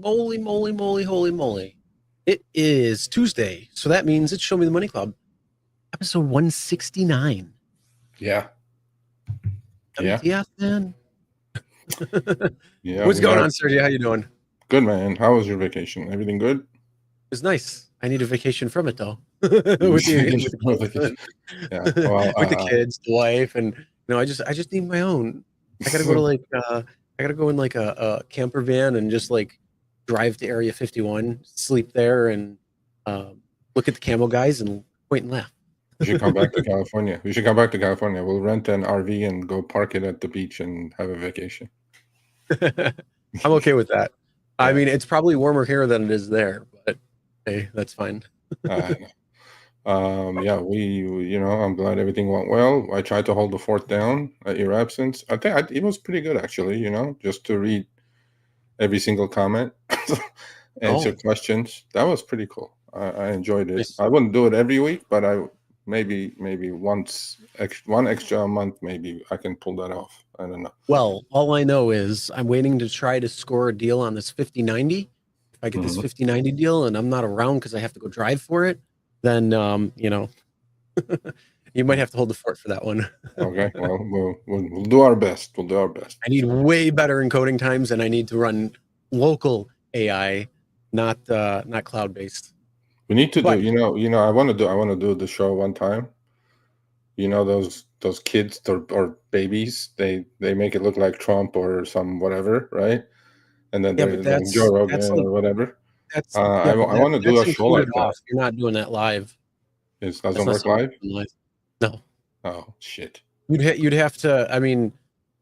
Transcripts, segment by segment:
moly, moly, moly, holy moly. It is Tuesday, so that means it's Show Me the Money Club, episode 169. Yeah. WTF, man. Yeah. What's going on, Sergio? How you doing? Good, man. How was your vacation? Everything good? It's nice. I need a vacation from it, though. Yeah. Well, with the kids, the wife, and I just need my own. I gotta go to I gotta go in like a camper van and just like drive to Area 51, sleep there, and look at the camel guys and point and laugh. You should come back to California. We'll rent an RV and go park it at the beach and have a vacation. I'm okay with that. Yeah. I mean, it's probably warmer here than it is there, but hey, that's fine. Yeah, I'm glad everything went well. I tried to hold the fort down at your absence. I think it was pretty good, actually, just to read every single comment, answer questions. That was pretty cool. I enjoyed it. Nice. I wouldn't do it every week, but I maybe one extra a month, maybe I can pull that off. I don't know. Well, all I know is I'm waiting to try to score a deal on this 50/90. If I get this 50/90 deal and I'm not around because I have to go drive for it, then you might have to hold the fort for that one. Okay, well, we'll do our best. I need way better encoding times, and I need to run local AI, not cloud-based. We need to do. I want to do the show one time. Those kids or babies, they make it look like Trump or some whatever, right? And then they're like Joe Rogan or whatever. I want to do a show like that. You're not doing that live. It doesn't work live? No. Oh shit. You'd have to. I mean,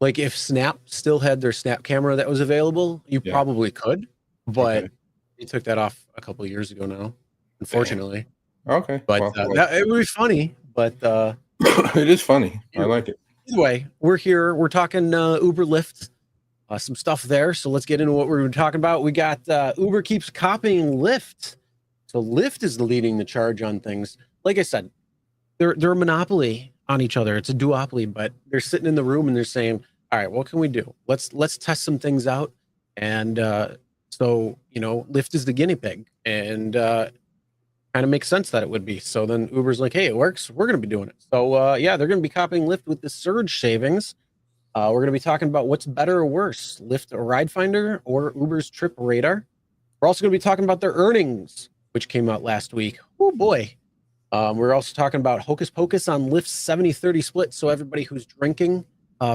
like if Snap still had their Snap camera that was available, you probably could, but they took that off a couple of years ago now, unfortunately. Okay. But it would be funny. But it is funny. I like it. Either way, we're here. We're talking Uber, Lyft, some stuff there. So let's get into what we're talking about. We got Uber keeps copying Lyft. So Lyft is leading the charge on things. Like I said, they're a monopoly on each other. It's a duopoly, but they're sitting in the room and they're saying, all right, what can we do? Let's test some things out. And so Lyft is the guinea pig, and kind of makes sense that it would be. So then Uber's like, hey, it works. We're going to be doing it. So they're going to be copying Lyft with the surge savings. We're going to be talking about what's better or worse, Lyft Ride Finder or Uber's Trip Radar. We're also going to be talking about their earnings, which came out last week. Oh boy. We're also talking about Hocus Pocus on Lyft's 70-30 split. So everybody who's drinking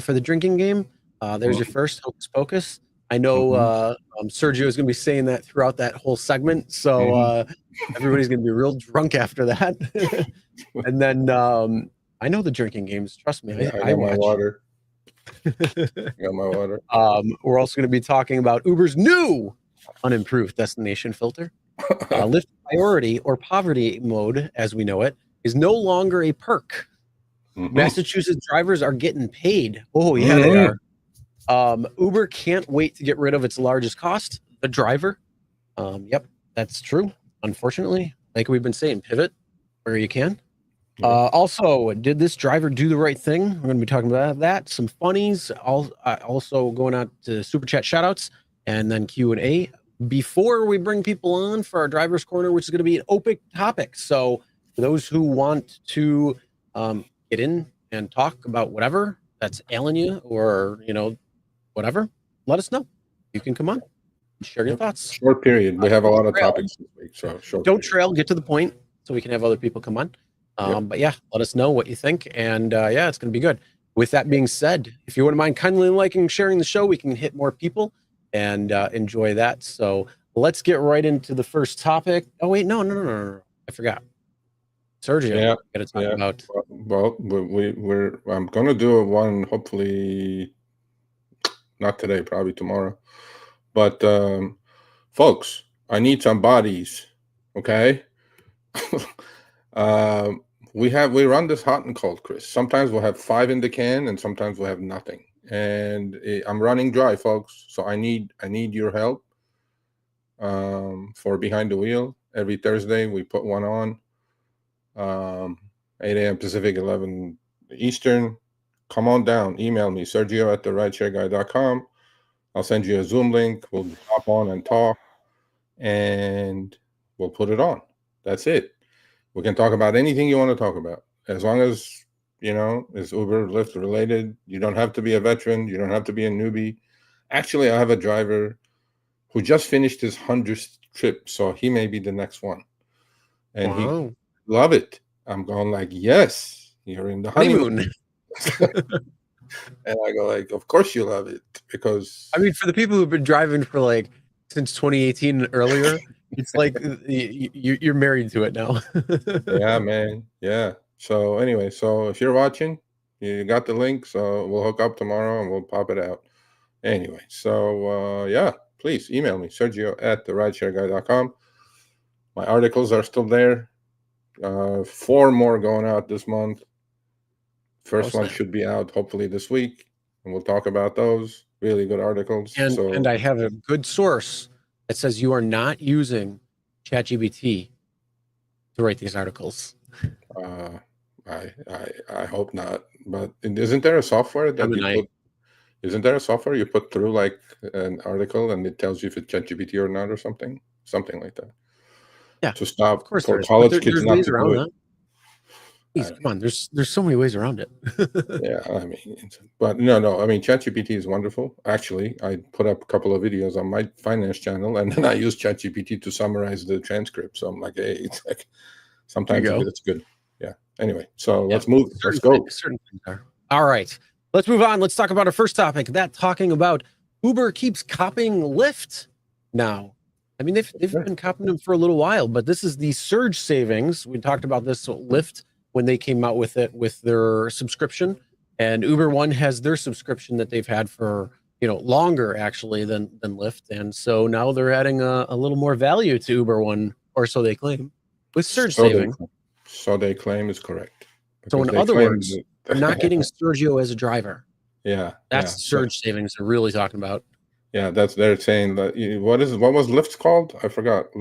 for the drinking game, there's your first Hocus Pocus. I know Sergio is going to be saying that throughout that whole segment. So everybody's going to be real drunk after that. And then I know the drinking games. Trust me. I got my water. We're also going to be talking about Uber's new unimproved destination filter. Lyft Priority, or poverty mode, as we know it, is no longer a perk. Massachusetts drivers are getting paid. Oh, yeah, they are. Uber can't wait to get rid of its largest cost, the driver. Yep, that's true. Unfortunately, like we've been saying, pivot where you can. Also, did this driver do the right thing? We're going to be talking about that. Some funnies. Also going out to Superchat shoutouts and then Q&A before we bring people on for our driver's corner, which is going to be an open topic. So for those who want to get in and talk about whatever that's ailing you or, whatever, let us know. You can come on and share your thoughts. Short period. We have a lot of topics this week. So short don't trail, get to the point so we can have other people come on. But yeah, let us know what you think. And it's going to be good. With that being said, if you wouldn't mind kindly liking and sharing the show, we can hit more people and enjoy that. So let's get right into the first topic. Oh, wait, no. I forgot. Sergio, got to talk about. Well, I'm going to do one, hopefully not today, probably tomorrow. But folks, I need some bodies. Okay. We run this hot and cold, Chris. Sometimes we'll have 5 in the can and sometimes we'll have nothing. And I'm running dry, folks. So I need your help for Behind the Wheel. Every Thursday we put one on 8 a.m. Pacific, 11 Eastern. Come on down. Email me, Sergio@therideshareguy.com. I'll send you a Zoom link. We'll hop on and talk. and we'll put it on. That's it. We can talk about anything you want to talk about, as long as it's Uber, Lyft related. You don't have to be a veteran. You don't have to be a newbie. Actually, I have a driver who just finished his 100th trip, so he may be the next one, and he love it. I'm going like, yes, you're in the honeymoon. And I go like, of course you love it, because I mean, for the people who've been driving for like since 2018 and earlier, it's like you're married to it now. yeah, man, yeah. So anyway, so if you're watching, you got the link, so we'll hook up tomorrow and we'll pop it out. Anyway, so yeah, please email me, Sergio at therideshareguy.com. My articles are still there. 4 more going out this month. First one should be out hopefully this week, and we'll talk about those. Really good articles. And I have a good source that says you are not using ChatGPT to write these articles. I hope not. But isn't there a software that you put? Isn't there a software you put through like an article and it tells you if it's ChatGPT or not, or something like that? Yeah, to stop of course for college kids not to do it. Please, come on, there's so many ways around it. Yeah, I mean, but no, I mean, ChatGPT is wonderful. Actually, I put up a couple of videos on my finance channel, and then I use ChatGPT to summarize the transcript. So I'm like, hey, it's like sometimes it's good. Yeah. Anyway, so let's move. Let's go. Certain things are. All right, let's move on. Let's talk about our first topic. Talking about Uber keeps copying Lyft now. I mean, they've been copying them for a little while, but this is the surge savings. We talked about this Lyft when they came out with it with their subscription, and Uber One has their subscription that they've had for longer actually than Lyft, and so now they're adding a little more value to Uber One, or so they claim, with surge saving. So they claim is correct. So in other words, they're not getting Sergio as a driver. Yeah, that's surge savings they're really talking about. Yeah, they're saying that. What was Lyft's called? I forgot.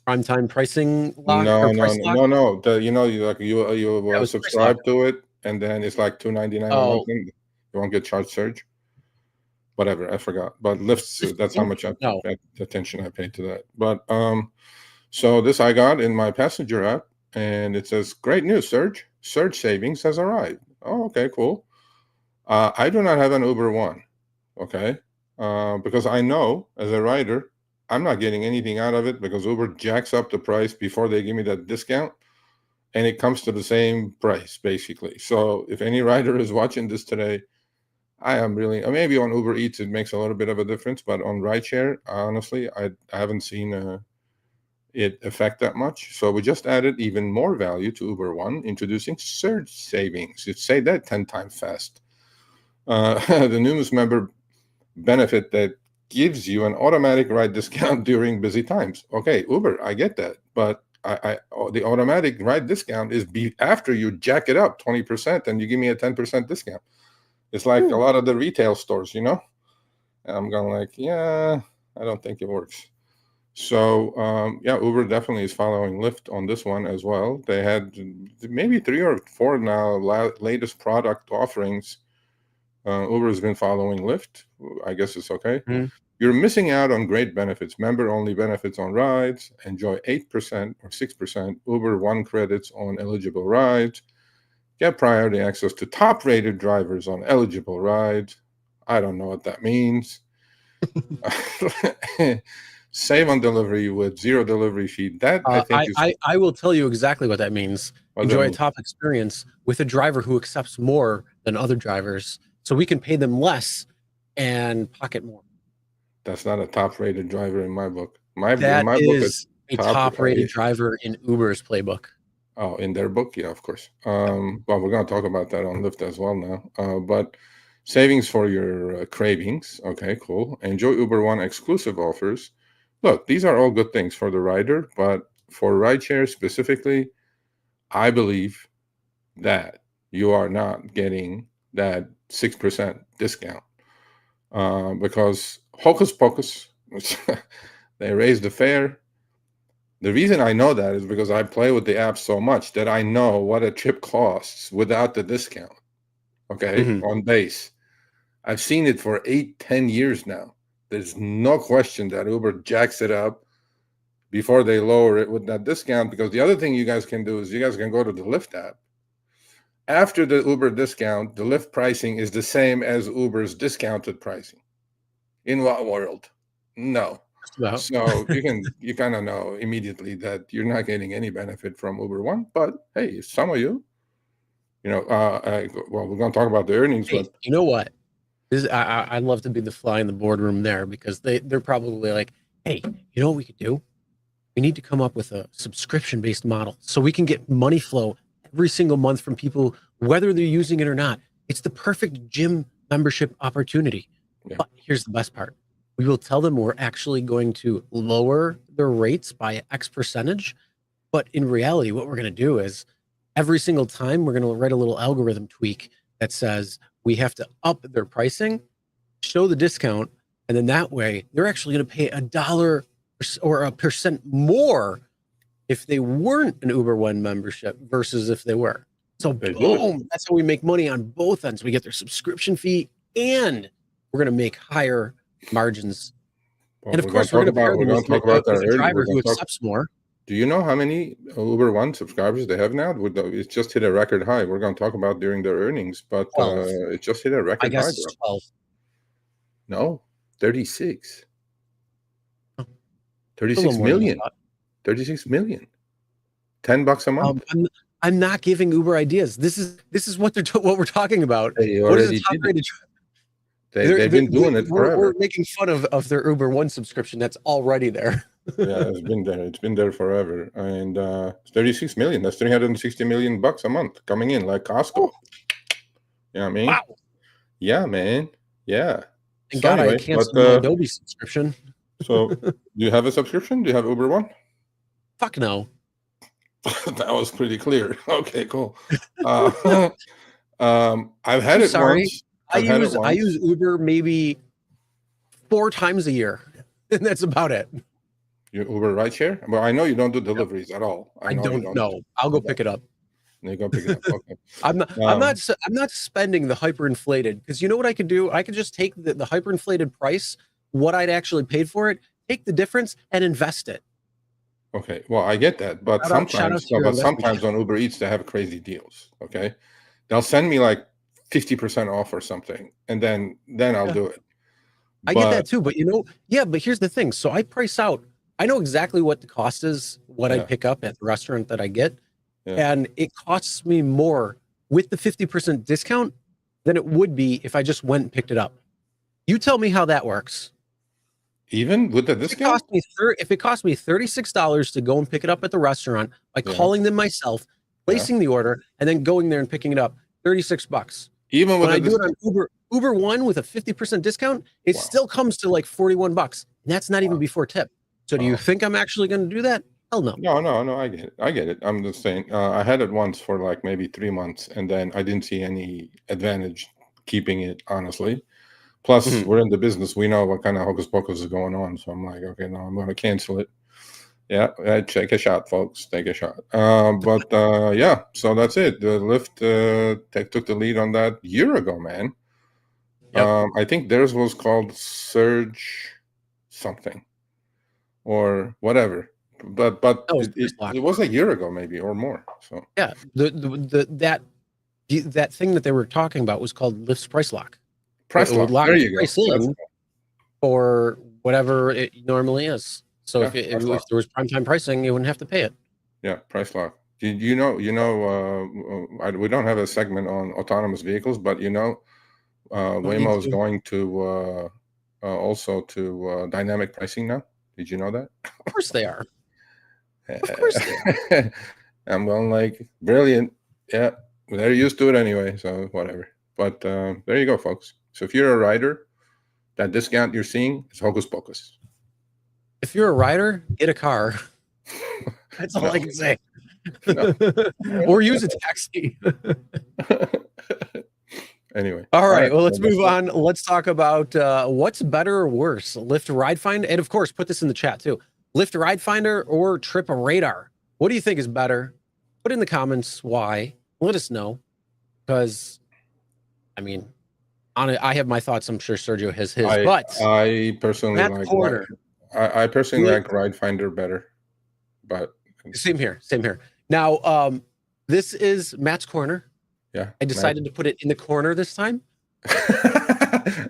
Prime time pricing lock? No. You subscribe to it, and then it's like $2.99 a month. You won't get charged surge. Whatever, I forgot. But Lyft's, that's how much attention I paid to that. But so this I got in my passenger app, and it says, "Great news, surge savings has arrived." Oh, okay, cool. I do not have an Uber One, okay, because I know as a rider, I'm not getting anything out of it, because Uber jacks up the price before they give me that discount, and it comes to the same price basically. So if any rider is watching this today, I am really, maybe on Uber Eats it makes a little bit of a difference, but on rideshare, honestly, I haven't seen it affect that much. So we just added even more value to Uber One, introducing surge savings. You'd say that 10 times fast. The newest member benefit that gives you an automatic ride discount during busy times. Okay, Uber, I get that, but the automatic ride discount is after you jack it up 20% and you give me a 10% discount. It's like a lot of the retail stores, And I'm going like, yeah, I don't think it works. So Uber definitely is following Lyft on this one as well. They had maybe 3 or 4 now latest product offerings. Uber has been following Lyft. I guess it's okay. Mm-hmm. You're missing out on great benefits. Member-only benefits on rides. Enjoy 8% or 6% Uber One credits on eligible rides. Get priority access to top-rated drivers on eligible rides. I don't know what that means. Save on delivery with 0 delivery fee. That I think I will tell you exactly what that means. Enjoy a top experience with a driver who accepts more than other drivers, so we can pay them less and pocket more. That's not a top-rated driver in my book. In my book, it's a top-rated driver in Uber's playbook. Oh, in their book, yeah, of course. Well, we're going to talk about that on Lyft as well now. But savings for your cravings. Okay, cool. Enjoy Uber One exclusive offers. Look, these are all good things for the rider, but for rideshare specifically, I believe that you are not getting that 6% discount because Hocus Pocus, they raised the fare. The reason I know that is because I play with the app so much that I know what a trip costs without the discount, okay, on base. I've seen it for 8-10 years now. there's no question that Uber jacks it up before they lower it with that discount. Because the other thing you guys can do is you guys can go to the Lyft app. After the Uber discount, the Lyft pricing is the same as Uber's discounted pricing. In what world? No. So you kind of know immediately that you're not getting any benefit from Uber One. But hey, some of you, well, we're going to talk about the earnings. Hey, but you know what? I'd love to be the fly in the boardroom there, because they're probably like, hey, you know what we could do? We need to come up with a subscription-based model so we can get money flow every single month from people, whether they're using it or not. It's the perfect gym membership opportunity. Yeah. But here's the best part. We will tell them we're actually going to lower their rates by X percentage. But in reality, what we're going to do is every single time we're going to write a little algorithm tweak that says we have to up their pricing, show the discount, and then that way they're actually going to pay $1 or a percent more if they weren't an Uber One membership versus if they were. So boom, that's how we make money on both ends. We get their subscription fee and we're going to make higher margins. Well, and of course, we're going to pair them with a driver who accepts more. Do you know how many Uber One subscribers they have now? It's just hit a record high. We're going to talk about during their earnings, but it just hit a record high. I guess 12. No, 36. 36 million. 36 million. $10 a month. I'm not giving Uber ideas. This is what we're talking about. What is a top rated? They've been doing it forever. We're making fun of their Uber One subscription that's already there. Yeah, it's been there. It's been there forever. And 36 million. That's $360 million a month coming in, like Costco. Oh. You know what I mean? Wow. Yeah, man. Yeah. Thank God I canceled my Adobe subscription. So, do you have a subscription? Do you have Uber One? Fuck no. That was pretty clear. Okay, cool. I've had it once. I use Uber maybe 4 times a year, and that's about it. You Uber rideshare? Well, I know you don't do deliveries at all. I don't know. I'll go pick it up. You go pick it up. Okay. I'm not spending the hyperinflated, because you know what I could do? I could just take the hyperinflated price, what I'd actually paid for it, take the difference, and invest it. Okay, well, I get that, but sometimes on Uber Eats they have crazy deals. Okay, they'll send me like 50% off or something, and then I'll do it. I get that too, but but here's the thing. So I price out. I know exactly what the cost is, what I pick up at the restaurant that I get, and it costs me more with the 50% discount than it would be if I just went and picked it up. You tell me how that works. Even with the discount? If it cost me $36 to go and pick it up at the restaurant by calling them myself, placing the order, and then going there and picking it up, $36. Even when I do it on Uber One with a 50% discount, it still comes to like $41. And that's not even before tip. So do you think I'm actually going to do that? Hell no. No, I get it. I'm just saying, I had it once for like maybe 3 months, and then I didn't see any advantage keeping it, honestly. Plus, we're in the business. We know what kind of hocus pocus is going on. So I'm like, okay, no, I'm going to cancel it. Yeah, take a shot, folks. Take a shot. Yeah, so that's it. The Lyft took the lead on that a year ago, man. Yep. I think theirs was called Surge something or whatever. But it was a year ago, maybe, or more. So yeah, that thing that they were talking about was called Lyft's Price Lock. Price lock. There you go. For whatever it normally is. So if there was primetime pricing, you wouldn't have to pay it. Yeah, price lock. Did you know? We don't have a segment on autonomous vehicles, but Waymo is going to also to dynamic pricing now. Did you know that? Of course they are. Of course they are. I'm going like brilliant. Yeah, they're used to it anyway, so whatever. But there you go, folks. So if you're a rider, that discount you're seeing is hocus pocus. If you're a rider, get a car. That's all I can say. No. Or use a taxi. Anyway. All right. Well, let's move on. Let's talk about what's better or worse, Lyft Ride Finder, and of course, put this in the chat too. Lyft Ride Finder or Trip Radar? What do you think is better? Put in the comments why. Let us know, because I mean, I have my thoughts. I'm sure Sergio has his. I But I personally Matt like Corner, I personally Lyft, like Ride Finder better, but same here. Same here. Now, this is Matt's corner. yeah, I Matt. decided to put it in the corner this time.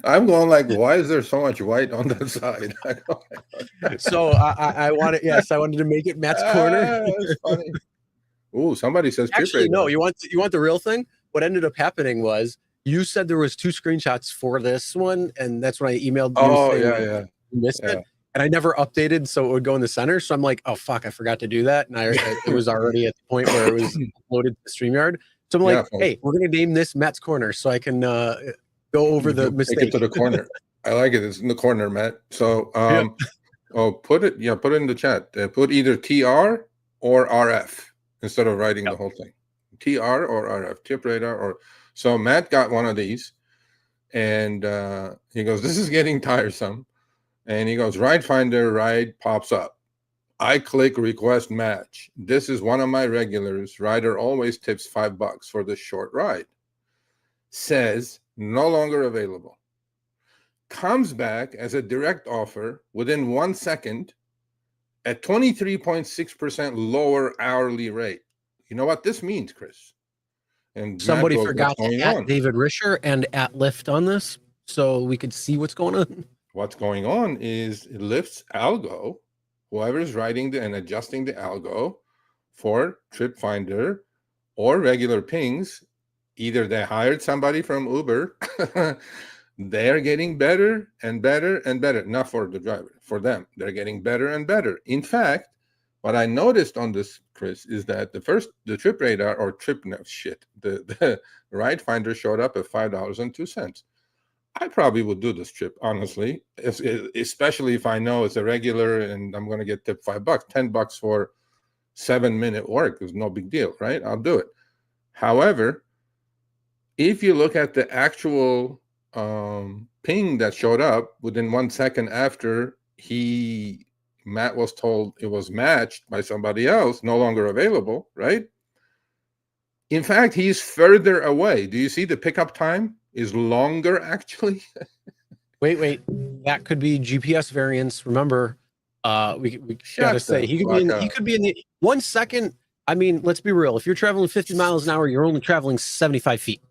I'm going like, why is there so much white on that side? So I wanted, yes, I wanted to make it Matt's corner. That's funny. Ooh, somebody says Trip Actually, no, Radar. you want the real thing? What ended up happening was you said there was 2 screenshots for this one, and that's when I emailed you Oh saying yeah, you missed yeah. it. And I never updated, so it would go in the center. So I'm like, oh fuck, I forgot to do that. And it was already at the point where it was uploaded to StreamYard. So I'm like, Yeah, hey, we're gonna name this Matt's Corner so I can go over the take mistake. it to the corner. I like it. It's in the corner, Matt. So Yeah. put it in the chat. Put either TR or RF instead of writing the whole thing. TR or RF, Tip Radar or so Matt got one of these and he goes, this is getting tiresome. And he goes, Ride Finder ride pops up. I click request match. This is one of my regulars. Rider always tips $5 for this short ride. Says no longer available. Comes back as a direct offer within 1 second at 23.6% lower hourly rate. You know what this means, Chris? And Somebody Matt goes, forgot what's going to on? at David Risher and at Lyft on this, so we could see what's going on. What's going on is Lyft's algo, whoever is writing and adjusting the algo for Trip Finder or regular pings, either they hired somebody from Uber, they're getting better and better and better. Not for the driver, for them. They're getting better and better. In fact, what I noticed on this, Chris, is that the Trip Radar or the Ride Finder showed up at $5.02. I probably would do this trip, honestly, especially if I know it's a regular and I'm going to get tipped $5, $10 for 7-minute work is no big deal, right? I'll do it. However, if you look at the actual ping that showed up within 1 second after Matt was told it was matched by somebody else, no longer available, right? In fact, he's further away. Do you see the pickup time is longer actually? Wait. That could be GPS variance. Remember, we gotta say he could be in the 1 second. I mean, let's be real. If you're traveling 50 miles an hour, you're only traveling 75 feet.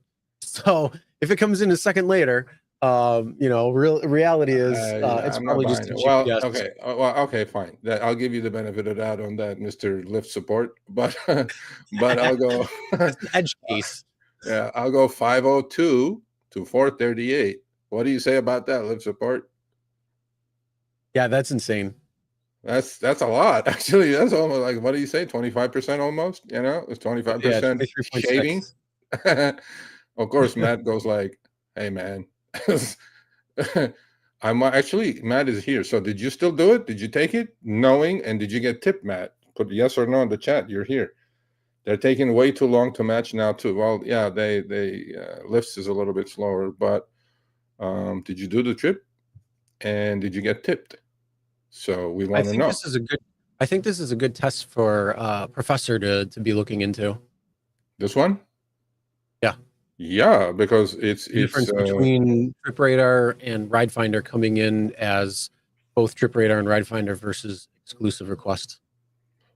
So if it comes in a second later, reality is it's probably just a GPS. Well, okay, fine. I'll give you the benefit of that on that, Mr. Lyft support. But I'll go edge case. Yeah, I'll go 502 to 438. What do you say about that, Lyft support? Yeah, that's insane. That's a lot, actually. That's almost like, what do you say, 25% almost? You know, it's 25% shaving. Of course, Matt goes like, hey, man. Matt is here. So did you still do it? Did you take it? Knowing, and did you get tipped, Matt? Put yes or no in the chat. You're here. They're taking way too long to match now too. Well, yeah, they Lyft is a little bit slower, but did you do the trip? And did you get tipped? So we want to know. I think this is a good test for Professor to be looking into. This one? Yeah, because it's the difference between Trip Radar and Ride Finder coming in as both Trip Radar and Ride Finder versus exclusive requests.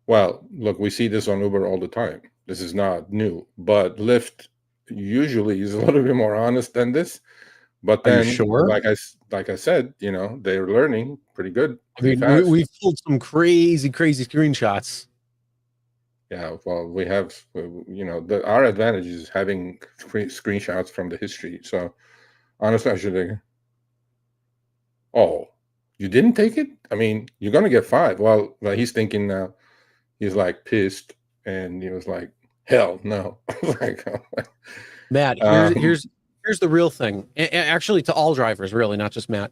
Well, look, we see this on Uber all the time. This is not new, but Lyft usually is a little bit more honest than this. But then, like I said, they're learning pretty good. I mean, we've pulled some crazy screenshots. Yeah, well, we have, our advantage is having screenshots from the history. So, honestly, I should think, oh, you didn't take it? I mean, you're going to get 5. Well, he's thinking now, he's like pissed, and he was like, hell no. Matt, here's the real thing. Actually, to all drivers, really, not just Matt.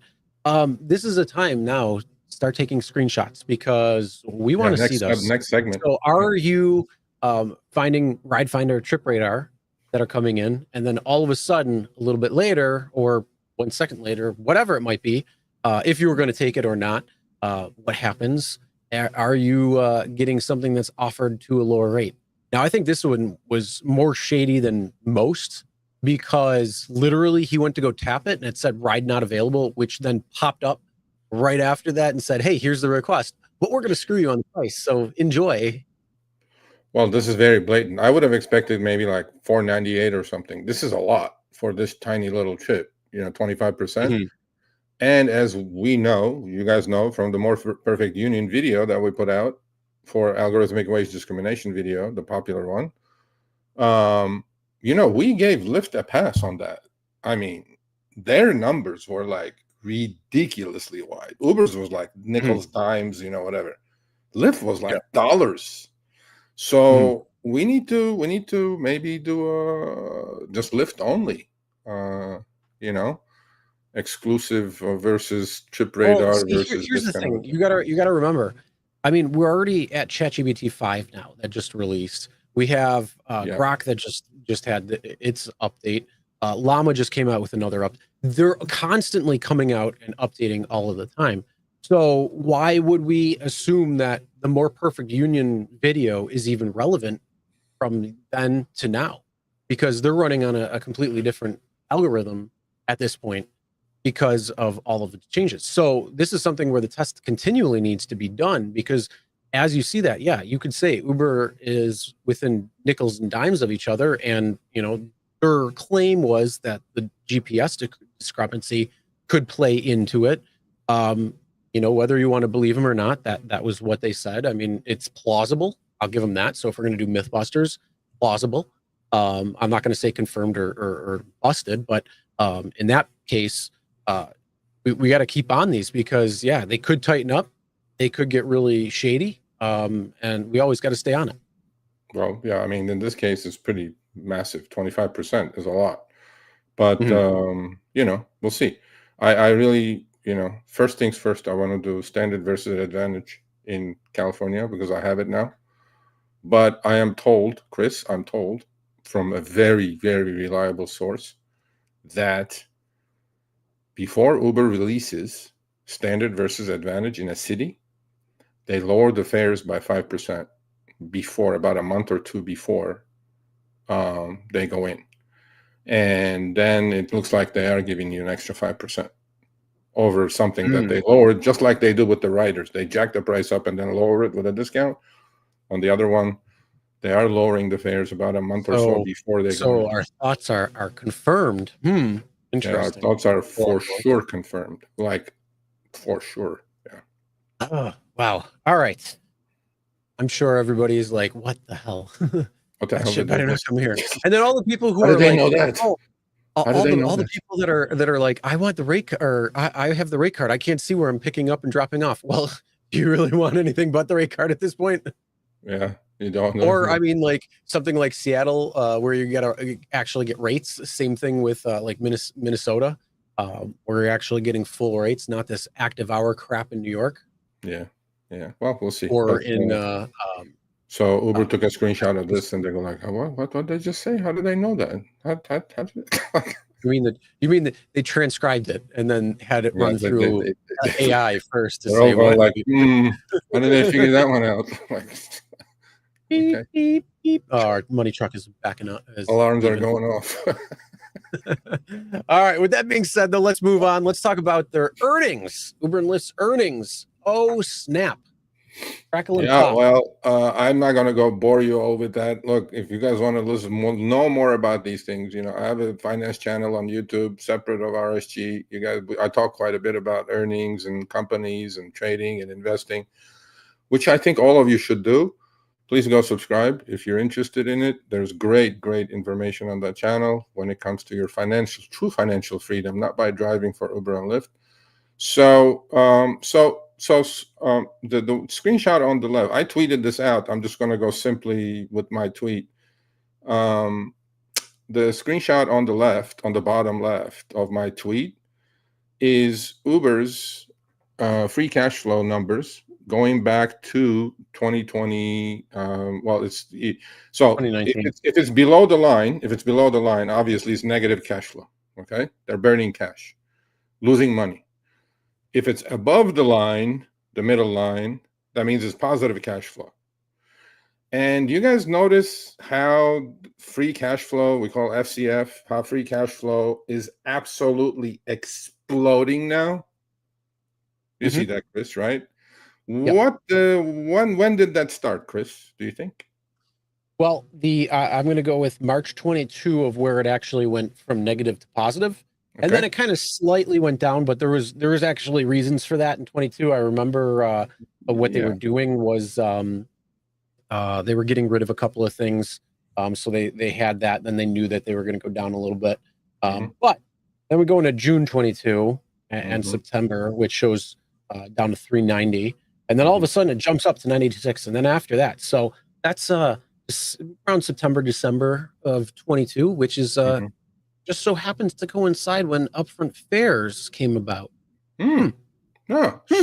This is a time now. Start taking screenshots because we want to see those. Next segment. So are you finding Ride Finder, Trip Radar that are coming in, and then all of a sudden, a little bit later, or 1 second later, whatever it might be, if you were going to take it or not, what happens? Are you getting something that's offered to a lower rate? Now, I think this one was more shady than most, because literally he went to go tap it and it said ride not available, which then popped up right after that and said, hey, here's the request, but we're going to screw you on the price. So enjoy. Well, this is very blatant. I would have expected maybe like $4.98 or something. This is a lot for this tiny little chip, 25%. Mhm. And as we know, you guys know from the More Perfect Union video that we put out for algorithmic wage discrimination video, the popular one, we gave Lyft a pass on that. I mean, their numbers were like ridiculously wide. Uber's was like nickels, dimes, whatever. Lyft was like dollars. So we need to maybe do just Lyft only, exclusive versus trip Well, radar see, versus here's this the kind thing. of. You gotta remember. I mean, we're already at ChatGPT 5 now that just released. We have Yeah. Grok that just had its update. Llama just came out with another update. They're constantly coming out and updating all of the time. So why would we assume that the More Perfect Union video is even relevant from then to now? Because they're running on a completely different algorithm at this point because of all of the changes. So this is something where the test continually needs to be done, because as you see that, yeah, you could say Uber is within nickels and dimes of each other. And, their claim was that the GPS discrepancy could play into it. Whether you want to believe them or not, that was what they said. I mean, it's plausible. I'll give them that. So if we're going to do Mythbusters, plausible. I'm not going to say confirmed or busted, but in that case, we got to keep on these, because they could tighten up, they could get really shady, and we always got to stay on it. Well, yeah, I mean, in this case, it's pretty massive. 25% is a lot, but we'll see. I really, first things first, I want to do standard versus advantage in California because I have it now. But I am told, Chris, I'm told from a very, very reliable source that before Uber releases standard versus advantage in a city, they lower the fares by 5% before, about a month or two before they go in. And then it looks like they are giving you an extra 5% over something that they lowered, just like they do with the riders. They jack the price up and then lower it with a discount. On the other one, they are lowering the fares about a month or so before they go in. So our thoughts are confirmed. Interesting. Yeah, our thoughts are for sure confirmed. Like, for sure. Yeah. Oh, wow. All right. I'm sure everybody's like, what the hell? What the hell Shit did they better not miss? come here. And then all the people who How are did they like, know that? oh, How did they know all the that? people that are like, I want the rate or I have the rate card. I can't see where I'm picking up and dropping off. Well, do you really want anything but the rate card at this point? Yeah, you don't know. Or I mean, like something like Seattle, where you gotta actually get rates. Same thing with like Minnesota, where you're actually getting full rates, not this active hour crap in New York. Yeah. Well, we'll see. Or But, in so Uber took a screenshot of this, and they go like, "What did they just say? How did they know that? How did you mean that they transcribed it and then had it run through they, AI first to they're say all going what? like, how did they figure that one out?" Like, Beep, okay, beep, beep. Oh, our money truck is backing up. alarms are going off. All right. With that being said, though, let's move on. Let's talk about their earnings. Uber and Lyft's earnings. Oh, snap. Crackle and pop. Well, I'm not going to go bore you all with that. Look, if you guys want to know more about these things, I have a finance channel on YouTube separate of RSG. You guys, I talk quite a bit about earnings and companies and trading and investing, which I think all of you should do. Please go subscribe if you're interested in it. There's great information on that channel when it comes to your true financial freedom, not by driving for Uber and Lyft. So, the screenshot on the left, I tweeted this out. I'm just going to go simply with my tweet. The screenshot on the left, on the bottom left of my tweet, is Uber's free cash flow numbers going back to 2020. So 2019. if it's below the line, obviously it's negative cash flow. Okay, they're burning cash, losing money. If it's above the line, the middle line, that means it's positive cash flow. And you guys notice how free cash flow, we call FCF, how free cash flow is absolutely exploding now? You see that, Chris, right? Yep. When did that start, Chris? Do you think? Well, I'm going to go with March 22 of where it actually went from negative to positive. And then Okay. it kind of slightly went down, but there was actually reasons for that in 22. I remember what they Yeah. were doing was they were getting rid of a couple of things. So they had that, then they knew that they were going to go down a little bit. Mhm. But then we go into June 22 and Mhm. September, which shows down to 390. And then all of a Mhm. sudden it jumps up to 986. And then after that, so that's around September, December of 22, which is Mhm. just so happens to coincide when upfront fares came about. Hmm. Hmm. No, Hmm. Hmm.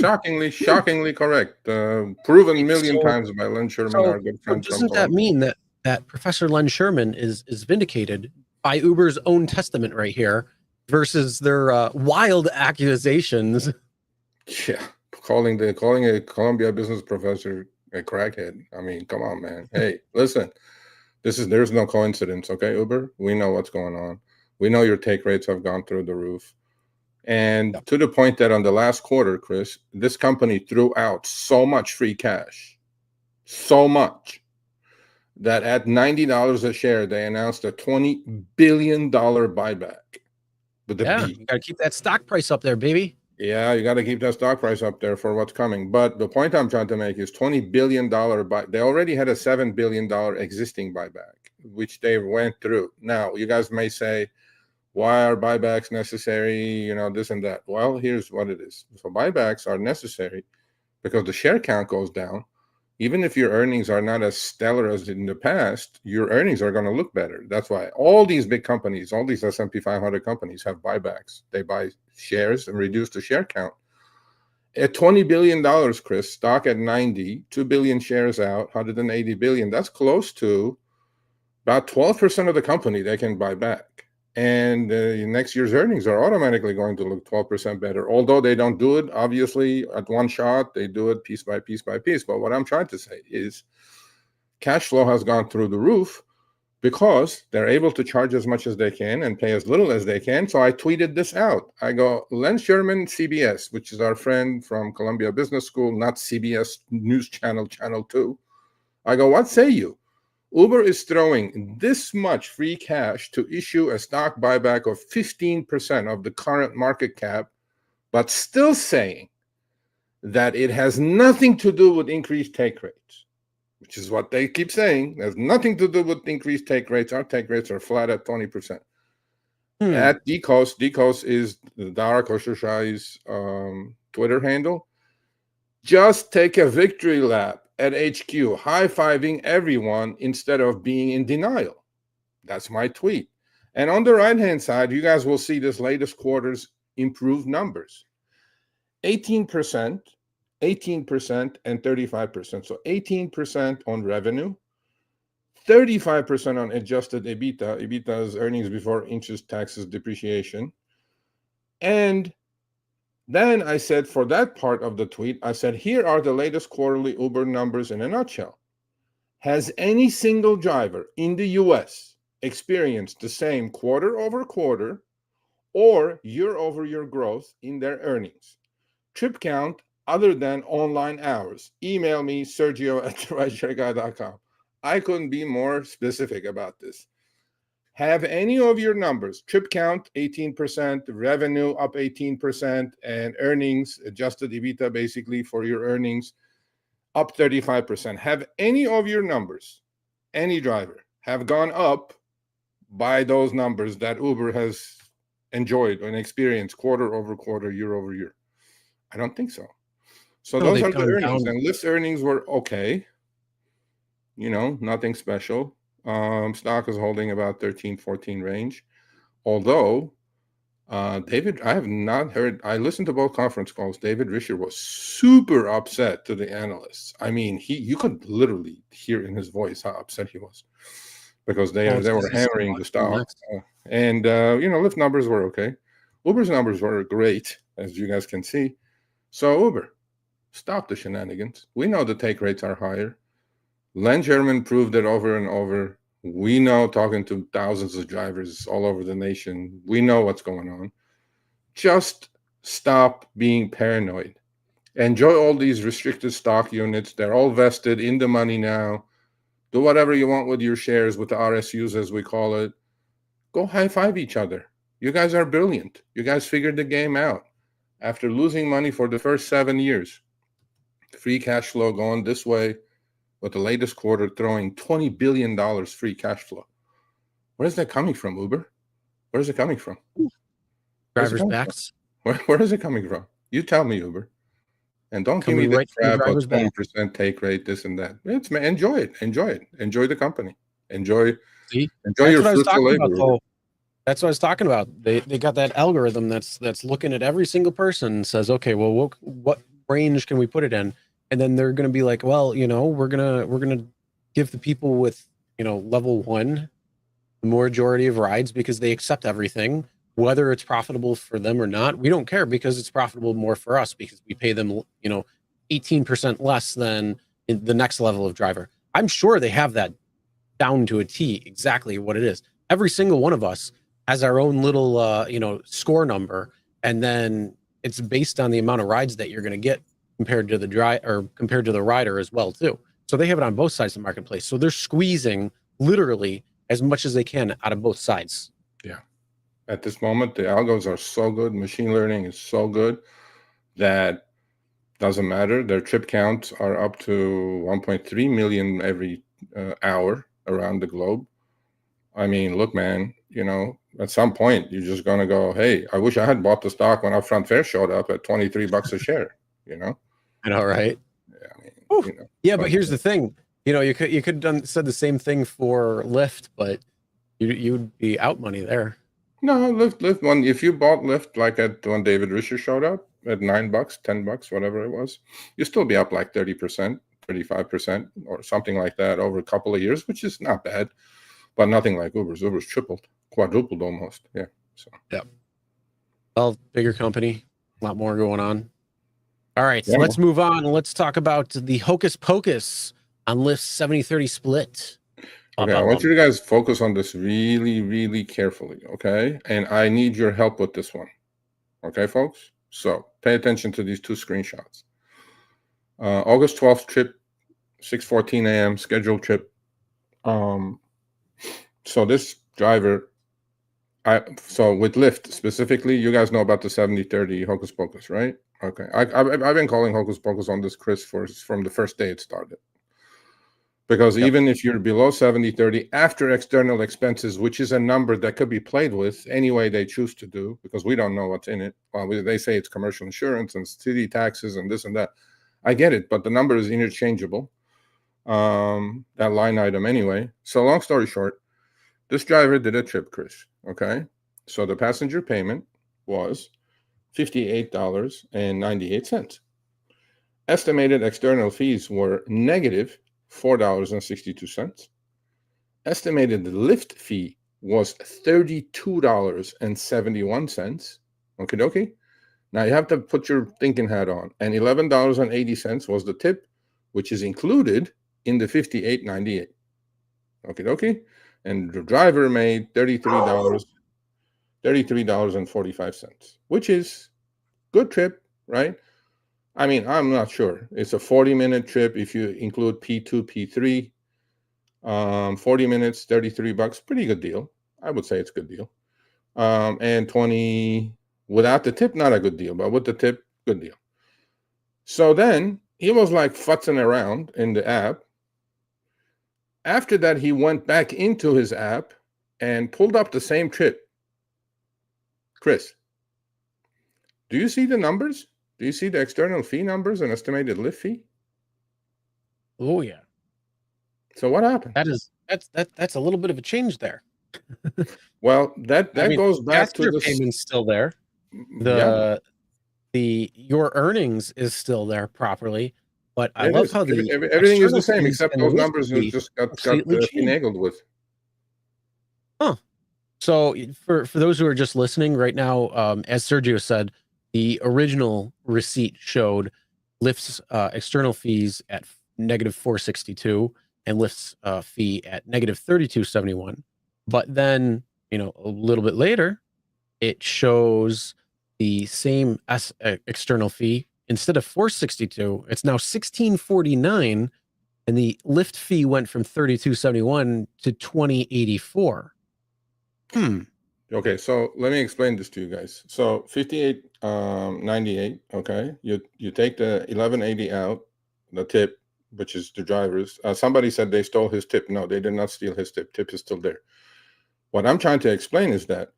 shockingly correct. Proven a Right. million times by Len Sherman, our good So friend from doesn't that Colombia. mean that Professor Len Sherman is vindicated by Uber's own testament right here versus their wild accusations? Yeah, calling a Columbia business professor a crackhead. I mean, come on, man. Hey, listen, there's no coincidence, okay, Uber? We know what's going on. We know your take rates have gone through the roof. And Yeah. to the point that on the last quarter, Chris, this company threw out so much free cash, so much, that at $90 a share, they announced a $20 billion buyback with a Yeah, B. you got to keep that stock price up there, baby. Yeah, you got to keep that stock price up there for what's coming. But the point I'm trying to make is $20 billion buy. They already had a $7 billion existing buyback, which they went through. Now, you guys may say, why are buybacks necessary? You know, this and that. Well, here's what it is. So buybacks are necessary because the share count goes down. Even if your earnings are not as stellar as in the past, your earnings are going to look better. That's why all these big companies, all these S&P 500 companies have buybacks. They buy shares and reduce the share count. At $20 billion, Chris, stock at 90, 2 billion shares out, 180 billion. That's close to about 12% of the company they can buy back. And next year's earnings are automatically going to look 12% better. Although they don't do it, obviously, at one shot, they do it piece by piece by piece. But what I'm trying to say is cash flow has gone through the roof because they're able to charge as much as they can and pay as little as they can. So I tweeted this out. I go, Len Sherman, CBS, which is our friend from Columbia Business School, not CBS News Channel, Channel 2. I go, what say you? Uber is throwing this much free cash to issue a stock buyback of 15% of the current market cap, but still saying that it has nothing to do with increased take rates, which is what they keep saying. There's nothing to do with increased take rates. Our take rates are flat at 20%. Hmm. At DCOS is Dara Khosrowshahi's Twitter handle. Just take a victory lap at HQ, high-fiving everyone instead of being in denial. That's my tweet. And on the right-hand side, you guys will see this latest quarter's improved numbers. 18%, 18%, and 35%. So 18% on revenue, 35% on adjusted EBITDA. EBITDA is earnings before interest, taxes, depreciation. And then I said, for that part of the tweet, I said, here are the latest quarterly Uber numbers in a nutshell. Has any single driver in the US experienced the same quarter over quarter or year over year growth in their earnings? Trip count other than online hours. Email me, Sergio at rideshareguy.com. I couldn't be more specific about this. Have any of your numbers, trip count 18%, revenue up 18%, and earnings, adjusted EBITDA basically for your earnings, up 35%. Have any of your numbers, any driver, have gone up by those numbers that Uber has enjoyed and experienced quarter over quarter, year over year? I don't think so. So No, those they've are the gone earnings. down. And Lyft earnings were okay, nothing special. Stock is holding about 13, 14 range. Although David, I have not heard. I listened to both conference calls. David Risher was super upset to the analysts. I mean, you could literally hear in his voice how upset he was because they Oh, it's were because he's hammering the watching stock. next. And Lyft numbers were okay. Uber's numbers were great, as you guys can see. So Uber, stop the shenanigans. We know the take rates are higher. Len German proved it over and over. We know, talking to thousands of drivers all over the nation, we know what's going on. Just stop being paranoid. Enjoy all these restricted stock units. They're all vested in the money now. Do whatever you want with your shares, with the RSUs, as we call it. Go high five each other. You guys are brilliant. You guys figured the game out. After losing money for the first 7 years, free cash flow going this way, with the latest quarter throwing $20 billion free cash flow. Where's that coming from, Uber? Where's it coming from? Drivers' backs. Where is it coming from? You tell me, Uber. And don't give me this crap of 20% take rate, this and that. Enjoy it. Enjoy it. Enjoy the company. Enjoy your fruitful labor. That's what I was talking about. They got that algorithm that's looking at every single person and says, okay, well, what range can we put it in? And then they're going to be like, well, we're gonna give the people with level 1 the majority of rides because they accept everything, whether it's profitable for them or not. We don't care because it's profitable more for us because we pay them 18% less than the next level of driver. I'm sure they have that down to a T, exactly what it is. Every single one of us has our own little score number, and then it's based on the amount of rides that you're going to get compared to the rider as well too. So they have it on both sides of the marketplace. So they're squeezing literally as much as they can out of both sides. Yeah. At this moment, the algos are so good, machine learning is so good that doesn't matter. Their trip counts are up to 1.3 million every hour around the globe. I mean, look, man, at some point you're just going to go, hey, I wish I had bought the stock when Upfront Fare showed up at $23 a share, I know, right? Yeah, but here's the thing. You could have said the same thing for Lyft, but you'd be out money there. No, Lyft one. If you bought Lyft like when David Risher showed up at $9, $10, whatever it was, you'd still be up like 30%, 35%, or something like that over a couple of years, which is not bad, but nothing like Uber's. Uber's tripled, quadrupled almost. Yeah. So. Yeah. Well, bigger company, a lot more going on. All right, so let's move on. Let's talk about the Hocus Pocus on Lyft's 70-30 split. Okay, I want you to guys focus on this really, really carefully, okay? And I need your help with this one, okay, folks? So pay attention to these 2 screenshots. August 12th trip, 6:14 a.m. scheduled trip. So this driver, so with Lyft specifically, you guys know about the 70-30 Hocus Pocus, right? Okay, I've been calling Hocus Pocus on this, Chris, from the first day it started. Because even if you're below 70-30 after external expenses, which is a number that could be played with any way they choose to do, because we don't know what's in it. Well, they say it's commercial insurance and city taxes and this and that. I get it, but the number is interchangeable, that line item anyway. So long story short, this driver did a trip, Chris, okay? So the passenger payment was $58.98. Estimated external fees were negative $4.62. Estimated Lyft fee was $32.71. Okay. Now you have to put your thinking hat on. And $11.80 was the tip, which is included in the $58.98. Okay. And the driver made $33.45, which is good trip, right? I mean, I'm not sure. It's a 40-minute trip if you include P2, P3. 40 minutes, $33. Pretty good deal. I would say it's a good deal. And 20 without the tip, not a good deal, but with the tip, good deal. So then he was like futzing around in the app. After that, he went back into his app and pulled up the same trip. Chris, do you see the numbers? Do you see the external fee numbers and estimated Lyft fee? Oh yeah. So what happened? That's a little bit of a change there. Well, that goes back to the payment's still there. Your earnings is still there properly, but I love how everything is the same except those numbers who just got finagled with. Huh. So for those who are just listening right now, as Sergio said, the original receipt showed Lyft's external fees at negative $462. and Lyft's fee at negative $32.71. But then, a little bit later, it shows the same external fee. Instead of $4.62, it's now $16.49, and the Lyft fee went from $32.71 to $20.84. Okay, so let me explain this to you guys. So 58.98. Okay, you take the 11.80 out, the tip, which is the driver's. Somebody said they stole his tip. No, they did not steal his tip. Tip is still there. What I'm trying to explain is that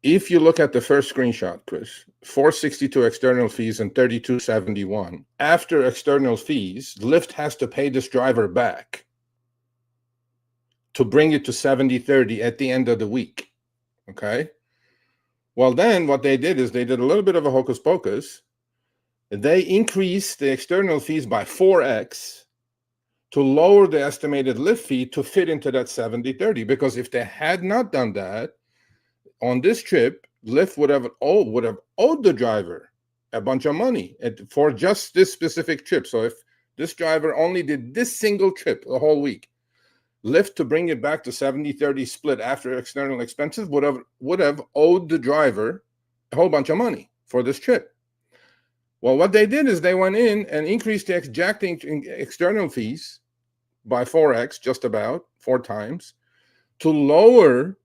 if you look at the first screenshot, Chris, 462 external fees and 32.71. After external fees, Lyft has to pay this driver back to bring it to 70.30 at the end of the week. Okay. Well, then what they did is they did a little bit of a hocus pocus. They increased the external fees by 4x to lower the estimated Lyft fee to fit into that 70.30. Because if they had not done that, on this trip, Lyft would have owed the driver a bunch of money for just this specific trip. So if this driver only did this single trip the whole week, Lyft, to bring it back to 70-30 split after external expenses, would have owed the driver a whole bunch of money for this trip. Well, what they did is they went in and increased the exacting external fees by 4x, just about 4 times, to lower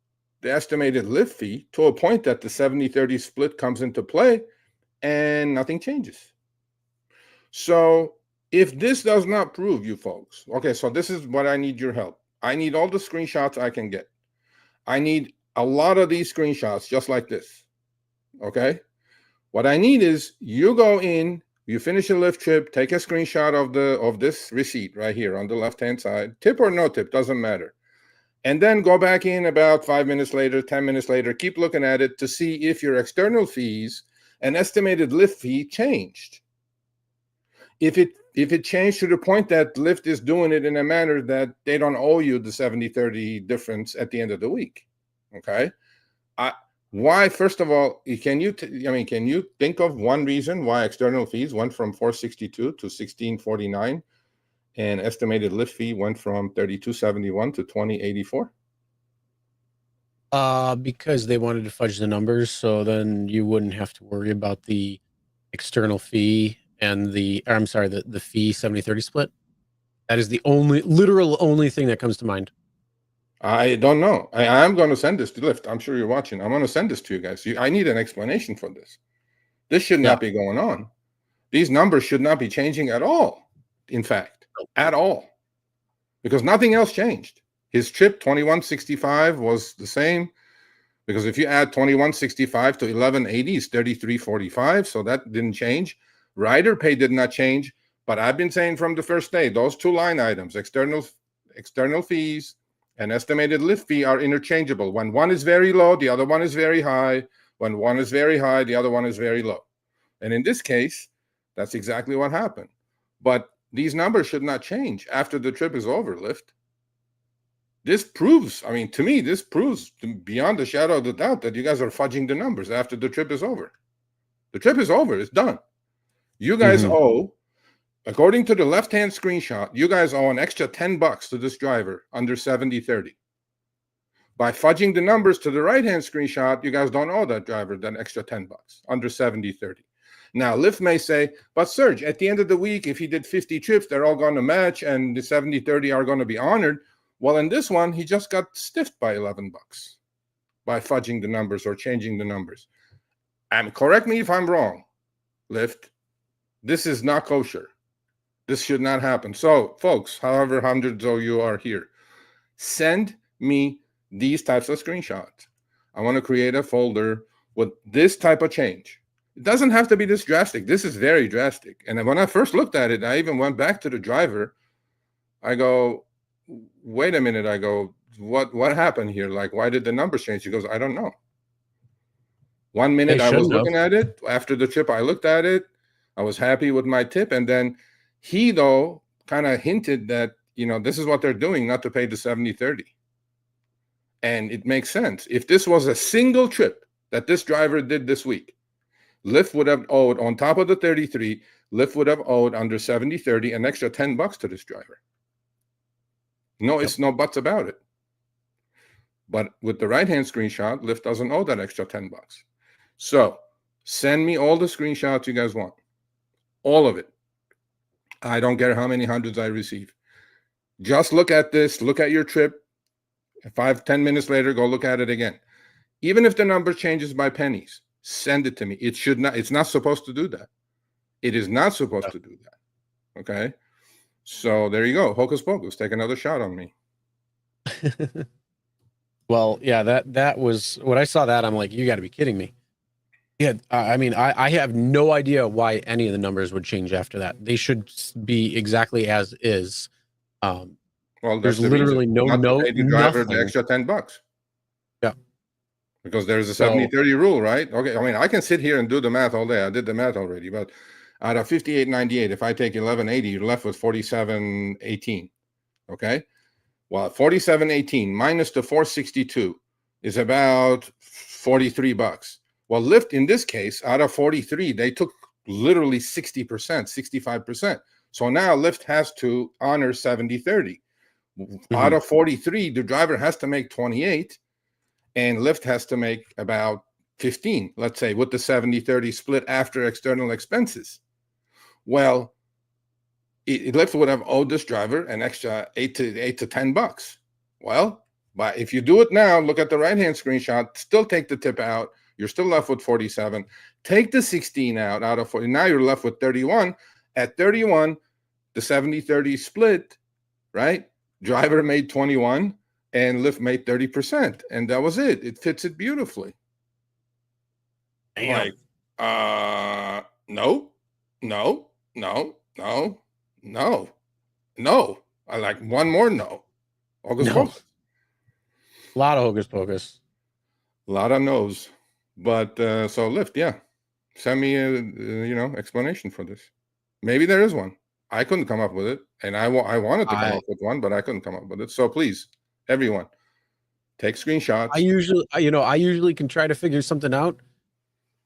the estimated Lyft fee to a point that the 70-30 split comes into play and nothing changes. So if this does not prove, you folks, okay, so this is what I need your help. I need all the screenshots I can get. I need a lot of these screenshots just like this. Okay. What I need is you go in, you finish a Lyft trip, take a screenshot of this receipt right here on the left-hand side, tip or no tip, doesn't matter. And then go back in about 5 minutes later, 10 minutes later, keep looking at it to see if your external fees and estimated Lyft fee changed. If it changed to the point that Lyft is doing it in a manner that they don't owe you the 70-30 difference at the end of the week, okay? Why? First of all, can you think of one reason why external fees went from 462 to 1649, and estimated Lyft fee went from 32.71 to 20.84? Because they wanted to fudge the numbers, so then you wouldn't have to worry about the external fee and the fee 70-30 split. That is the only thing that comes to mind. I don't know. I'm going to send this to Lyft. I'm sure you're watching. I'm going to send this to you guys. I need an explanation for this. This should not be going on. These numbers should not be changing at all. In fact, at all. Because nothing else changed. His trip, 2165, was the same. Because if you add 2165 to 1180, it's 3345. So that didn't change. Rider pay did not change. But I've been saying from the first day, those two line items, external fees and estimated Lyft fee, are interchangeable. When one is very low, the other one is very high. When one is very high, the other one is very low. And in this case, that's exactly what happened. But these numbers should not change after the trip is over, Lyft. This proves, to me, this proves beyond a shadow of the doubt that you guys are fudging the numbers after the trip is over. The trip is over. It's done. You guys owe, according to the left-hand screenshot, you guys owe an extra $10 to this driver under 70-30. By fudging the numbers to the right-hand screenshot, you guys don't owe that driver that extra $10 under 70-30. Now, Lyft may say, but Serge, at the end of the week, if he did 50 trips, they're all going to match and the 70-30 are going to be honored. Well, in this one, he just got stiffed by $11 by fudging the numbers or changing the numbers. And correct me if I'm wrong, Lyft. This is not kosher. This should not happen. So, folks, however hundreds of you are here, send me these types of screenshots. I want to create a folder with this type of change. It doesn't have to be this drastic. This is very drastic. And when I first looked at it, I even went back to the driver. I go, wait a minute. I go, what happened here? Like, why did the numbers change? He goes, I don't know. 1 minute I was looking at it. After the trip, I looked at it. I was happy with my tip. And then he, though, kind of hinted that, this is what they're doing, not to pay the 70-30. And it makes sense. If this was a single trip that this driver did this week, Lyft would have owed, on top of the 33, Lyft would have owed under 70-30 an extra $10 to this driver. No, it's no buts about it. But with the right-hand screenshot, Lyft doesn't owe that extra $10. So send me all the screenshots you guys want. All of it. I don't care how many hundreds I receive. Just look at this. Look at your trip. 5-10 minutes later, go look at it again. Even if the number changes by pennies, send it to me. It should not. It's not supposed to do that. It is not supposed to do that. Okay? So there you go. Hocus Pocus. Take another shot on me. Well, yeah, that was when I saw that, I'm like, you got to be kidding me. Yeah, I mean, I have no idea why any of the numbers would change after that. They should be exactly as is. Well, there's literally no not to pay the driver nothing. the extra $10. Yeah, because there's a 70-30 rule, right? Okay, I mean, I can sit here and do the math all day. I did the math already, but out of 58.98, if I take 11.80, you're left with 47.18. Okay, well, 47.18 minus the 462 is about $43. Well, Lyft in this case, out of 43, they took literally 60%, 65%. So now Lyft has to honor 70-30. Out of 43, the driver has to make 28, and Lyft has to make about 15, let's say, with the 70-30 split after external expenses. Well, Lyft would have owed this driver an extra $8 to $10. Well, but if you do it now, look at the right-hand screenshot, still take the tip out, you're still left with 47. Take the 16 out of 40. Now you're left with 31. At 31, the 70-30 split, right? Driver made 21 and Lyft made 30%. And that was it. It fits it beautifully. Damn. Like, no. I like one more no. Hocus Pocus. A lot of Hocus Pocus. A lot of no's. But so Lyft, yeah. Send me a explanation for this. Maybe there is one. I couldn't come up with it, and I wanted to come up with one, but I couldn't come up with it. So please, everyone, take screenshots. I usually can try to figure something out.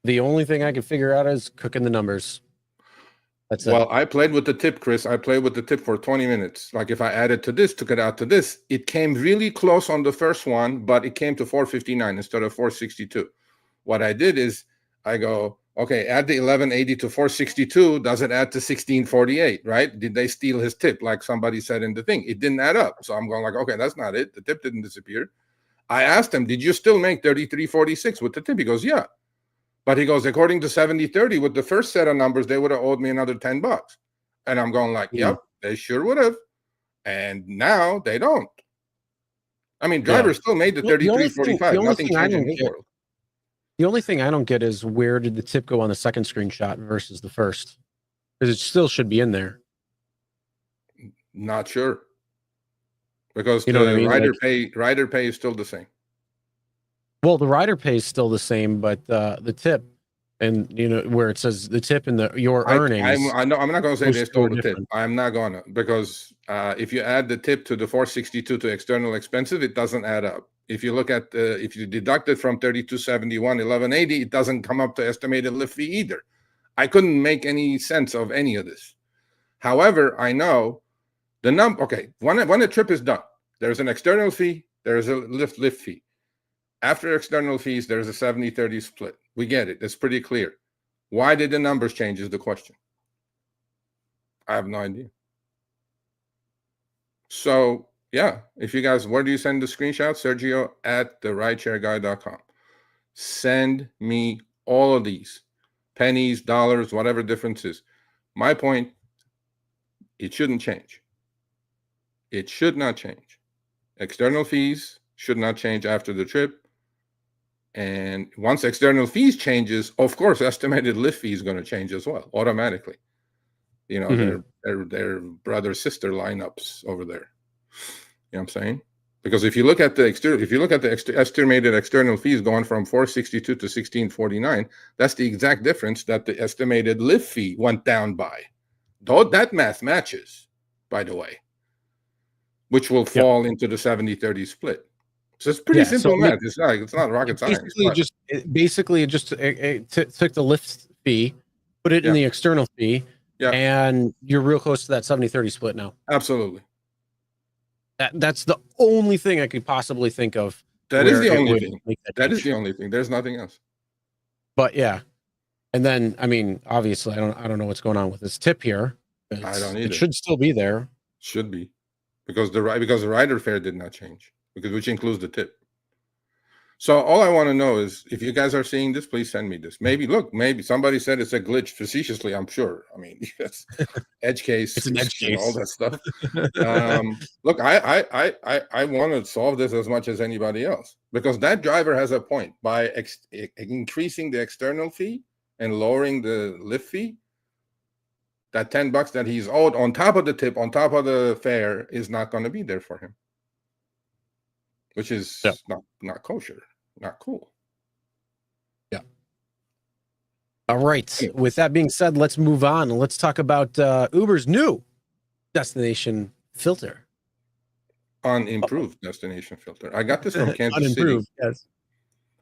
The only thing I can figure out is cooking the numbers. That's it. Well, I played with the tip, Chris. I played with the tip for 20 minutes. Like if I added to this, took it out to this, it came really close on the first one, but it came to 459 instead of 462. What I did is I go, okay, add the 1180 to 462. Does it add to 1648, right? Did they steal his tip like somebody said in the thing? It didn't add up. So I'm going like, okay, that's not it. The tip didn't disappear. I asked him, did you still make 3346 with the tip? He goes, yeah. But he goes, according to 70-30, with the first set of numbers, they would have owed me another $10. And I'm going like, yep, they sure would have. And now they don't. I mean, driver still made the 3345. Nothing changed in his world. The only thing I don't get is where did the tip go on the second screenshot versus the first? Because it still should be in there. Not sure. Because the rider pay is still the same. Well, the rider pay is still the same, but the tip and where it says the tip and your earnings. I'm not going to say they stole the tip. I'm not going to, because if you add the tip to the 462 to external expenses, it doesn't add up. If you look at if you deduct it from 3271 1180, it doesn't come up to estimated Lyft fee either. I couldn't make any sense of any of this. However, I know the number. Okay, when a trip is done, there's an external fee, there's a Lyft fee. After external fees, there's a 70-30 split. We get it. It's pretty clear. Why did the numbers change is the question. I have no idea. So, yeah, if you guys, where do you send the screenshot? Sergio at therideshareguy.com. Send me all of these. Pennies, dollars, whatever difference is. My point, it shouldn't change. It should not change. External fees should not change after the trip. And once external fees changes, of course, estimated Lyft fee is going to change as well, automatically. They're brother-sister lineups over there. You know what I'm saying? Because if you look at the estimated external fees going from 462 to 1649, that's the exact difference that the estimated Lyft fee went down by. Though that math matches, by the way, which will fall into the 70-30 split. So it's pretty simple math. It's not rocket science. Basically, it just took the Lyft fee, put it in the external fee, and you're real close to that 70-30 split now. Absolutely. That's the only thing I could possibly think of. That is where the it only would thing. make that That is change. the only thing. There's nothing else. But yeah, and then I mean, obviously, I don't know what's going on with this tip here. I don't It either. should still be there. Should be, because the rider fare did not change, which includes the tip. So all I want to know is, if you guys are seeing this, please send me this. Maybe somebody said it's a glitch facetiously. I'm sure. I mean, yes, edge case, It's an edge and all case. that stuff. Look, I want to solve this as much as anybody else, because that driver has a point. By increasing the external fee and lowering the Lyft fee, that $10 that he's owed on top of the tip, on top of the fare, is not going to be there for him, which is not kosher, not cool. Yeah. All right. With that being said, let's move on and let's talk about Uber's new destination filter. Unimproved destination filter. I got this from Kansas City. Unimproved, yes.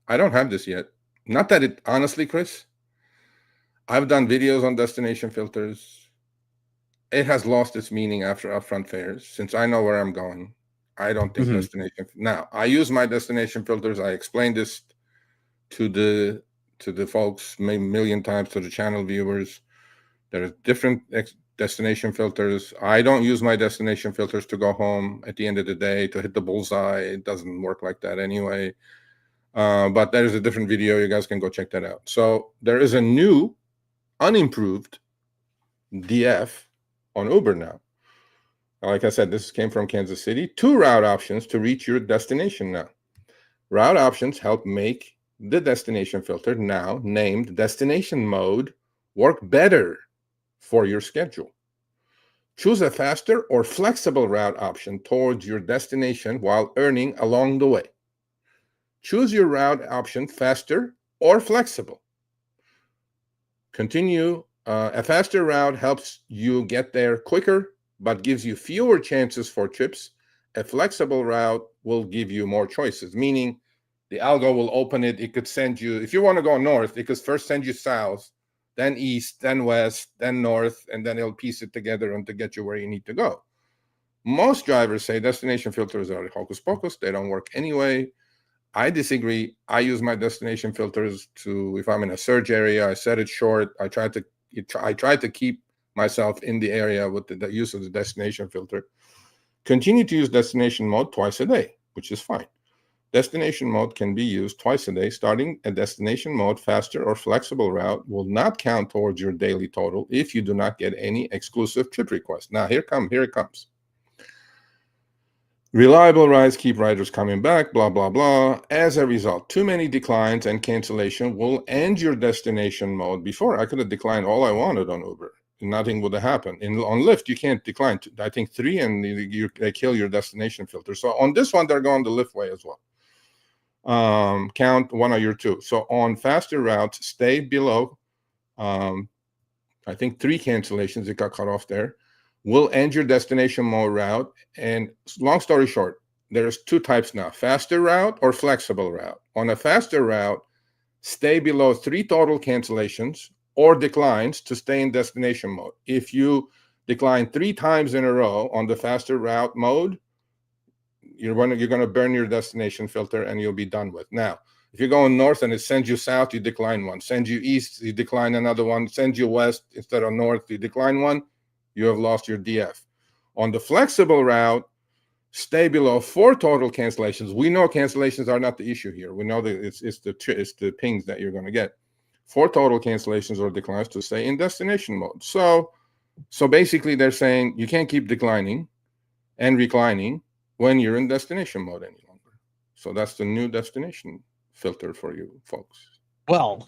I don't have this yet. Not that it, honestly, Chris, I've done videos on destination filters. It has lost its meaning after upfront fares. Since I know where I'm going, I don't think destination. Now, I use my destination filters. I explained this to the folks maybe a million times, to the channel viewers. There are different destination filters. I don't use my destination filters to go home at the end of the day to hit the bullseye. It doesn't work like that anyway. But there is a different video. You guys can go check that out. So there is a new unimproved DF on Uber now. Like I said, this came from Kansas City. 2 route options to reach your destination now. Route options help make the destination filter, now named destination mode, work better for your schedule. Choose a faster or flexible route option towards your destination while earning along the way. Choose your route option faster or flexible. Continue. A faster route helps you get there quicker, but gives you fewer chances for trips. A flexible route will give you more choices, meaning the algo will open it. It could send you, if you want to go north, it could first send you south, then east, then west, then north, and then it'll piece it together and to get you where you need to go. Most drivers say destination filters are hocus pocus. They don't work anyway. I disagree. I use my destination filters to, if I'm in a surge area, I set it short. I try to keep myself in the area with the use of the destination filter. Continue to use destination mode twice a day, which is fine. Destination mode can be used twice a day. Starting a destination mode faster or flexible route will not count towards your daily total if you do not get any exclusive trip requests. Now, here it comes. Reliable rides keep riders coming back, blah, blah, blah. As a result, too many declines and cancellation will end your destination mode. Before, I could have declined all I wanted on Uber. Nothing would have happened. On Lyft, you can't decline. I think 3, and they kill your destination filter. So on this one, they're going the Lyft way as well. Count 1 of your 2. So on faster routes, stay below, I think 3 cancellations. It got cut off there. Will end your destination mode route. And long story short, there's 2 types now: faster route or flexible route. On a faster route, stay below 3 total cancellations or declines to stay in destination mode. If you decline 3 times in a row on the faster route mode, you're going to burn your destination filter and you'll be done with. Now, if you're going north and it sends you south, you decline 1. Sends you east, you decline another 1. Sends you west instead of north, you decline 1. You have lost your DF. On the flexible route, stay below 4 total cancellations. We know cancellations are not the issue here. We know that it's the pings that you're going to get. 4 total cancellations or declines to stay in destination mode. So basically, they're saying you can't keep declining and reclining when you're in destination mode any longer. So that's the new destination filter for you folks. Well,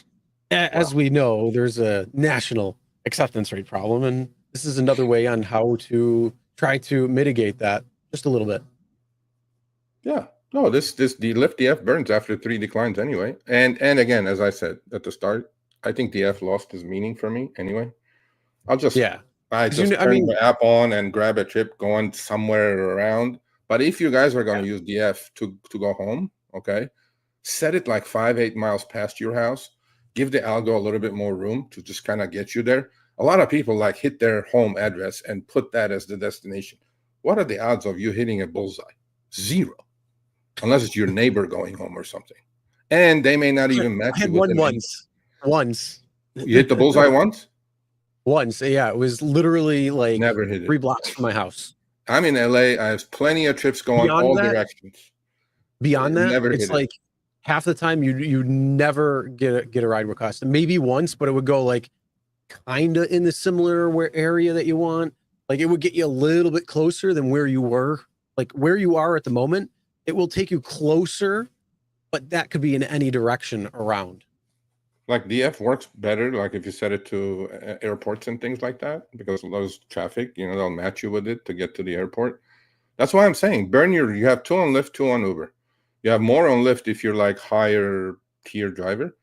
as we know, there's a national acceptance rate problem, and this is another way on how to try to mitigate that just a little bit. Yeah. No, the Lyft DF burns after 3 declines anyway. And again, as I said at the start, I think DF lost his meaning for me anyway. I just turn the app on and grab a trip going somewhere around. But if you guys are going to use DF to go home, okay, set it like 5-8 miles past your house. Give the algo a little bit more room to just kind of get you there. A lot of people hit their home address and put that as the destination. what are the odds of you hitting a bullseye? 0, unless it's your neighbor going home or something. And they may not even match I had you with one the name. once. You hit the bullseye once? Once, yeah. It was literally like Never hit 3 it. blocks from my house. I'm in LA. I have plenty of trips going all directions. Beyond that, Never it's hit like half the time you never get a ride request. Maybe once, but it would go like kind of in the similar area that you want. Like it would get you a little bit closer than where you were, like where you are at the moment. It will take you closer, but that could be in any direction around. Like DF works better, like if you set it to airports and things like that, because those traffic, they'll match you with it to get to the airport. That's why I'm saying you have 2 on Lyft, 2 on Uber. You have more on Lyft if you're like higher tier driver.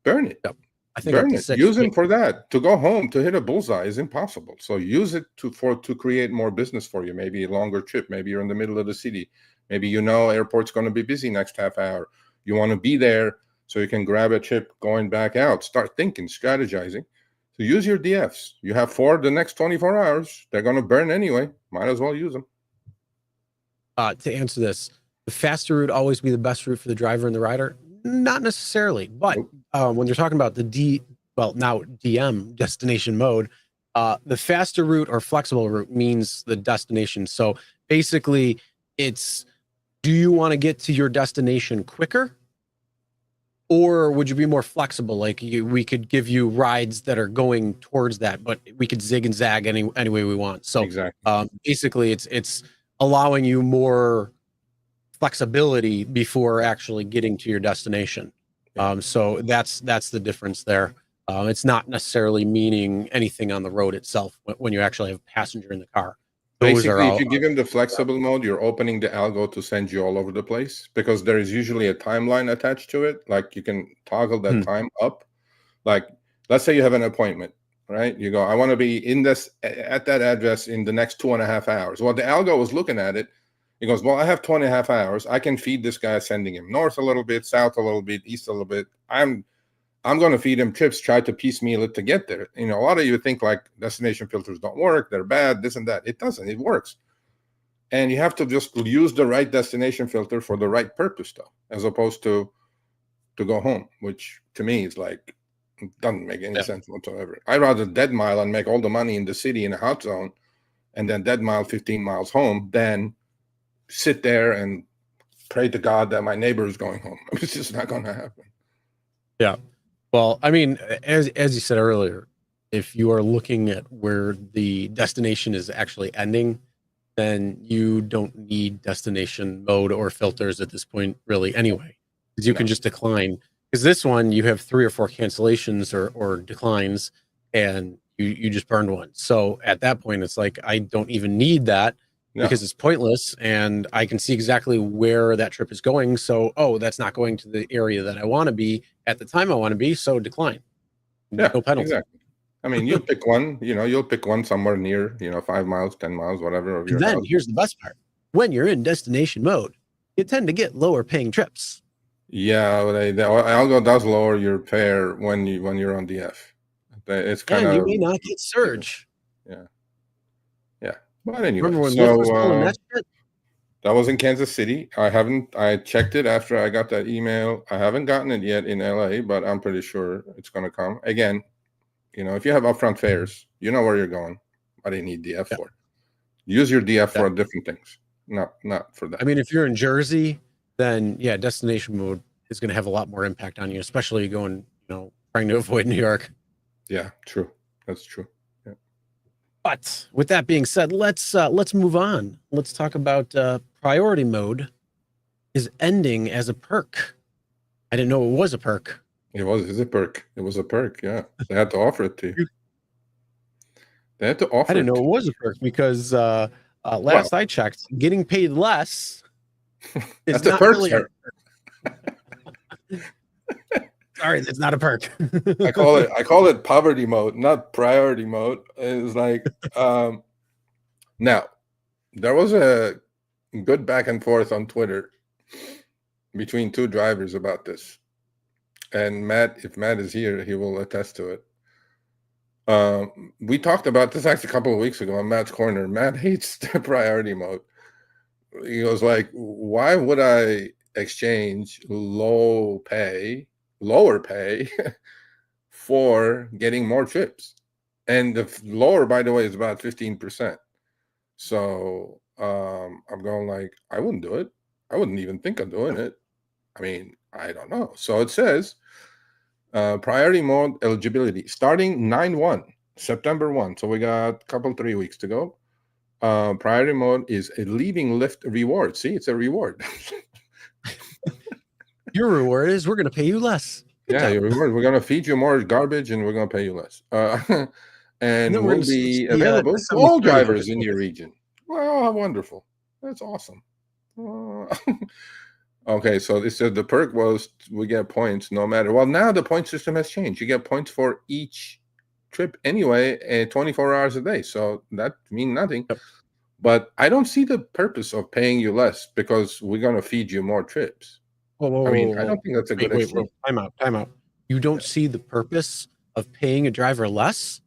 Burn it. Yep. I think Burn it. Use them for that. To go home to hit a bullseye is impossible. So use it to create more business for you. Maybe a longer trip. Maybe you're in the middle of the city. Maybe airport's going to be busy next half hour. You want to be there so you can grab a trip going back out. Start thinking, strategizing. So use your DFs. You have 4 the next 24 hours. They're going to burn anyway. Might as well use them. To answer this, the faster route always be the best route for the driver and the rider? Not necessarily, but when you're talking about the now DM destination mode, the faster route or flexible route means the destination. So basically, it's, do you want to get to your destination quicker, or would you be more flexible? Like we could give you rides that are going towards that, but we could zig and zag any way we want. So exactly. Basically, it's allowing you more flexibility before actually getting to your destination. So that's the difference there. It's not necessarily meaning anything on the road itself when you actually have a passenger in the car. Basically, if you give him the flexible mode, you're opening the algo to send you all over the place, because there is usually a timeline attached to it. Like you can toggle that time up. Like let's say you have an appointment, right? You go, I want to be at that address in the next 2.5 hours. Well, the algo was looking at it. He goes, well, I have 2.5 hours. I can feed this guy, sending him north a little bit, south a little bit, east a little bit. I'm going to feed him trips, try to piecemeal it to get there. A lot of you think like destination filters don't work, they're bad, this and that. It doesn't. It works. And you have to just use the right destination filter for the right purpose, though, as opposed to go home, which to me is like, it doesn't make any sense whatsoever. I'd rather dead mile and make all the money in the city in a hot zone and then dead mile 15 miles home than sit there and pray to God that my neighbor is going home. It's just not going to happen. Yeah. Well, I mean, as you said earlier, if you are looking at where the destination is actually ending, then you don't need destination mode or filters at this point, really, anyway, because you can just decline. Because this one, you have 3 or 4 cancellations or declines, and you just burned one. So at that point, it's like, I don't even need that because it's pointless, and I can see exactly where that trip is going. So, that's not going to the area that I want to be at the time I want to be. So decline. No penalty. Exactly. I mean, you'll pick one. You'll pick one somewhere near, 5 miles, 10 miles, whatever. Of your then house. Here's the best part: when you're in destination mode, you tend to get lower paying trips. Yeah, the algo does lower your fare when you're on DF. It's kind of, you may not get surge. Yeah. But anyway, remember when Lyft was pulling that shit? That was in Kansas City. I checked it after I got that email. I haven't gotten it yet in LA, but I'm pretty sure it's going to come. Again, if you have upfront fares, you know where you're going. What do you need DF for? Use your DF for different things, not for that. I mean, if you're in Jersey, then destination mode is going to have a lot more impact on you, especially going, trying to avoid New York. Yeah, true. That's true. Yeah. But with that being said, let's move on. Let's talk about priority mode is ending as a perk. I didn't know it was a perk. It's a perk. It was a perk. Yeah, they had to offer it to you. They had to offer. I didn't know it was a perk because last I checked, getting paid less is that's not a perk. Really Sorry, that's not a perk. I call it poverty mode, not priority mode. It's like now there was a good back and forth on Twitter between 2 drivers about this. And Matt, if Matt is here, he will attest to it. We talked about this actually a couple of weeks ago on Matt's Corner. Matt hates the priority mode. He goes like, why would I exchange lower pay for getting more trips? And the lower, by the way, is about 15%. So I'm going like, I wouldn't do it. I wouldn't even think of doing it. I mean, I don't know. So it says priority mode eligibility starting 9/1, September 1. So we got a couple, 3 weeks to go. Priority mode is a leaving Lyft reward. See, it's a reward. Your reward is we're going to pay you less. Good Yeah, job. your reward. We're going to feed you more garbage and we're going to pay you less. And then we're will going to switch be the available to 70 all 30 drivers in Hocus your Pocus. region. Well, how wonderful. That's awesome. Okay, so this said the perk was we get points no matter. Well, now the point system has changed. You get points for each trip anyway, 24 hours a day. So that means nothing. Yep. But I don't see the purpose of paying you less because we're going to feed you more trips. Whoa, I mean, I don't think that's a good exchange. Time out. You don't see the purpose of paying a driver less?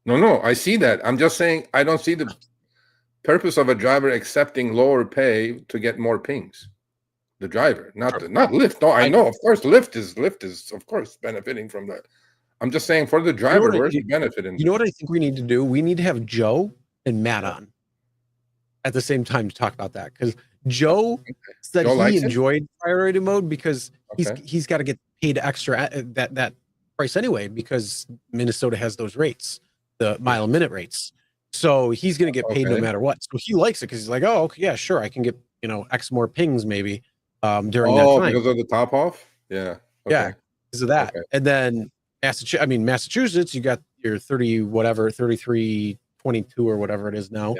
No, I see that. I'm just saying I don't see the purpose of a driver accepting lower pay to get more pings. The driver, not Lyft. No, I know. Of course, Lyft is of course benefiting from that. I'm just saying for the driver, where's the benefit in this? You know what I think we need to do? We need to have Joe and Matt on at the same time to talk about that, because Joe said he enjoyed priority mode because he's got to get paid extra that price anyway because Minnesota has those rates, the mile a minute rates. So he's going to get paid no matter what. So he likes it because he's like, oh, okay, yeah, sure, I can get X more pings maybe during that time. Because of the top off? Yeah. Yeah, because of that. And then Massachusetts, you got your 3322 or whatever it is now.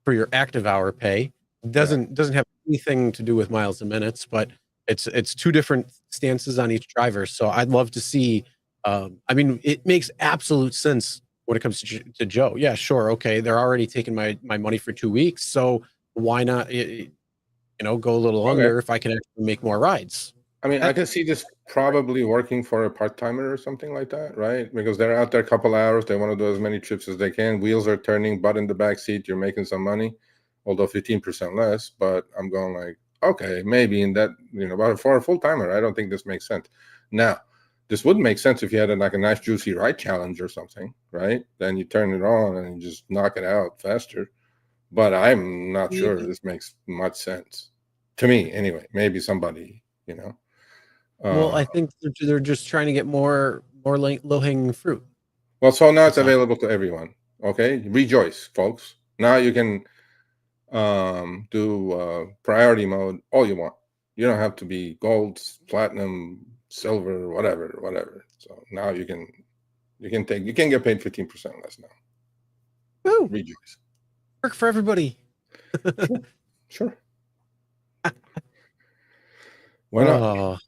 For your active hour pay. Doesn't have anything to do with miles and minutes, but it's two different stances on each driver. So I'd love to see. It makes absolute sense when it comes to Joe. Yeah, sure, okay, they're already taking my money for 2 weeks, so why not go a little under if I can actually make more rides? I mean, I can see this probably working for a part-timer or something like that, right? Because they're out there a couple hours, they want to do as many trips as they can. Wheels are turning, butt in the back seat, you're making some money, although 15% less. But I'm going like, okay, maybe in that, but for a full-timer, I don't think this makes sense. Now, this would make sense if you had a nice juicy ride challenge or something, right? Then you turn it on and you just knock it out faster. But I'm not sure this makes much sense to me anyway. Maybe somebody, well, I think they're just trying to get more low-hanging fruit. Well, so now it's available to everyone. Okay, rejoice, folks. Now you can do priority mode all you want. You don't have to be gold, platinum, silver, whatever. So now you can get paid 15% less now. Woo! Rejoice. Work for everybody. Sure. Why not?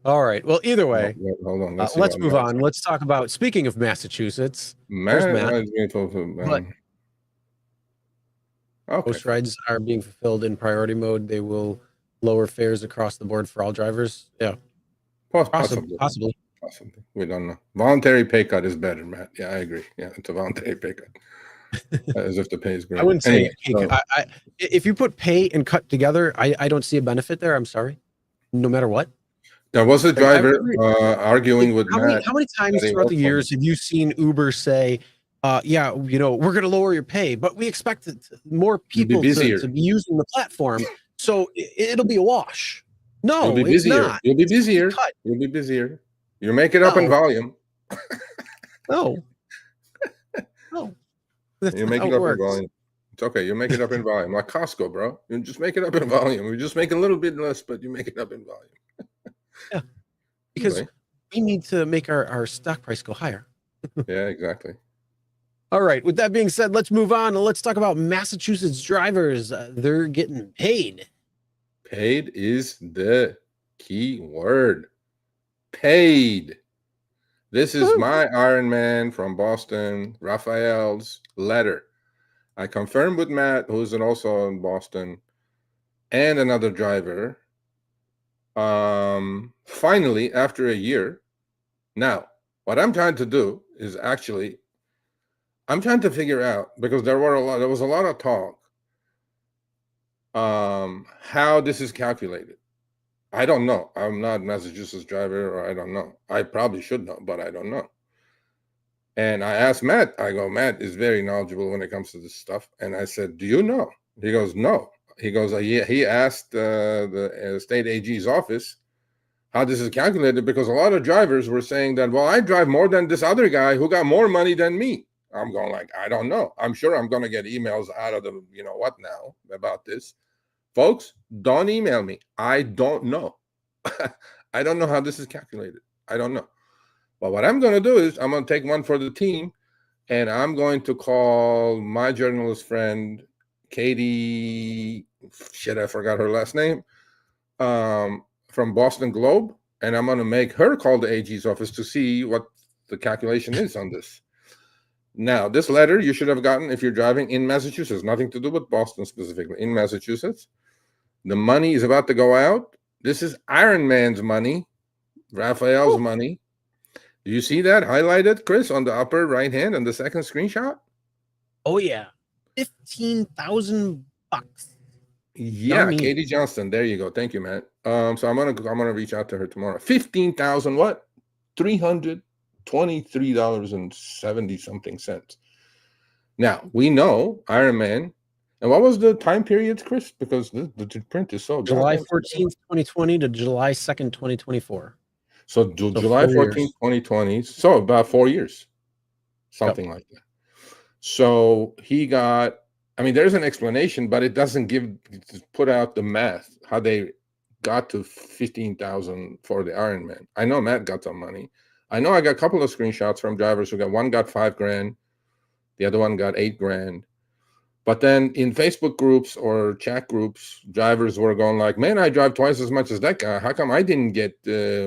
All right. Well, either way, hold on. Let's move on. Let's talk about, speaking of Massachusetts, Matt. Most rides are being fulfilled in priority mode. They will lower fares across the board for all drivers. Yeah. Possibly. We don't know. Voluntary pay cut is better, Matt. Yeah, I agree. Yeah, it's a voluntary pay cut. As if the pay is great. I wouldn't say pay cut. If you put pay and cut together, I don't see a benefit there. I'm sorry. No matter what. There was a driver arguing with Matt. How many times throughout the years have you seen Uber say, we're going to lower your pay, but we expect more people to be using the platform, so it'll be a wash? No, it's not. You'll be busier. You'll be busier. You make it up in volume. No. You make it up in volume. It's okay. You make it up in volume, like Costco, bro. You just make it up in volume. You just make a little bit less, but you make it up in volume. Yeah, because we need to make our stock price go higher. Yeah, exactly. All right. With that being said, let's move on and let's talk about Massachusetts drivers. They're getting paid. Paid is the key word. Paid. This is my Iron Man from Boston, Raphael's letter. I confirmed with Matt, who's also in Boston, and another driver. Finally, after a year, now What I'm trying to do is actually, I'm trying to figure out, because there was a lot of talk, how this is calculated. I don't know. I'm not a Massachusetts driver, or I don't know. I probably should know, but I don't know. And I asked Matt, I go, Matt is very knowledgeable when it comes to this stuff. And I said, do you know? He goes, no. He goes, yeah. He asked the state AG's office how this is calculated, because a lot of drivers were saying that, well, I drive more than this other guy who got more money than me. I'm going like, I don't know. I'm sure I'm going to get emails out of the, you know what now about this. Folks, don't email me. I don't know. I don't know how this is calculated. I don't know. But what I'm going to do is I'm going to take one for the team, and I'm going to call my journalist friend, Katie, shit, I forgot her last name, from Boston Globe, and I'm going to make her call the AG's office to see what the calculation is on this. Now, this letter you should have gotten if you're driving in Massachusetts, nothing to do with Boston specifically, in Massachusetts. The money is about to go out. This is Iron Man's money, Raphael's money. Do you see that highlighted, Chris, on the upper right hand on the second screenshot? Oh yeah, $15,000. Yeah, Yummy. Katie Johnston. There you go. Thank you, Matt. So I'm gonna reach out to her tomorrow. 15,000 what? $323.70 something cents. Now we know Iron Man. And what was the time period, Chris? Because the print is so July 14th, 2020 to July 2nd, 2024. So July 14th, 2020. So about 4 years, something like that. So he got, I mean, there's an explanation, but it doesn't put out the math, how they got to 15,000 for the Ironman. I know Matt got some money. I know I got a couple of screenshots from drivers who one got $5,000, the other one got $8,000. But then in Facebook groups or chat groups, drivers were going like, man, I drive twice as much as that guy. How come I didn't get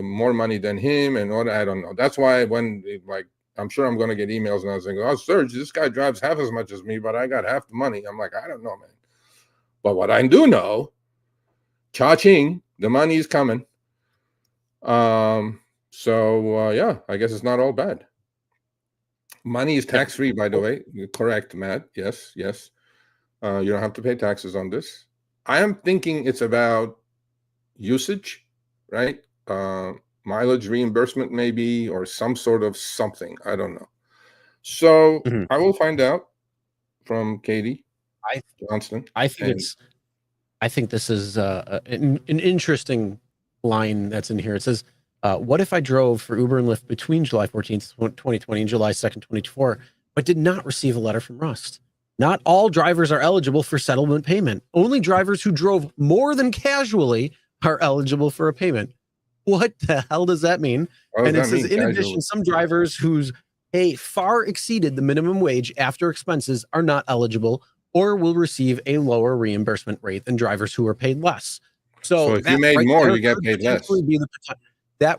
more money than him? And all that? I don't know. That's why I'm sure I'm going to get emails and I was thinking, oh, Serge, this guy drives half as much as me, but I got half the money. I'm like, I don't know, man. But what I do know, cha-ching, the money is coming. Yeah, I guess it's not all bad. Money is tax-free, by the way. Correct, Matt. Yes. You don't have to pay taxes on this. I am thinking it's about usage, right? Mileage reimbursement maybe, or some sort of something. I don't know. So I will find out from Katie Johnston. I think this is an interesting line that's in here. It says, what if I drove for Uber and Lyft between July 14th, 2020 and July 2nd, 2024, but did not receive a letter from Rust? Not all drivers are eligible for settlement payment. Only drivers who drove more than casually are eligible for a payment. What the hell does that mean? And it says, in addition, some drivers whose pay far exceeded the minimum wage after expenses are not eligible or will receive a lower reimbursement rate than drivers who are paid less. So if you made more, you get paid less. That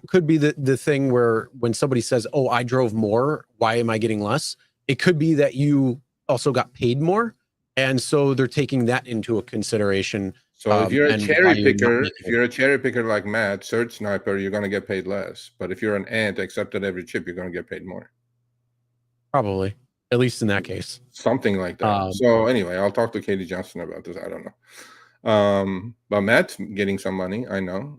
could be the thing where when somebody says, oh, I drove more, why am I getting less? It could be that you also got paid more. And so they're taking that into a consideration. So if you're a cherry picker like Matt, Search Sniper, you're going to get paid less. But if you're an ant, accepted every chip, you're going to get paid more. Probably, at least in that case. Something like that. So anyway, I'll talk to Katie Johnston about this. I don't know. But Matt's getting some money, I know.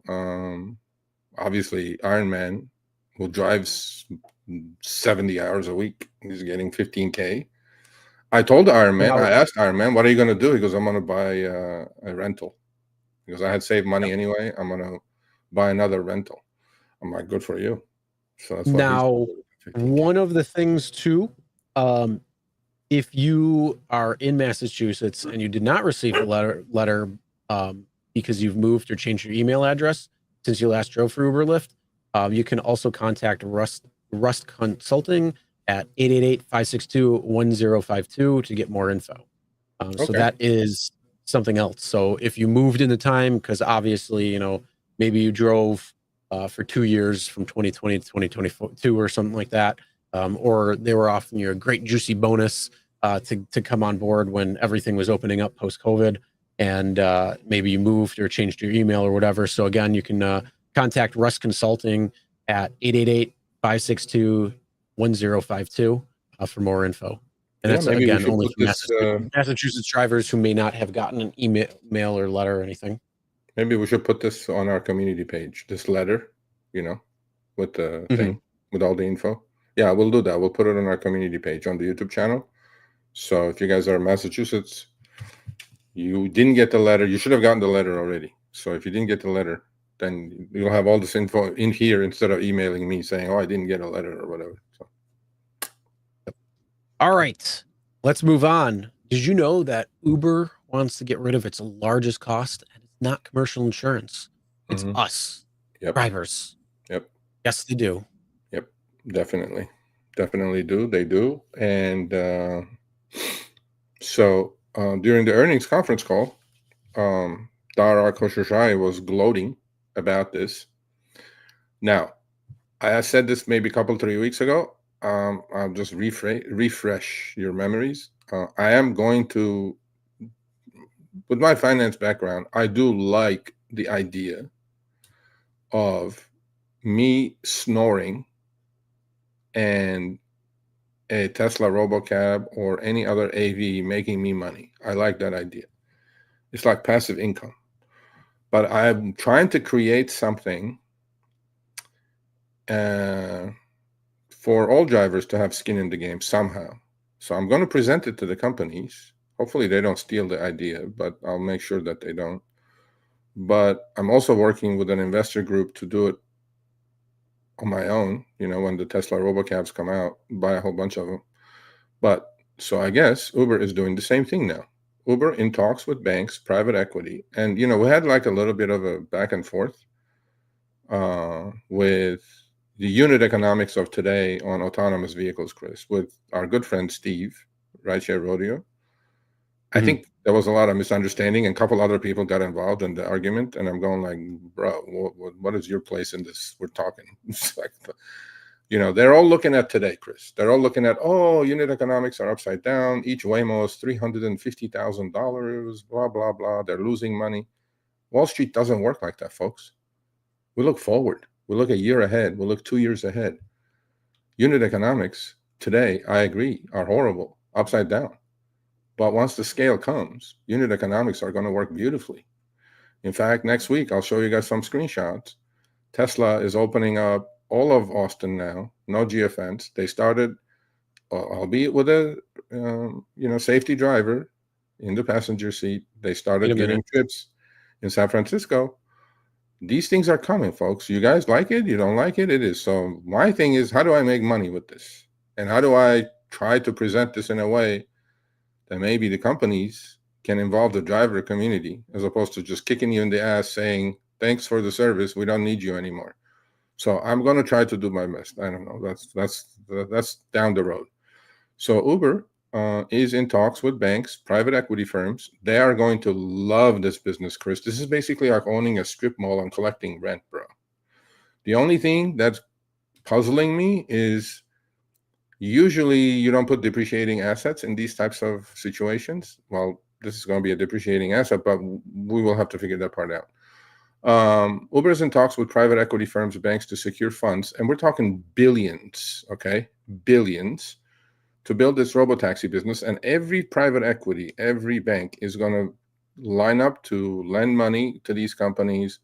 Obviously, Iron Man, who drives 70 hours a week, he's getting $15K. I told Iron Man, I asked Iron Man, what are you going to do? He goes, I'm going to buy a rental. Because I had saved money anyway. I'm going to buy another rental. I'm like, good for you. So that's now, one of the things too, if you are in Massachusetts and you did not receive a letter because you've moved or changed your email address since you last drove for Uber Lyft, you can also contact Rust Consulting at 888-562-1052 to get more info. So that is something else. So if you moved in the time, because obviously, maybe you drove for 2 years from 2020 to 2022 or something like that, or they were offering you a great juicy bonus to come on board when everything was opening up post-COVID, and maybe you moved or changed your email or whatever. So again, you can contact Rust Consulting at 562-1052 for more info. And Yeah, that's, maybe we again, should only put for this. Massachusetts drivers who may not have gotten an email or letter or anything. Maybe we should put this on our community page. This letter, with the thing, with all the info. Yeah, we'll do that. We'll put it on our community page on the YouTube channel. So if you guys are in Massachusetts, you didn't get the letter. You should have gotten the letter already. So if you didn't get the letter, then you'll have all this info in here instead of emailing me saying, "Oh, I didn't get a letter" or whatever. So. All right, let's move on. Did you know that Uber wants to get rid of its largest cost, and it's not commercial insurance? It's us, drivers. Yep. Yes, they do. Yep. Definitely do. They do. And so during the earnings conference call, Dara Khosrowshahi was gloating about this. Now, I said this maybe a couple, 3 weeks ago. I'll just refresh your memories. I am going to, with my finance background, I do like the idea of me snoring and a Tesla Robocab or any other AV making me money. I like that idea. It's like passive income. But I'm trying to create something for all drivers to have skin in the game somehow. So I'm going to present it to the companies. Hopefully they don't steal the idea, but I'll make sure that they don't. But I'm also working with an investor group to do it on my own, when the Tesla Robocabs come out, buy a whole bunch of them. But so I guess Uber is doing the same thing now. Uber in talks with banks, private equity. And, we had like a little bit of a back and forth with the unit economics of today on autonomous vehicles, Chris, with our good friend Steve, Rideshare Rodeo. I think there was a lot of misunderstanding, and a couple other people got involved in the argument. And I'm going like, bro, what is your place in this? We're talking. It's like, they're all looking at today, Chris. They're all looking at, unit economics are upside down. Each Waymo is $350,000, blah, blah, blah. They're losing money. Wall Street doesn't work like that, folks. We look forward. We look a year ahead. We look 2 years ahead. Unit economics today, I agree, are horrible, upside down. But once the scale comes, unit economics are going to work beautifully. In fact, next week, I'll show you guys some screenshots. Tesla is opening up all of Austin now, no geofence. They started, albeit with a safety driver in the passenger seat. They started giving trips in San Francisco. These things are coming, folks. You guys like it? You don't like it? It is. So my thing is, how do I make money with this? And how do I try to present this in a way that maybe the companies can involve the driver community as opposed to just kicking you in the ass saying, thanks for the service, we don't need you anymore. So I'm going to try to do my best. I don't know. That's down the road. So Uber is in talks with banks, private equity firms. They are going to love this business, Chris. This is basically like owning a strip mall and collecting rent, bro. The only thing that's puzzling me is usually you don't put depreciating assets in these types of situations. Well, this is going to be a depreciating asset, but we will have to figure that part out. Uber is in talks with private equity firms, banks to secure funds, and we're talking billions, okay? Billions to build this robotaxi business. And every private equity, every bank is going to line up to lend money to these companies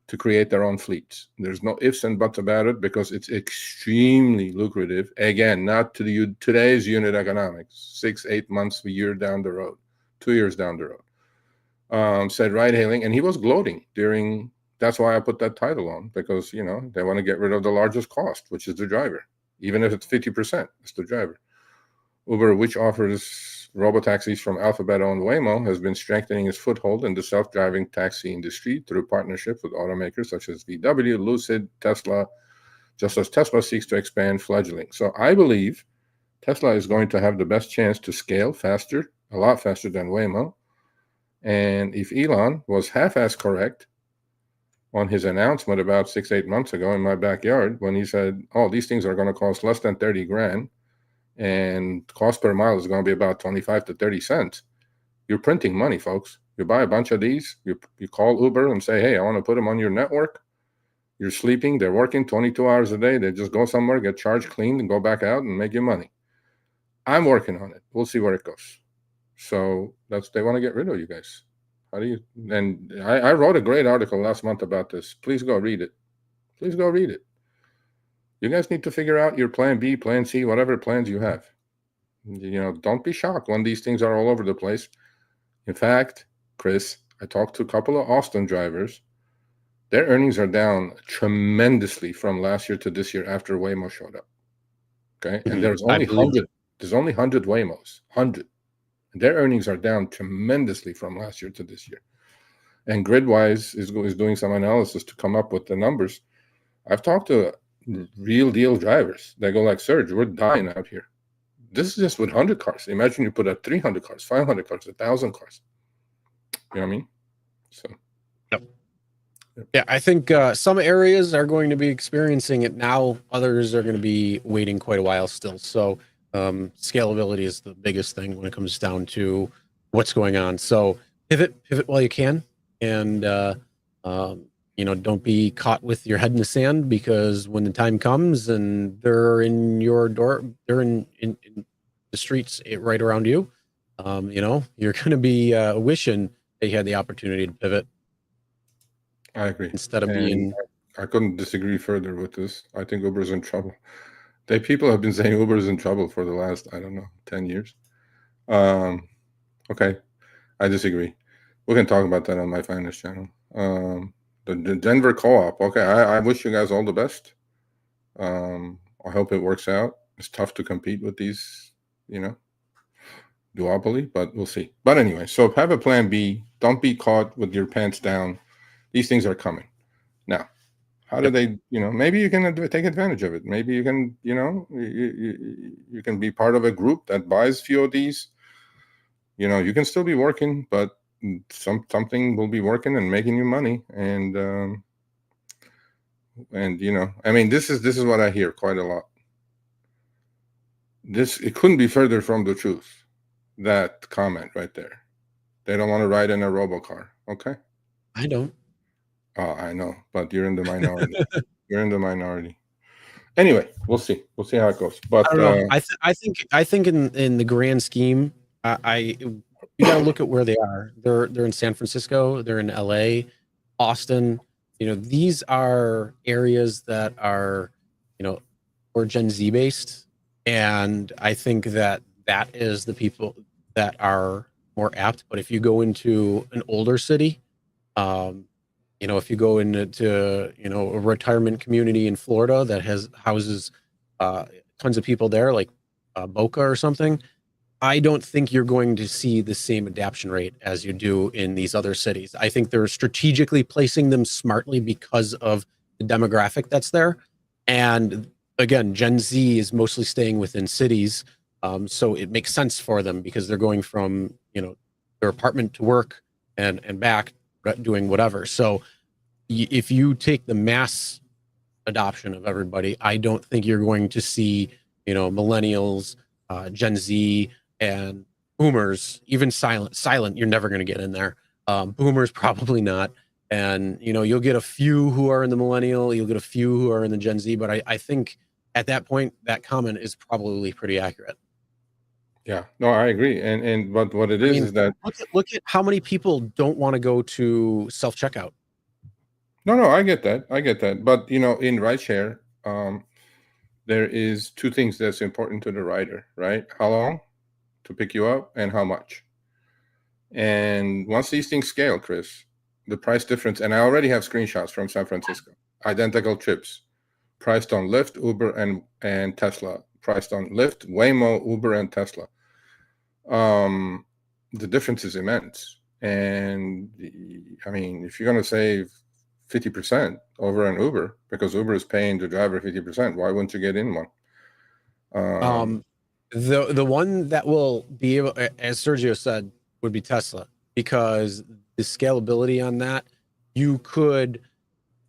to create their own fleets. There's no ifs and buts about it because it's extremely lucrative. Again, not to today's unit economics, 6-8 months, a year down the road, 2 years down the road. Said ride hailing, and he was gloating during. That's why I put that title on, because they want to get rid of the largest cost, which is the driver. Even if it's 50%, it's the driver. Uber, which offers robotaxis from Alphabet-owned Waymo, has been strengthening its foothold in the self-driving taxi industry through partnerships with automakers such as VW, Lucid, Tesla, just as Tesla seeks to expand fledgling. So I believe Tesla is going to have the best chance to scale faster, a lot faster than Waymo. And if Elon was half-ass correct on his announcement about 6-8 months ago in my backyard, when he said, these things are going to cost less than 30 grand, and cost per mile is going to be about 25 to 30 cents. You're printing money, folks. You buy a bunch of these, you call Uber and say, hey, I want to put them on your network. You're sleeping, they're working 22 hours a day. They just go somewhere, get charged, cleaned, and go back out and make you money. I'm working on it. We'll see where it goes. So they want to get rid of you guys. How do you? And I wrote a great article last month about this. Please go read it. Please go read it. You guys need to figure out your plan B, plan C, whatever plans you have. Don't be shocked when these things are all over the place. In fact, Chris, I talked to a couple of Austin drivers. Their earnings are down tremendously from last year to this year after Waymo showed up. Okay, and there's only 100. There's only 100 Waymos. 100. Their earnings are down tremendously from last year to this year. And Gridwise is doing some analysis to come up with the numbers. I've talked to real deal drivers. They go like, Serge, we're dying out here. This is just with 100 cars. Imagine you put out 300 cars, 500 cars, 1,000 cars. You know what I mean? So. Yep. Yeah, I think some areas are going to be experiencing it now. Others are going to be waiting quite a while still. So scalability is the biggest thing when it comes down to what's going on. So pivot while you can, and don't be caught with your head in the sand, because when the time comes and they're in your door, they're in the streets right around you, you're going to be wishing they had the opportunity to pivot. I agree. Instead of being, I couldn't disagree further with this. I think Uber's in trouble. People have been saying Uber's in trouble for the last, 10 years. Okay, I disagree. We can talk about that on my finance channel. The Denver co-op. Okay, I wish you guys all the best. I hope it works out. It's tough to compete with these, duopoly, but we'll see. But anyway, so have a plan B. Don't be caught with your pants down. These things are coming. Now, how do they, maybe you can take advantage of it. Maybe you can, you can be part of a group that buys few of these. You can still be working, but something will be working and making you money. And this is what I hear quite a lot. It couldn't be further from the truth. That comment right there. They don't want to ride in a robocar. Okay. I don't. Oh, I know, but you're in the minority. You're in the minority. Anyway, we'll see. We'll see how it goes. But I don't know. I think in the grand scheme, you got to look at where they are. They're in San Francisco. They're in LA, Austin. These are areas that are, or Gen Z based, and I think that is the people that are more apt. But if you go into an older city, if you go into a retirement community in Florida that houses tons of people there, like Boca or something, I don't think you're going to see the same adaption rate as you do in these other cities. I think they're strategically placing them smartly because of the demographic that's there. And again, Gen Z is mostly staying within cities. So it makes sense for them because they're going from, their apartment to work and back, doing whatever. So if you take the mass adoption of everybody, I don't think you're going to see, millennials, Gen Z, and boomers, even silent, you're never going to get in there. Boomers, probably not. And, you'll get a few who are in the millennial, you'll get a few who are in the Gen Z, but I think at that point, that comment is probably pretty accurate. Yeah, no, I agree. But what it is that look at how many people don't want to go to self-checkout. No, I get that. But in rideshare, there is two things that's important to the rider, right? How long to pick you up and how much. And once these things scale, Chris, the price difference, and I already have screenshots from San Francisco, identical trips, priced on Lyft, Uber, and Tesla, priced on Lyft, Waymo, Uber, and Tesla. The difference is immense. And if you're going to save 50% over an Uber, because Uber is paying the driver 50%, why wouldn't you get in one? The one that will be able, as Sergio said, would be Tesla, because the scalability on that, you could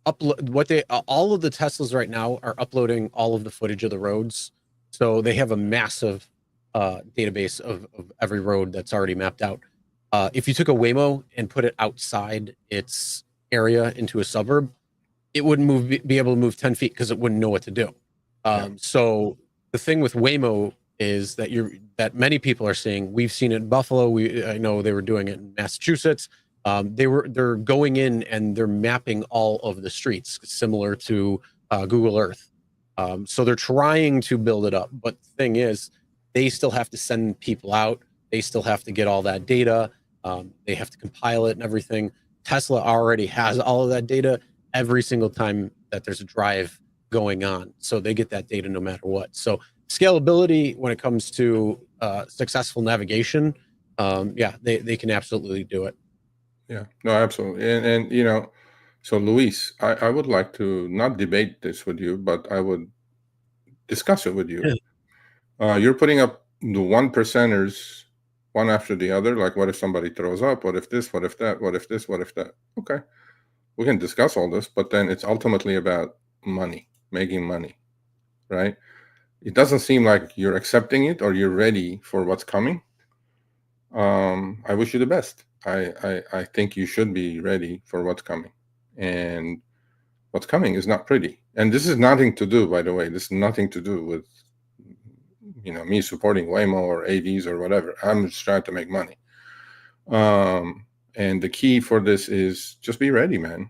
upload all of the Teslas right now are uploading all of the footage of the roads. So they have a massive database of every road that's already mapped out. If you took a Waymo and put it outside its area into a suburb, it wouldn't be able to move 10 feet because it wouldn't know what to do. So the thing with Waymo is that many people are seeing. We've seen it in Buffalo. I know they were doing it in Massachusetts. They're going in and they're mapping all of the streets, similar to Google Earth. So they're trying to build it up, but the thing is, they still have to send people out. They still have to get all that data. They have to compile it and everything. Tesla already has all of that data every single time that there's a drive going on. So they get that data no matter what. So scalability when it comes to successful navigation, they can absolutely do it. Yeah, no, absolutely. And you know, so Luis, I would like to not debate this with you, but I would discuss it with you. You're putting up the 1%ers one after the other. Like, what if somebody throws up? What if this? What if that? What if this? What if that? Okay, we can discuss all this, but then it's ultimately about money, making money, right? It doesn't seem like you're accepting it or you're ready for what's coming. I wish you the best. I think you should be ready for what's coming, and what's coming is not pretty. And this is nothing to do, by the way, this is nothing to do with, you know, me supporting Waymo or AVs or whatever. I'm just trying to make money. And the key for this is just be ready, man.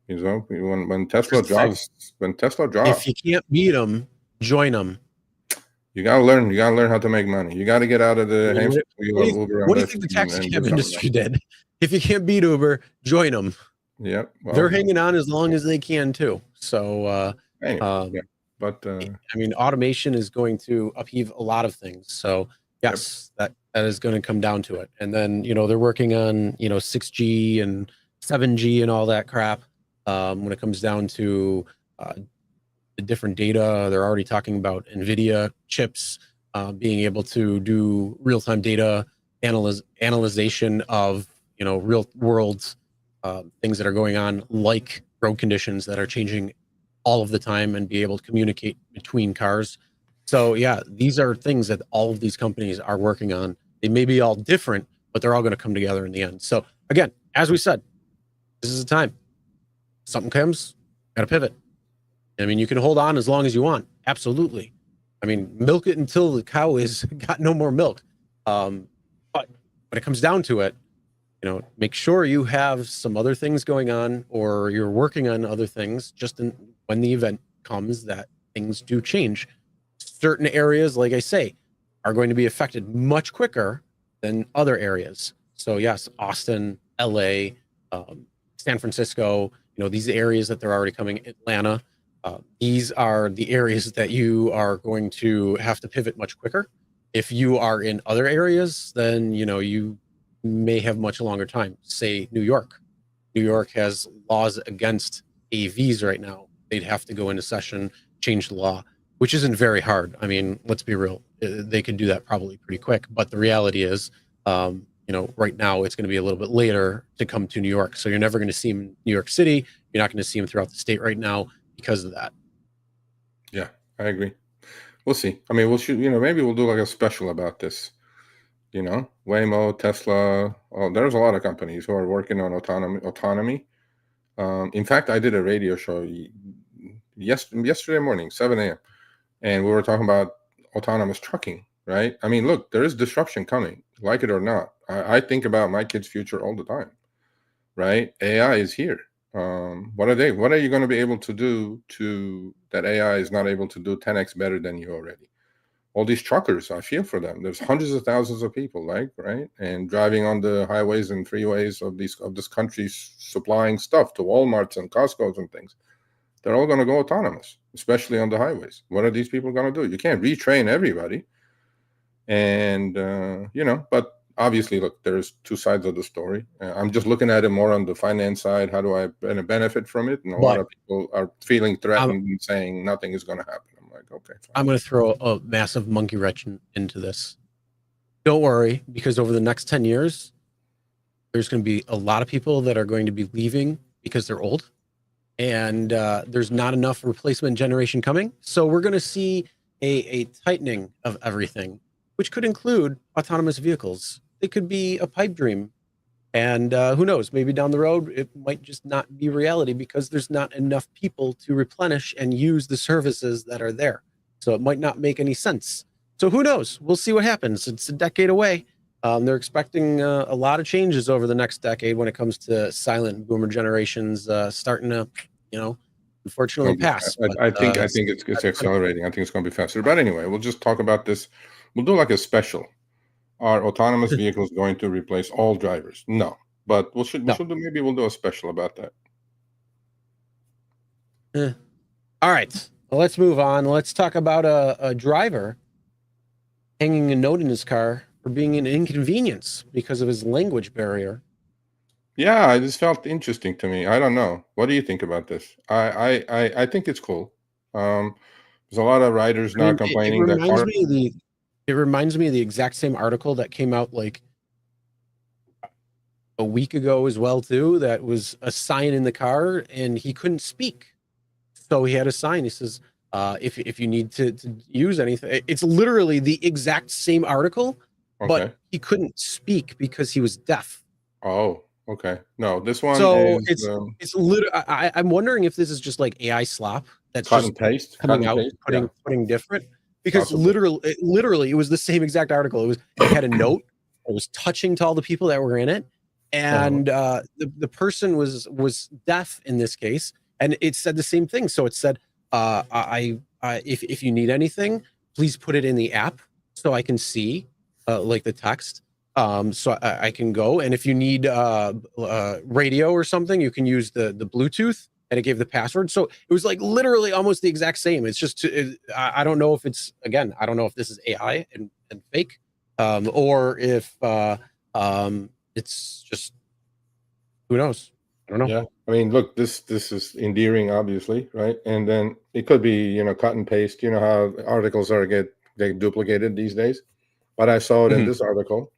You know, when Tesla drops, if you can't beat them, join them. You gotta learn how to make money. You gotta get out of the hamster wheel of Uber. What do you think the taxi cab industry did? If you can't beat Uber, join them. Yep. Well, they're hanging on as long as they can too. So, anyway, but I mean, automation is going to upheave a lot of things. So, yes, that is going to come down to it. And then, you know, they're working on, you know, 6G and 7G and all that crap. When it comes down to the different data, they're already talking about NVIDIA chips being able to do real-time data analyzation of, you know, real world things that are going on, like road conditions that are changing all of the time, and be able to communicate between cars. So yeah, these are things that all of these companies are working on. They may be all different, but they're all going to come together in the end. So again, as we said, this is the time. Something comes, got to pivot. I mean, you can hold on as long as you want. Absolutely. I mean, milk it until the cow is got no more milk. But when it comes down to it, you know, make sure you have some other things going on, or you're working on other things just when the event comes that things do change. Certain areas, like I say, are going to be affected much quicker than other areas. So yes, Austin, LA, San Francisco, you know, these areas that they're already coming, Atlanta, these are the areas that you are going to have to pivot much quicker. If you are in other areas, then, you know, you may have much longer time. Say New York. New York has laws against AVs right now. They'd have to go into session, change the law, which isn't very hard. I mean, let's be real. They could do that probably pretty quick. But the reality is, you know, right now it's going to be a little bit later to come to New York. So you're never going to see them in New York City. You're not going to see them throughout the state right now because of that. Yeah, I agree. We'll see. I mean, we'll shoot, you know, maybe we'll do like a special about this. You know, Waymo, Tesla. Oh, there's a lot of companies who are working on autonomy. In fact, I did a radio show yesterday morning, 7 a.m. And we were talking about autonomous trucking, right? I mean, look, there is disruption coming, like it or not. I think about my kids' future all the time, right? AI is here. What are you going to be able to do that AI is not able to do 10x better than you already? All these truckers, I feel for them. There's hundreds of thousands of people, right? And driving on the highways and freeways of this country, supplying stuff to Walmarts and Costco's and things. They're all going to go autonomous, especially on the highways. What are these people going to do? You can't retrain everybody. And, you know, but obviously, look, there's two sides of the story. I'm just looking at it more on the finance side. How do I benefit from it? And a lot of people are feeling threatened and saying nothing is going to happen. I'm like, okay, fine. I'm going to throw a massive monkey wrench into this. Don't worry, because over the next 10 years, there's going to be a lot of people that are going to be leaving because they're old. And there's not enough replacement generation coming. So we're going to see a tightening of everything, which could include autonomous vehicles. It could be a pipe dream And who knows, maybe down the road, it might just not be reality because there's not enough people to replenish and use the services that are there. So it might not make any sense. So who knows? We'll see what happens. It's a decade away. They're expecting a lot of changes over the next decade when it comes to silent boomer generations starting to, unfortunately pass. But, I think it's accelerating. I think it's going to be faster. But anyway, we'll just talk about this. We'll do like a special. Are autonomous vehicles going to replace all drivers? No, but we'll do a special about that. All right, well, let's move on. Let's talk about a driver hanging a note in his car for being an inconvenience because of his language barrier. Yeah, this felt interesting to me. I don't know. What do you think about this? I think it's cool. There's a lot of riders now complaining that it reminds me of the exact same article that came out like a week ago as well too. That was a sign in the car and he couldn't speak, so he had a sign. He says, "If you need to use anything," it's literally the exact same article, but he couldn't speak because he was deaf. Oh, okay. No, this one. So it's literally. I'm wondering if this is just like AI slop that's cut just and paste, coming out, putting different. Because literally, it was the same exact article. It had a note. It was touching to all the people that were in it, and the person was deaf in this case, and it said the same thing. So it said, if you need anything, please put it in the app so I can see like the text, so I can go. And if you need radio or something, you can use the Bluetooth. And it gave the password. So it was like literally almost the exact same. It's just, I don't know if it's, again, I don't know if this is AI and fake, or if it's just, who knows? I don't know. Yeah. I mean, look, this is endearing, obviously, right? And then it could be, cut and paste, how articles get duplicated these days. But I saw it in this article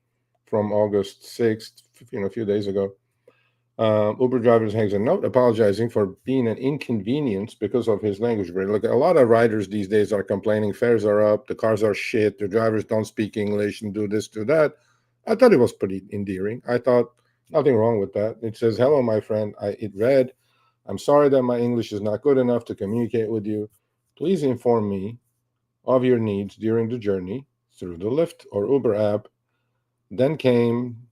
from August 6th, a few days ago. Uber driver hangs a note apologizing for being an inconvenience because of his language barrier. Like a lot of riders these days are complaining fares are up, the cars are shit, the drivers don't speak English and do this, do that. I thought it was pretty endearing. I thought nothing wrong with that. It says, "Hello, my friend." It read, "I'm sorry that my English is not good enough to communicate with you. Please inform me of your needs during the journey through the Lyft or Uber app." Then came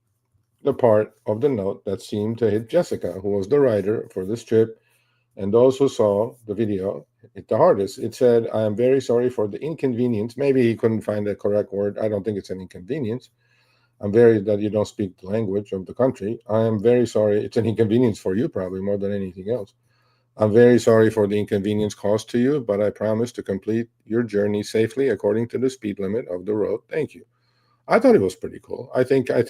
the part of the note that seemed to hit Jessica, who was the writer for this trip, and those who saw the video hit the hardest. It said, "I am very sorry for the inconvenience." Maybe he couldn't find the correct word. I don't think it's an inconvenience. "I'm very that you don't speak the language of the country. I am very sorry. It's an inconvenience for you, probably more than anything else. I'm very sorry for the inconvenience caused to you, but I promise to complete your journey safely according to the speed limit of the road. Thank you." I thought it was pretty cool. I think in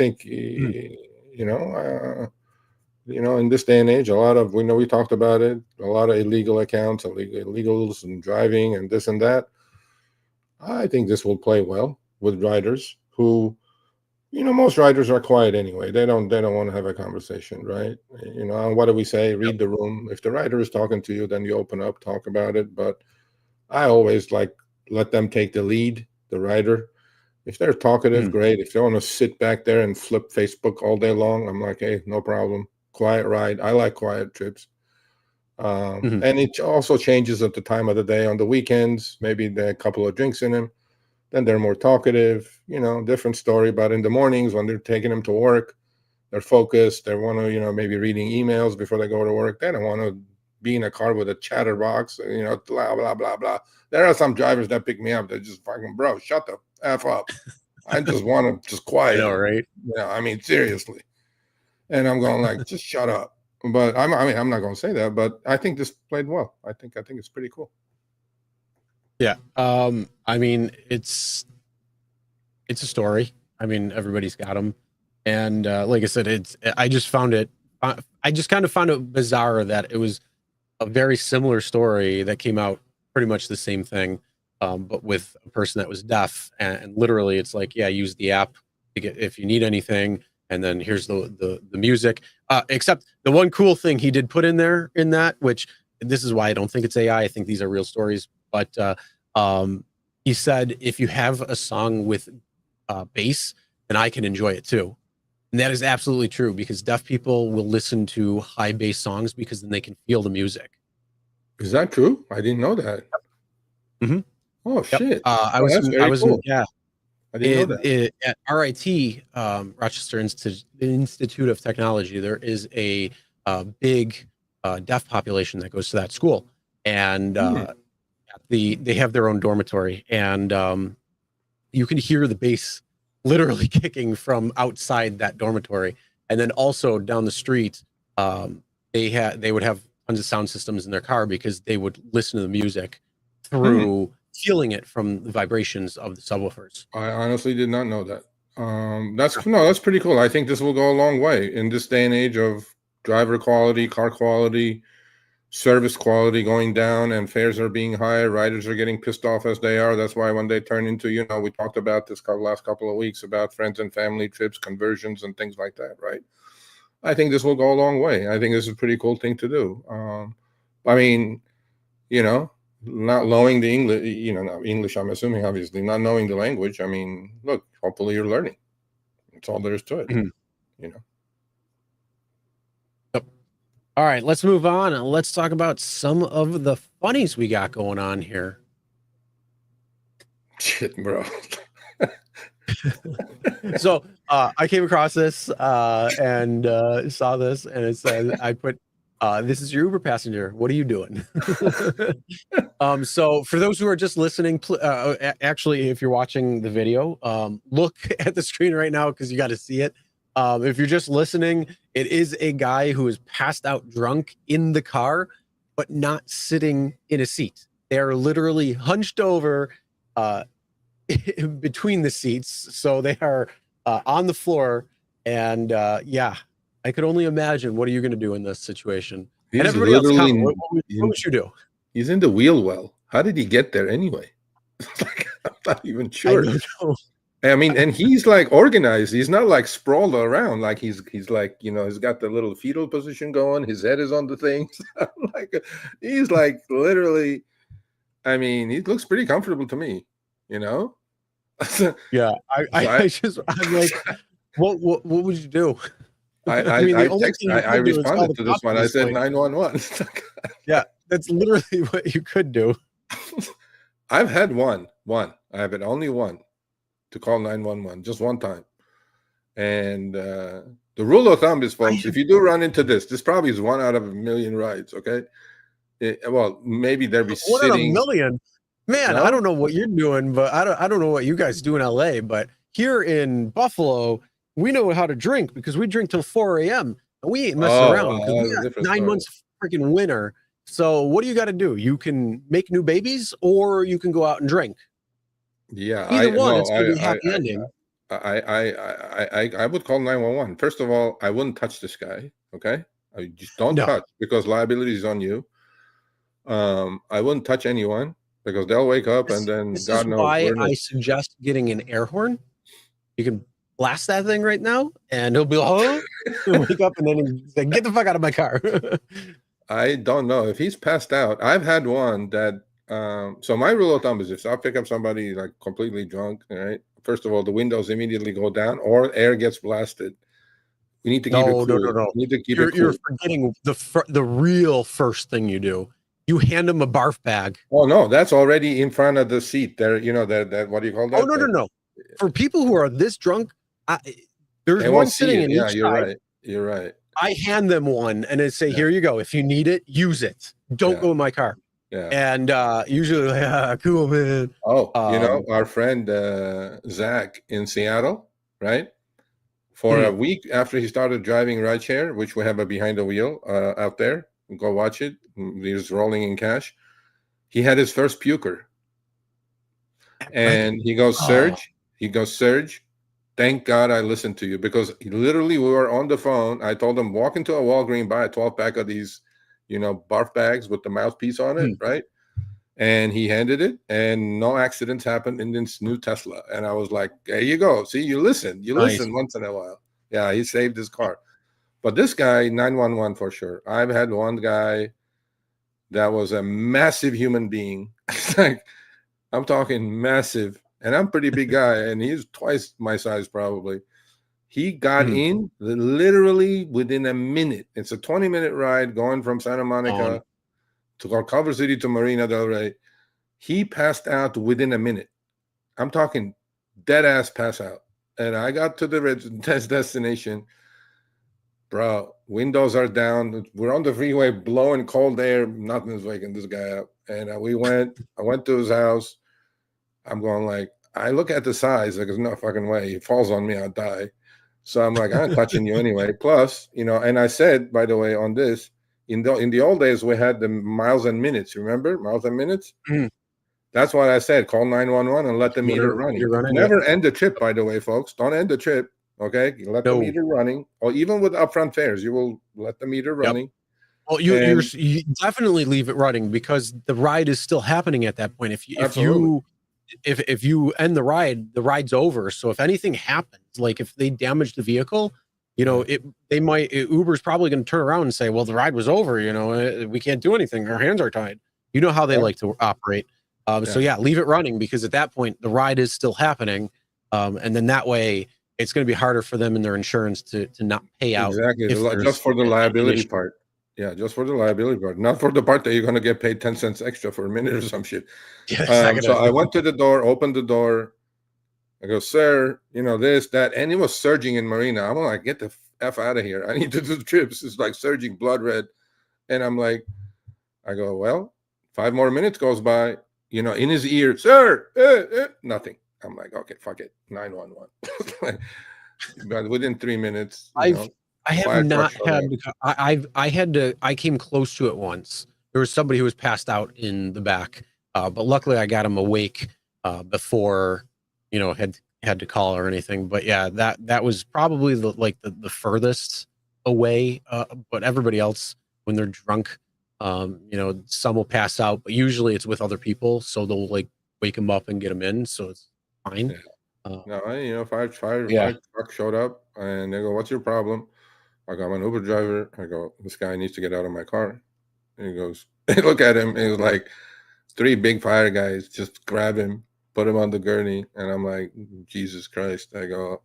this day and age, we talked about it, a lot of illegal accounts, illegals and driving and this and that. I think this will play well with riders who, most riders are quiet anyway. They don't want to have a conversation, right? And what do we say? Read the room. If the rider is talking to you, then you open up, talk about it. But I always let them take the lead, the rider. If they're talkative, great. If they want to sit back there and flip Facebook all day long, I'm like, hey, no problem. Quiet ride. I like quiet trips. And it also changes at the time of the day. On the weekends, maybe there are a couple of drinks in them. Then they're more talkative, different story. But in the mornings when they're taking them to work, they're focused. They want to, maybe reading emails before they go to work. They don't want to be in a car with a chatterbox, blah, blah, blah, blah. There are some drivers that pick me up. They're just fucking, bro, shut the F up. I just want to just quiet. I know, right? I mean, seriously. And I'm going just shut up. But I'm not going to say that, but I think this played well. I think it's pretty cool. Yeah. I mean, it's a story. I mean, everybody's got them. And like I said, I just kind of found it bizarre that it was a very similar story that came out pretty much the same thing, but with a person that was deaf. And literally it's like, yeah, use the app to get, if you need anything. And then here's the music, except the one cool thing he did put in there in that, which this is why I don't think it's AI. I think these are real stories. But he said, if you have a song with bass, then I can enjoy it too. And that is absolutely true, because deaf people will listen to high bass songs because then they can feel the music. Is that true? I didn't know that. Mm-hmm. Oh Yep. shit! I Oh, was that's in, very cool. yeah, I didn't know that. at RIT, Rochester Institute of Technology. There is a big deaf population that goes to that school, and they have their own dormitory, and you can hear the bass literally kicking from outside that dormitory. And then also down the street, they would have tons of sound systems in their car because they would listen to the music through feeling it from the vibrations of the subwoofers. I honestly did not know that. That's pretty cool. I think this will go a long way in this day and age of driver quality, car quality, service quality going down, and fares are being higher. Riders are getting pissed off as they are. That's why when they turn into, we talked about this last couple of weeks about friends and family trips, conversions, and things like that, right? I think this will go a long way. I think this is a pretty cool thing to do. I mean, not knowing the English, not English, I'm assuming, obviously, not knowing the language. I mean, look, hopefully you're learning. That's all there is to it, Yep. All right, let's move on and let's talk about some of the funnies we got going on here. Shit, bro. So I came across this and saw this, and it said, I put, this is your Uber passenger. What are you doing? So for those who are just listening, actually, if you're watching the video, look at the screen right now because you got to see it. If you're just listening, it is a guy who is passed out drunk in the car, but not sitting in a seat. They're literally hunched over between the seats. So they are on the floor. And yeah, I could only imagine, what are you going to do in this situation? He's and everybody else, literally what would you do? He's in the wheel well. How did he get there anyway? I'm not even sure. I don't know. I mean, and he's like organized. He's not like sprawled around. Like he's like, he's got the little fetal position going. His head is on the things. He's like literally, I mean, he looks pretty comfortable to me, Yeah. I'm like, what would you do? I responded to this one. I said 911. Yeah, that's literally what you could do. I've had one. I have had only one to call 911, just one time. And the rule of thumb is, folks, if you do run into this probably is 1 out of a million rides. Okay. Well, maybe there'll be 1 out of a million. Man, No? I don't know what you're doing, but I don't know what you guys do in LA. But here in Buffalo, we know how to drink because we drink till 4 a.m. and we ain't messing around because we got 9 months of freaking winter. So what do you got to do? You can make new babies, or you can go out and drink. Yeah, Either one, it's going to be a happy ending. I would call 911. First of all, I wouldn't touch this guy. Okay, I just don't touch, because liability is on you. I wouldn't touch anyone because they'll wake up and then this God is knows. Why I suggest getting an air horn. You can blast that thing right now, and he'll be like, "Oh!" He'll wake up and then he's like, "Get the fuck out of my car." I don't know if he's passed out. I've had one that. So my rule of thumb is, if I pick up somebody like completely drunk, all right, first of all, the windows immediately go down or air gets blasted. We need to keep it cool. No. We need to keep it cool. You're forgetting the real first thing you do. You hand him a barf bag. Oh no, that's already in front of the seat. There, that what do you call that? Oh no. For people who are this drunk, there's one sitting in each side. You're right. I hand them one and I say, "Here you go. If you need it, use it. Don't go in my car." Yeah. And usually, cool, man. Oh, our friend Zach in Seattle, right? For a week after he started driving rideshare, which we have a behind the wheel out there, go watch it. He's rolling in cash. He had his first puker, and he goes, Serge, thank God I listened to you, because literally we were on the phone. I told him, walk into a Walgreens, buy a 12-pack of these, barf bags with the mouthpiece on it, right? And he handed it, and no accidents happened in this new Tesla. And I was like, there you go. See, you listen once in a while. Yeah, he saved his car. But this guy, 911 for sure. I've had one guy that was a massive human being. Like, I'm talking massive, and I'm a pretty big guy, and he's twice my size probably. He got in literally within a minute. It's a 20-minute ride going from Santa Monica to Culver City to Marina del Rey. He passed out within a minute. I'm talking dead ass pass out. And I got to the destination. Bro, windows are down. We're on the freeway, blowing cold air. Nothing's waking this guy up. And I went to his house. I'm going like, I look at the size, like, there's no fucking way. He falls on me, I'll die. So I'm like, I'm touching you anyway. Plus, and I said, by the way, on this, in the old days, we had the miles and minutes. Remember? Miles and minutes? Mm. That's what I said. Call 911 and let the meter running. Never end the trip, by the way, folks. Don't end the trip. Okay? Let the meter running. Or even with upfront fares, you will let the meter running. Well, you definitely leave it running because the ride is still happening at that point. If you end the ride's over. So if anything happens, like if they damage the vehicle, Uber's probably going to turn around and say, well, the ride was over. We can't do anything. Our hands are tied. You know how they like to operate. So leave it running because at that point the ride is still happening. And then that way it's going to be harder for them and their insurance to not pay out. Exactly. Just for the liability part. Yeah, just for the liability part, not for the part that you're going to get paid 10 cents extra for a minute or some shit. So I went to the door, opened the door. I go, sir, this, that. And it was surging in Marina. I'm like, get the F out of here. I need to do the trips. It's like surging, blood red. And I'm like, I go, well, 5 more minutes goes by, in his ear, sir, nothing. I'm like, okay, fuck it. 911. But within 3 minutes, I have not had I came close to it once. There was somebody who was passed out in the back, but luckily I got him awake before had to call or anything. But yeah, that was probably the furthest away. But everybody else, when they're drunk, some will pass out, but usually it's with other people, so they'll wake them up and get them in, so it's fine. No, fire truck showed up and they go, "What's your problem?" I go, "I'm an Uber driver." I go, "This guy needs to get out of my car." And he goes, they look at him, and it's like 3 big fire guys just grab him, put him on the gurney, and I'm like, Jesus Christ. I go,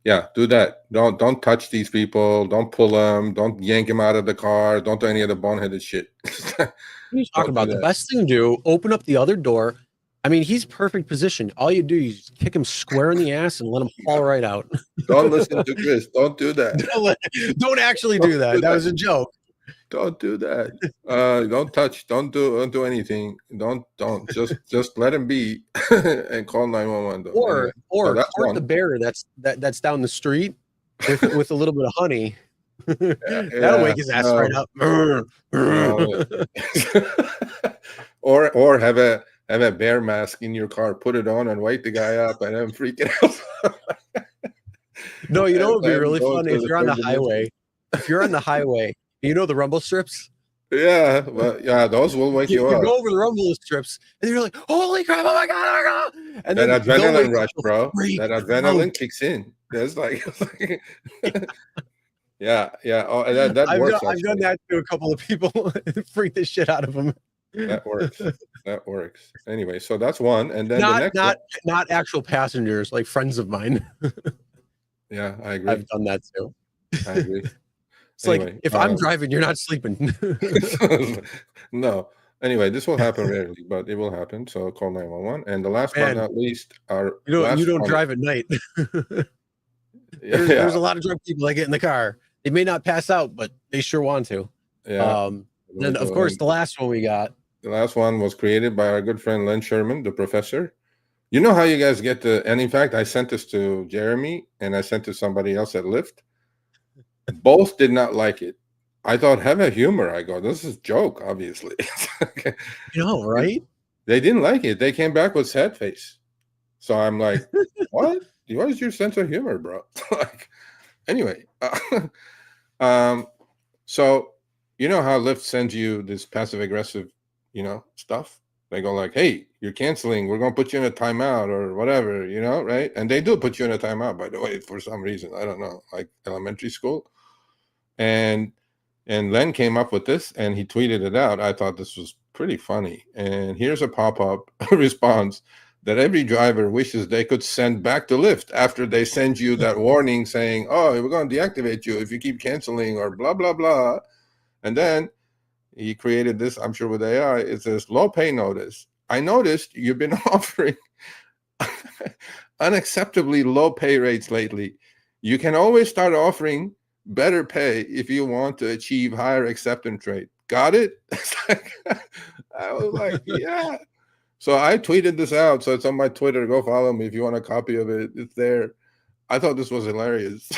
yeah, do that. Don't touch these people. Don't pull them. Don't yank him out of the car. Don't do any of the boneheaded shit. What are you talking about? The best thing to do, open up the other door. I mean, he's perfect position. All you do is kick him square in the ass and let him fall right out. Don't listen to Chris. Don't do that. Don't actually do that. That was a joke. Don't do that. Don't touch. Don't do anything. Don't. Just let him be and call 911. Or the bear that's down the street with a little bit of honey. That'll wake his ass right up. Or have a bear mask in your car. Put it on and wake the guy up and then freak it out. No, it would be really funny if you're on the highway. If you're on the highway, the rumble strips. Yeah, those will wake you up. You go over the rumble strips, and you're like, "Holy crap! Oh my god!" And that adrenaline rush, bro. That adrenaline kicks in. There's yeah. Oh, that works. I've done that to a couple of people. Freak the shit out of them. That works. That works. Anyway, so that's one, and then not actual passengers, like friends of mine. Yeah, I agree. I've done that too. I agree. It's like if I'm driving, you're not sleeping. No. Anyway, this will happen rarely, but it will happen. So call 911. And the last but not least, you don't drive at night. There's a lot of drunk people that get in the car. They may not pass out, but they sure want to. Yeah. Then of course the last one we got. The last one was created by our good friend Len Sherman, the professor. You know how you guys get and in fact, I sent this to Jeremy and I sent to somebody else at Lyft. Both did not like it. I thought, have a humor. I go, this is a joke, obviously. Right? They didn't like it. They came back with sad face. So I'm like, what? What is your sense of humor, bro? Anyway. So you know how Lyft sends you this passive aggressive, stuff? They go like, hey, you're canceling. We're going to put you in a timeout or whatever, right? And they do put you in a timeout, by the way, for some reason. I don't know, like elementary school. And Len came up with this and he tweeted it out. I thought this was pretty funny. And here's a pop-up response that every driver wishes they could send back to Lyft after they send you that warning saying, "Oh, we're going to deactivate you if you keep canceling," or blah blah blah. And then he created this, I'm sure with AI. It says low pay notice. I noticed you've been offering unacceptably low pay rates lately. You can always start offering better pay if you want to achieve higher acceptance rate. Got it? I was like, yeah. So I tweeted this out. So it's on my Twitter. Go follow me if you want a copy of it. It's there. I thought this was hilarious.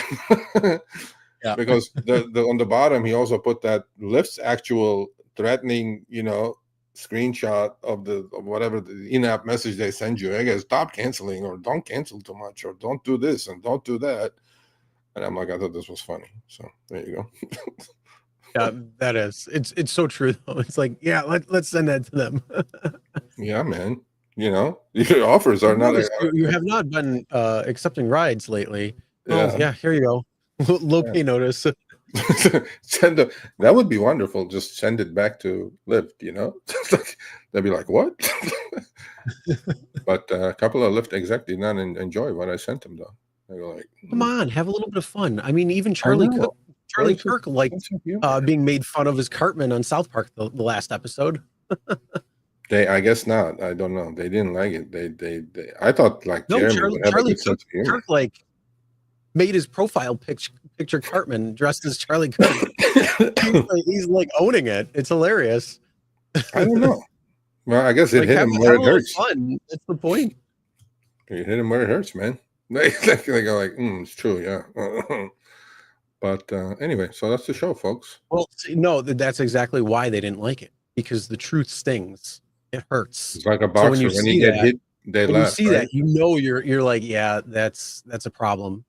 Yeah. Because the on the bottom, he also put that Lyft's actual threatening, screenshot of whatever the in-app message they send you. I guess stop canceling, or don't cancel too much, or don't do this and don't do that. And I'm like, I thought this was funny. So there you go. Yeah, that is. It's so true though. It's like, yeah, let's send that to them. Yeah, man. Your offers are not. You have not been accepting rides lately. Yeah. Oh, yeah. Here you go. Low pay notice. That would be wonderful. Just send it back to Lyft. They'd be like, what? But a couple of Lyft exec did not enjoy what I sent them though. They were like, come on, have a little bit of fun. I mean, even Charlie Kirk liked being made fun of as Cartman on South Park the last episode. I guess not. I don't know. They didn't like it. They I thought like Jeremy Charlie Kirk like made his profile picture Cartman dressed as Charlie Kirk. he's like owning it. It's hilarious. I don't know. Well, I guess it hit him where it hurts. Fun. That's the point. It hit him where it hurts, man. They go like, it's true, yeah. But anyway, so that's the show, folks. Well, no, that's exactly why they didn't like it, because the truth stings. It hurts. It's like a boxer. So when you get hit, they laugh. You see that, you're like, yeah, that's a problem.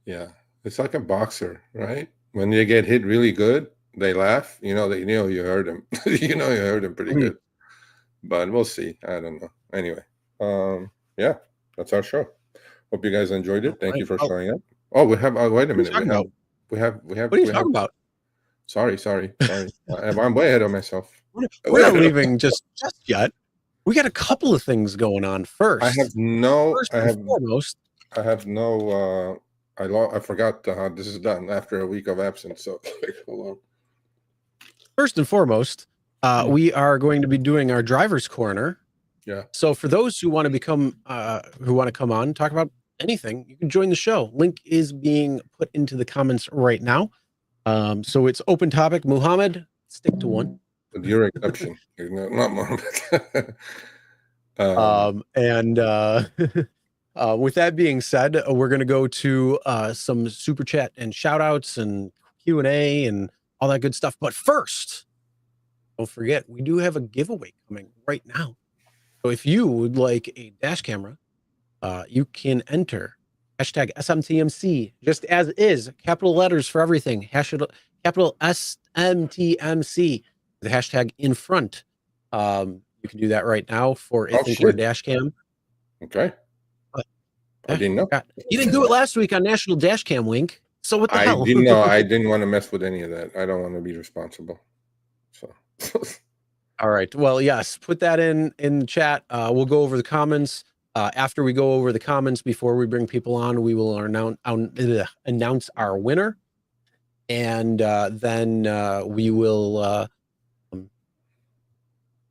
Yeah, it's like a boxer, right? When you get hit really good, they laugh. You hurt him. You hurt him pretty good. But we'll see. I don't know. Anyway, yeah, that's our show. Hope you guys enjoyed it. Thank you for showing up. Oh, we have. Wait a minute. We have. What are you talking about? Sorry. I'm way ahead of myself. We're not leaving just yet. We got a couple of things going on first. I forgot how this is done after a week of absence. So hold on. First and foremost, we are going to be doing our driver's corner. Yeah. So for those who want to come on, talk about anything, you can join the show. Link is being put into the comments right now. So it's open topic. Muhammad, stick to one. With your exception, not Muhammad. With that being said, we're going to go to some super chat and shout outs and Q&A and all that good stuff. But first, don't forget, we do have a giveaway coming right now. So if you would like a dash camera, you can enter hashtag SMTMC, just as is, capital letters for everything, capital SMTMC, the hashtag in front. You can do that right now for a Think We're dash cam. Okay. I didn't know. You didn't do it last week on National Dash Cam Week. So what the hell? I didn't know. I didn't want to mess with any of that. I don't want to be responsible. So. All right. Well, yes. Put that in the chat. We'll go over the comments. After we go over the comments, before we bring people on, we will announce our winner, and then we will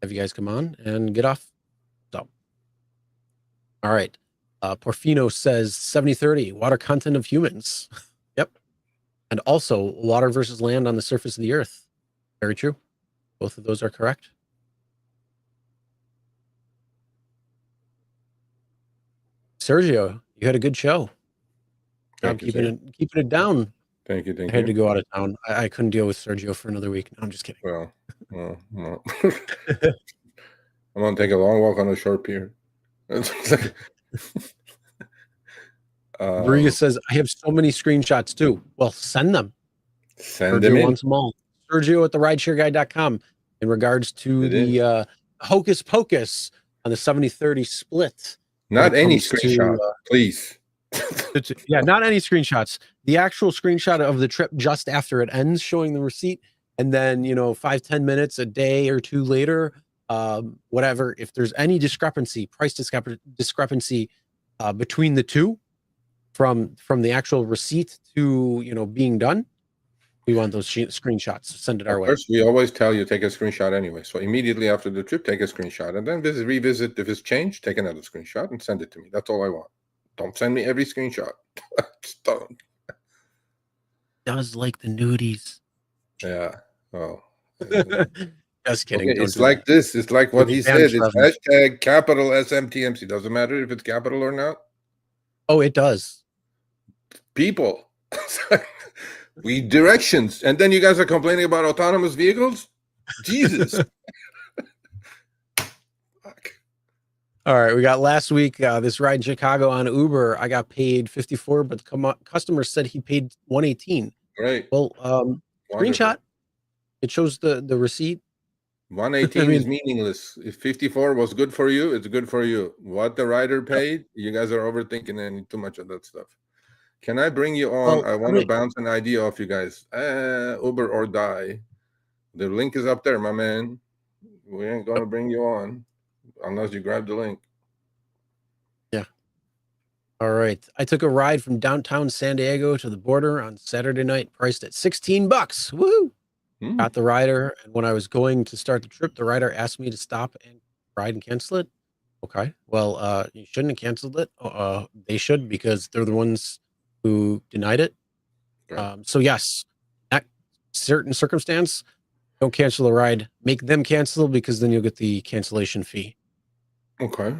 have you guys come on and get off. So, all right. Porfino says 70-30 water content of humans. Yep. And also water versus land on the surface of the earth. Very true. Both of those are correct. Sergio, you had a good show. Keeping it down. Thank you. I had to go out of town. I couldn't deal with Sergio for another week. No, I'm just kidding. Well. I'm gonna take a long walk on a short pier. Rodriguez says, I have so many screenshots too. Well, send them. Send them in. Wants them all. Sergio at therideshareguy.com in regards to the Hocus Pocus on the 70-30 split. Not any screenshot, please. Yeah, not any screenshots. The actual screenshot of the trip just after it ends, showing the receipt, and then 5-10 minutes, a day or two later, whatever. If there's any price discrepancy between the two, from the actual receipt to being done, we want those screenshots. Send it our way. First, we always tell you take a screenshot anyway. So immediately after the trip, take a screenshot, and then revisit if it's changed. Take another screenshot and send it to me. That's all I want. Don't send me every screenshot. Just don't. Does like the nudies. Yeah. Oh. Just kidding. Okay, it's like this. It's like what he said. It's hashtag capital SMTMC. Doesn't matter if it's capital or not. Oh, it does. People. We directions. And then you guys are complaining about autonomous vehicles? Jesus. Fuck. All right. We got last week, this ride in Chicago on Uber. I got paid $54, but the customer said he paid $118. Great. Well, screenshot. It shows the receipt. 118 is meaningless. If 54 was good for you, it's good for you. What the rider paid, you guys are overthinking and too much of that stuff. Can I bring you on? I want to bounce an idea off you guys. Uber or die. The link is up there, my man. We ain't going to bring you on unless you grab the link. Yeah. All right. I took a ride from downtown San Diego to the border on Saturday night, priced at $16. Woo! Got the rider, and when I was going to start the trip, the rider asked me to stop and ride and cancel it. Okay. Well, you shouldn't have canceled it. They should, because they're the ones who denied it. Right. So yes, at certain circumstance, don't cancel the ride. Make them cancel, because then you'll get the cancellation fee. Okay.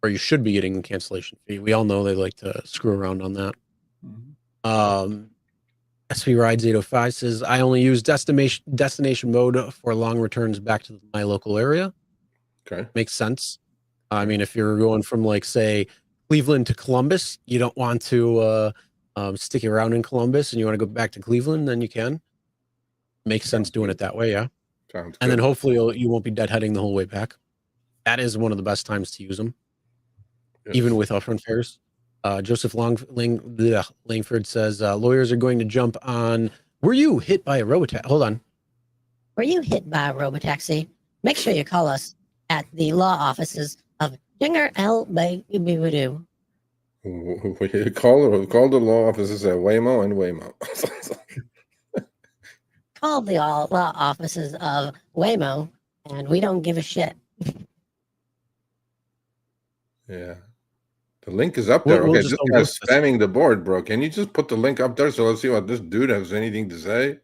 Or you should be getting the cancellation fee. We all know they like to screw around on that. SP Rides 805 says, I only use destination mode for long returns back to my local area. Okay. Makes sense. I mean, if you're going from, like, say, Cleveland to Columbus, you don't want to stick around in Columbus and you want to go back to Cleveland, then you can. Makes sense doing it that way, yeah. Sounds and good. Then hopefully you won't be deadheading the whole way back. That is one of the best times to use them, even with upfront fares. Joseph Langford says, lawyers are going to jump on. Were you hit by a robotaxi? Hold on. Were you hit by a robotaxi? Make sure you call us at the law offices of Dinger L. Baby-Woo-Doo. Call the law offices at Waymo and Waymo. Call the law offices of Waymo, and we don't give a shit. Yeah. The link is up there. Okay, this guy's spamming the board, bro. Can you just put the link up there so let's see what this dude has anything to say?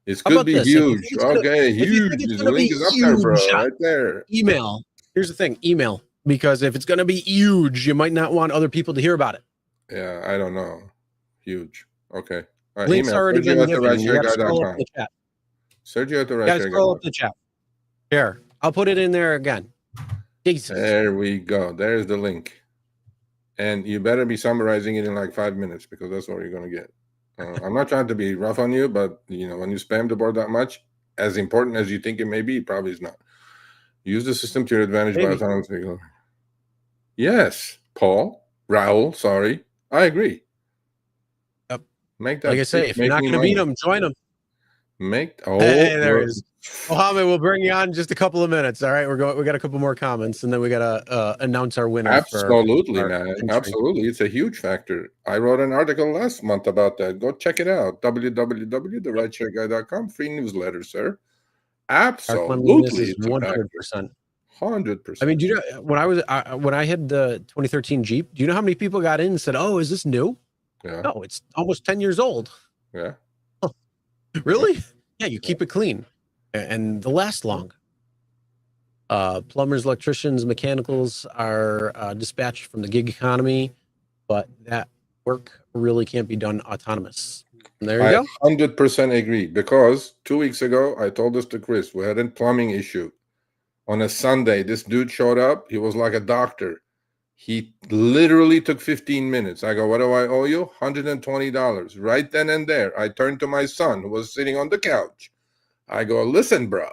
It could be huge. Okay, huge. The link is up there, bro. Right there. Email. Here's the thing. Email. Because if it's going to be huge, you might not want other people to hear about it. Yeah, I don't know. Huge. Okay. All right, link's email. already been given. Sergio@rideShareGuy.com. Sergio at the RideShareGuy.com. Scroll up the chat. Here. I'll put it in there again. Jesus. There we go. There's the link. And you better be summarizing it in like 5 minutes, because that's what you're going to get. I'm not trying to be rough on you, but when you spam the board that much, as important as you think it may be, it probably is not. Use the system to your advantage by autonomous vehicle. Yes, Paul, Raul, sorry. I agree. Yep. Make that. Like I say, if you're not going to beat them, join them. Hey, there it is. Mohammed, we'll bring you on in just a couple of minutes. All right, we got a couple more comments, and then we got to announce our winner. Absolutely, man. Absolutely, it's a huge factor. I wrote an article last month about that. Go check it out. www.therideshareguy.com. Free newsletter, sir. Absolutely, 100%. 100%. I mean, do you know when I had the 2013 Jeep? Do you know how many people got in and said, "Oh, is this new?" Yeah. No, it's almost 10 years old. Yeah. Oh, really? Yeah, you keep it clean, and they'll last long. Plumbers, electricians, mechanicals are dispatched from the gig economy, but that work really can't be done autonomous. And there you go. 100% agree, because 2 weeks ago, I told this to Chris. We had a plumbing issue. On a Sunday, this dude showed up. He was like a doctor. He literally took 15 minutes. I go, what do I owe you? $120. Right then and there, I turned to my son, who was sitting on the couch. I go, listen, bro.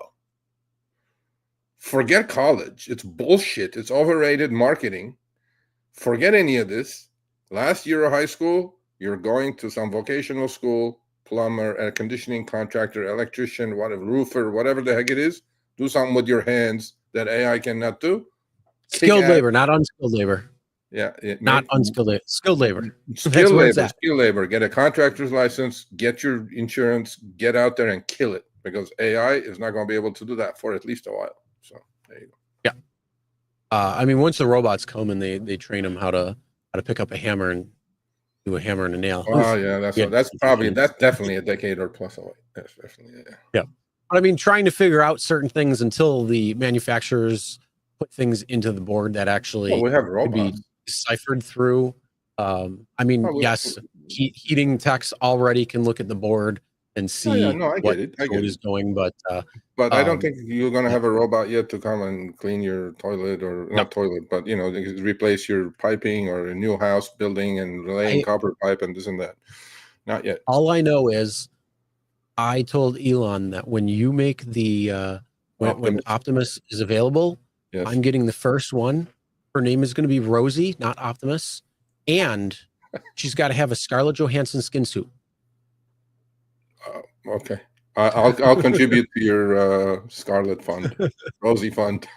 Forget college. It's bullshit. It's overrated marketing. Forget any of this. Last year of high school, you're going to some vocational school, plumber, air conditioning contractor, electrician, whatever, roofer, whatever the heck it is. do something with your hands that AI cannot do. Skilled labor, not unskilled labor. Yeah, not unskilled labor. Skilled labor. Skilled labor. Skilled labor. Get a contractor's license. Get your insurance. Get out there and kill it, because AI is not going to be able to do that for at least a while. So there you go. Yeah. I mean, once the robots come and they train them how to pick up a hammer and do a hammer and a nail. Oh yeah, that's definitely a decade or plus away. That's definitely yeah. But I mean, trying to figure out certain things until the manufacturers put things into the board that actually we have could be deciphered through. I mean, yes, heating techs already can look at the board and see what is going, but I don't think you're going to have a robot yet to come and clean your toilet, or not toilet, but replace your piping, or a new house building and laying copper pipe and this and that. Not yet. All I know is I told Elon that when you make the when Optimus is available, I'm getting the first one. Her name is going to be Rosie, not Optimus, and she's got to have a Scarlett Johansson skin suit. Okay, I'll contribute to your Scarlet Fund, Rosie Fund.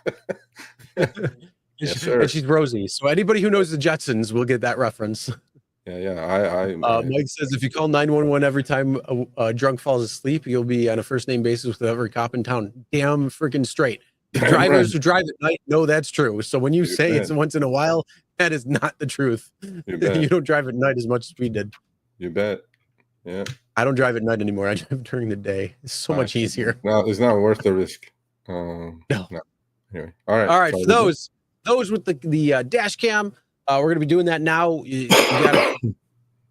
Yes, sir. And she's Rosie, so anybody who knows the Jetsons will get that reference. Yeah. Mike says if you call 911 every time a drunk falls asleep, you'll be on a first name basis with every cop in town. Damn freaking straight. The drivers who drive at night know that's true. So when you say it's once in a while, that is not the truth. You don't drive at night as much as we did. You bet. Yeah. I don't drive at night anymore. I drive during the day. It's so much easier. No, it's not worth the risk. No. Anyway. All right. For those with the dash cam, we're going to be doing that now. You got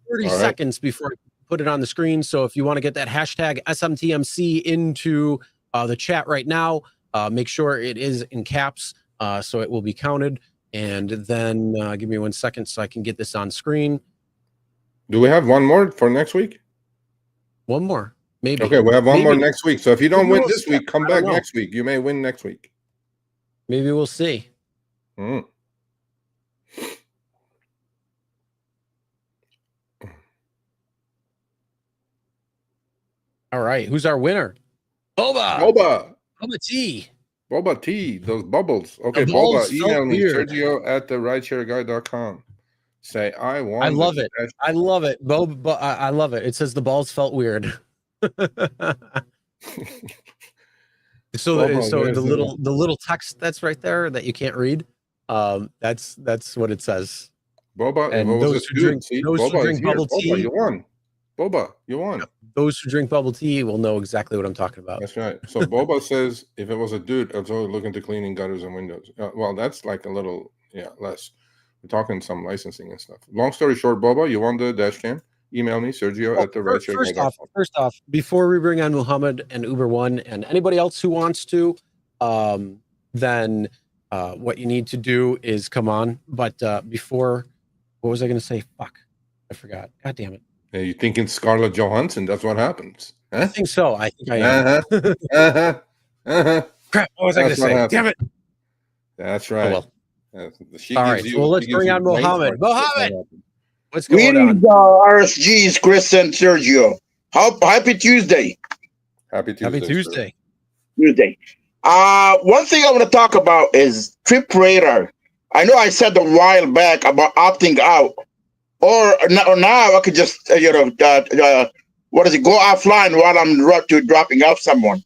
30 seconds before I put it on the screen. So if you want to get that hashtag SMTMC into the chat right now, make sure it is in caps so it will be counted. And then give me 1 second so I can get this on screen. Do we have one more for next week? One more, maybe. Okay, we'll have one more next week. So if you don't win this week, come back next week. You may win next week. Maybe we'll see. All right, who's our winner? Boba T. Boba T. Those bubbles. Okay, Boba, email me, Sergio@therightshareguy.com. Say I won. I love it. I love it. Boba, I love it. It says the balls felt weird. So the little text that's right there that you can't read, that's what it says. Boba, and those who drink bubble tea, Boba, you won. Boba, you won. Those who drink bubble tea will know exactly what I'm talking about. That's right. So Boba says, if it was a dude, I was only looking to cleaning gutters and windows. Well, that's like a little, less. We're talking some licensing and stuff. Long story short, Boba, you won the dash cam. Email me, Sergio@therightshareguy.com. First off, before we bring on Muhammad and Uber One and anybody else who wants to, then what you need to do is come on. But before, what was I going to say? Fuck, I forgot. God damn it. Hey, you thinking Scarlett Johansson? That's what happens. Huh? I think so. I think I am. Crap, what was I going to say? Damn it. That's right. Oh, well. All right, so let's bring on Mohammed. Mohammed, what's going on? Greetings, RSGs, Chris and Sergio. Happy Tuesday. Happy Tuesday. Tuesday. One thing I want to talk about is Trip Radar. I know I said a while back about opting out, or now I could just go offline while I'm dropping off someone.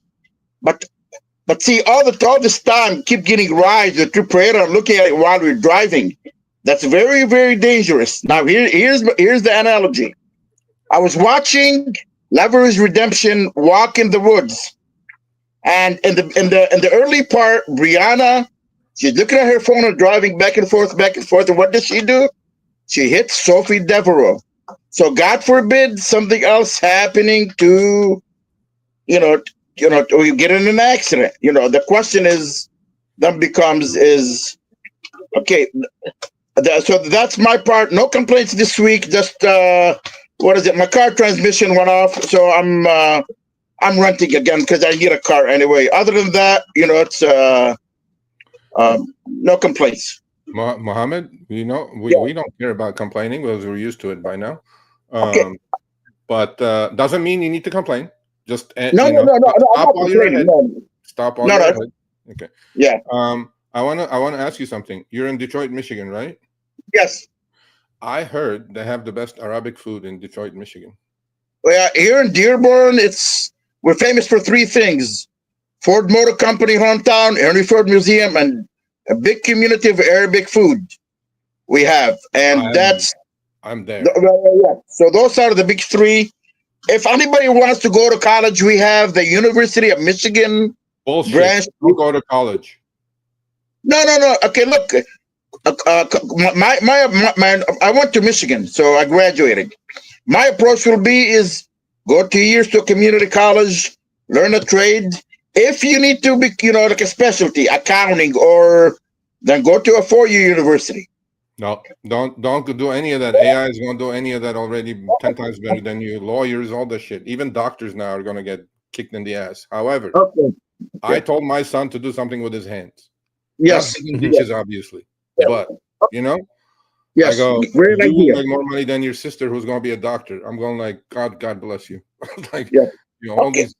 But see, all this time, keep getting rides with Trip Radar, looking at it while we're driving. That's very, very dangerous. Now, here's the analogy. I was watching Leverage Redemption Walk in the Woods, and in the early part, Brianna, she's looking at her phone and driving back and forth. And what does she do? She hits Sophie Devereaux. So, God forbid something else happening to, or you get in an accident. The question is okay. So that's my part. No complaints this week. Just my car transmission went off, so I'm renting again because I need a car anyway. Other than that, it's no complaints. Mohammed, we don't care about complaining because we're used to it by now. But doesn't mean you need to complain. Just no. stop all No, your no. head. Okay. Yeah. I wanna ask you something. You're in Detroit, Michigan, right? Yes. I heard they have the best Arabic food in Detroit, Michigan. Well, here in Dearborn, we're famous for three things: Ford Motor Company hometown, Henry Ford Museum, and a big community of Arabic food we have. And I'm there. yeah. So those are the big three. If anybody wants to go to college, we have the University of Michigan Bullshit. branch. Don't go to college. No. Okay, look. I went to Michigan, so I graduated. My approach will be is go 2 years to a community college, learn a trade. If you need to be, like a specialty, accounting, or then go to a 4-year university. No, don't do any of that. AI is going to do any of that already 10 times better than you. Lawyers, all the shit. Even doctors now are going to get kicked in the ass. However, I told my son to do something with his hands. Yes. Not digging ditches, obviously. But, Yes. I go, Great you idea. make more money than your sister who's going to be a doctor. I'm going like, God bless you. Like, Yeah. all these,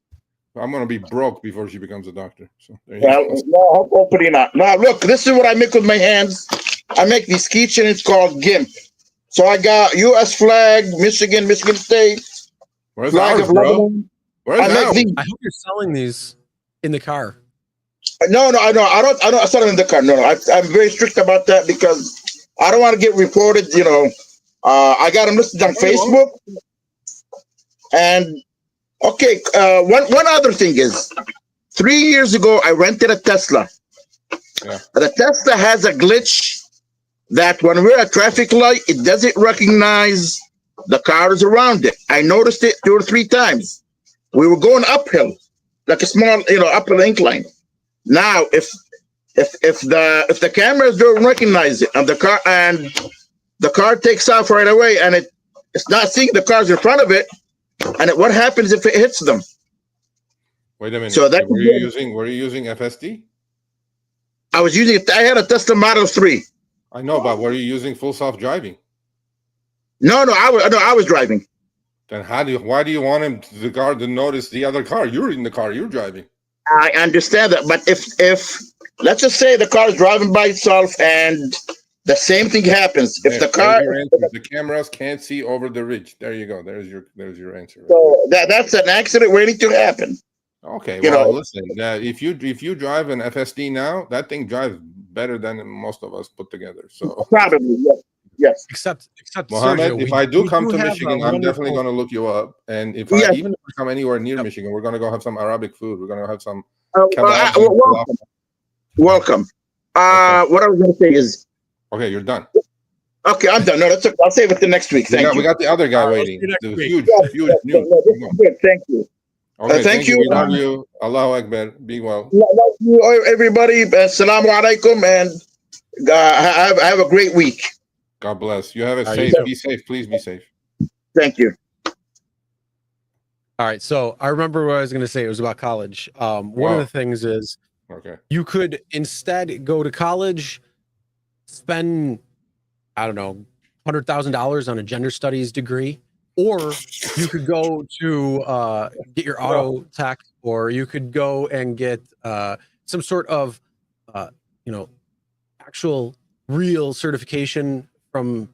I'm going to be broke before she becomes a doctor. So there you go. No, hopefully not. Now, look, this is what I make with my hands. I make these keychains called GIMP. So I got U.S. flag, Michigan State. Where's flag ours, of bro? Lebanon. Where's I make ours? these. I hope you're selling these in the car. No, I don't sell them in the car. No, I'm very strict about that because I don't want to get reported. I got them listed on Facebook. And okay, one other thing is, 3 years ago I rented a Tesla. Yeah. The Tesla has a glitch that when we're at a traffic light, it doesn't recognize the cars around it. I noticed it 2 or 3 times. We were going uphill, like a small, uphill incline. Now, if the cameras don't recognize it, and the car takes off right away, and it's not seeing the cars in front of it, and what happens if it hits them? Wait a minute. So that were you using FSD? I was using it. I had a Tesla Model 3. I know, but were you using full self-driving? No, I was driving. Then why do you want the car to notice the other car? You're in the car, you're driving. I understand that, but if let's just say the car is driving by itself and the same thing happens, if the car, the cameras can't see over the ridge. There you go. There's your answer. Right? So that's an accident waiting to happen. Okay, listen. If you drive an FSD now, that thing drives better than most of us put together. So probably yes. Except Mohammed, Sergio, if I do come to have Michigan, I'm definitely going to look you up. And even if I come anywhere near Michigan, we're going to go have some Arabic food. We're going to have some kebabs. Welcome. Okay. What I was going to say is, okay, you're done. Okay, I'm done. No, that's okay. I'll save it the next week. Thank you. We got the other guy waiting. The huge news. Good. Thank you. Okay, thank you. We love you. Allahu Akbar. Be well. Love you, everybody. Assalamu alaikum, and have a great week. God bless. You have it safe. Be safe. Please be safe. Thank you. All right. So I remember what I was going to say. It was about college. One of the things is, you could instead go to college, spend, I don't know, $100,000 on a gender studies degree, or you could go to get your auto tech, or you could go and get some sort of, actual real certification from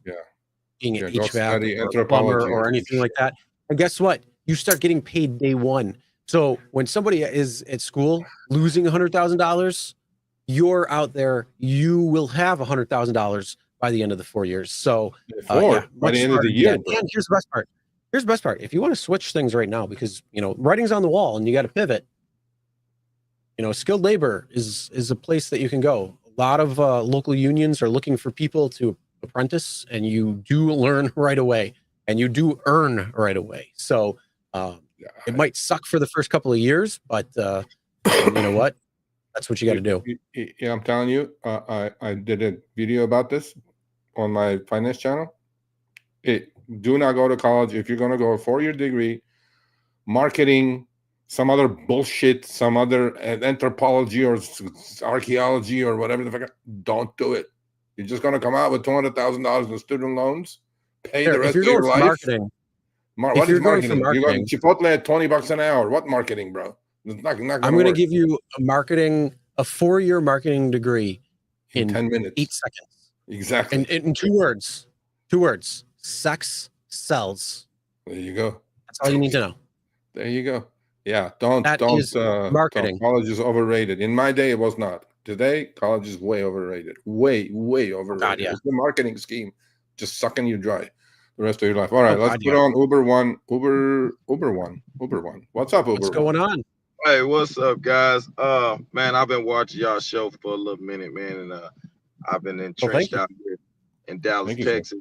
being an HVAC or plumber or anything like that. And guess what? You start getting paid day one. So when somebody is at school losing $100,000, you're out there, you will have $100,000 by the end of the 4 years. So by the end of the year. And here's the best part. Here's the best part. If you want to switch things right now, because writing's on the wall and you got to pivot, skilled labor is a place that you can go. A lot of local unions are looking for people to apprentice, and you do learn right away, and you do earn right away. So it might suck for the first couple of years, but you know what? That's what you got to do. Yeah, I'm telling you, I did a video about this on my finance channel. Do not go to college. If you're going to go a 4-year degree, marketing, some other bullshit, some other anthropology or archaeology or whatever the fuck, don't do it. You're just going to come out with $200,000 in student loans, pay the rest of your life. Marketing, what is marketing? You're going to Chipotle at $20 an hour. What marketing, bro? It's not I'm gonna going to work give you a 4-year marketing degree in in 10 minutes. 8 seconds. Exactly. In 2 words. 2 words. Sex sells. There you go. That's all you need to know. There you go. Yeah, don't That is marketing. College is overrated. In my day, it was not. Today, college is way overrated. Way overrated. God, yeah. It's the marketing scheme, just sucking you dry the rest of your life. All right, Oh, let's God, put yeah. on Uber One. What's up, Uber What's One? going on? Hey, what's up, guys? Man, I've been watching y'all show for a little minute, man, and I've been entrenched you. out here in Dallas, Thank you, sir. Texas.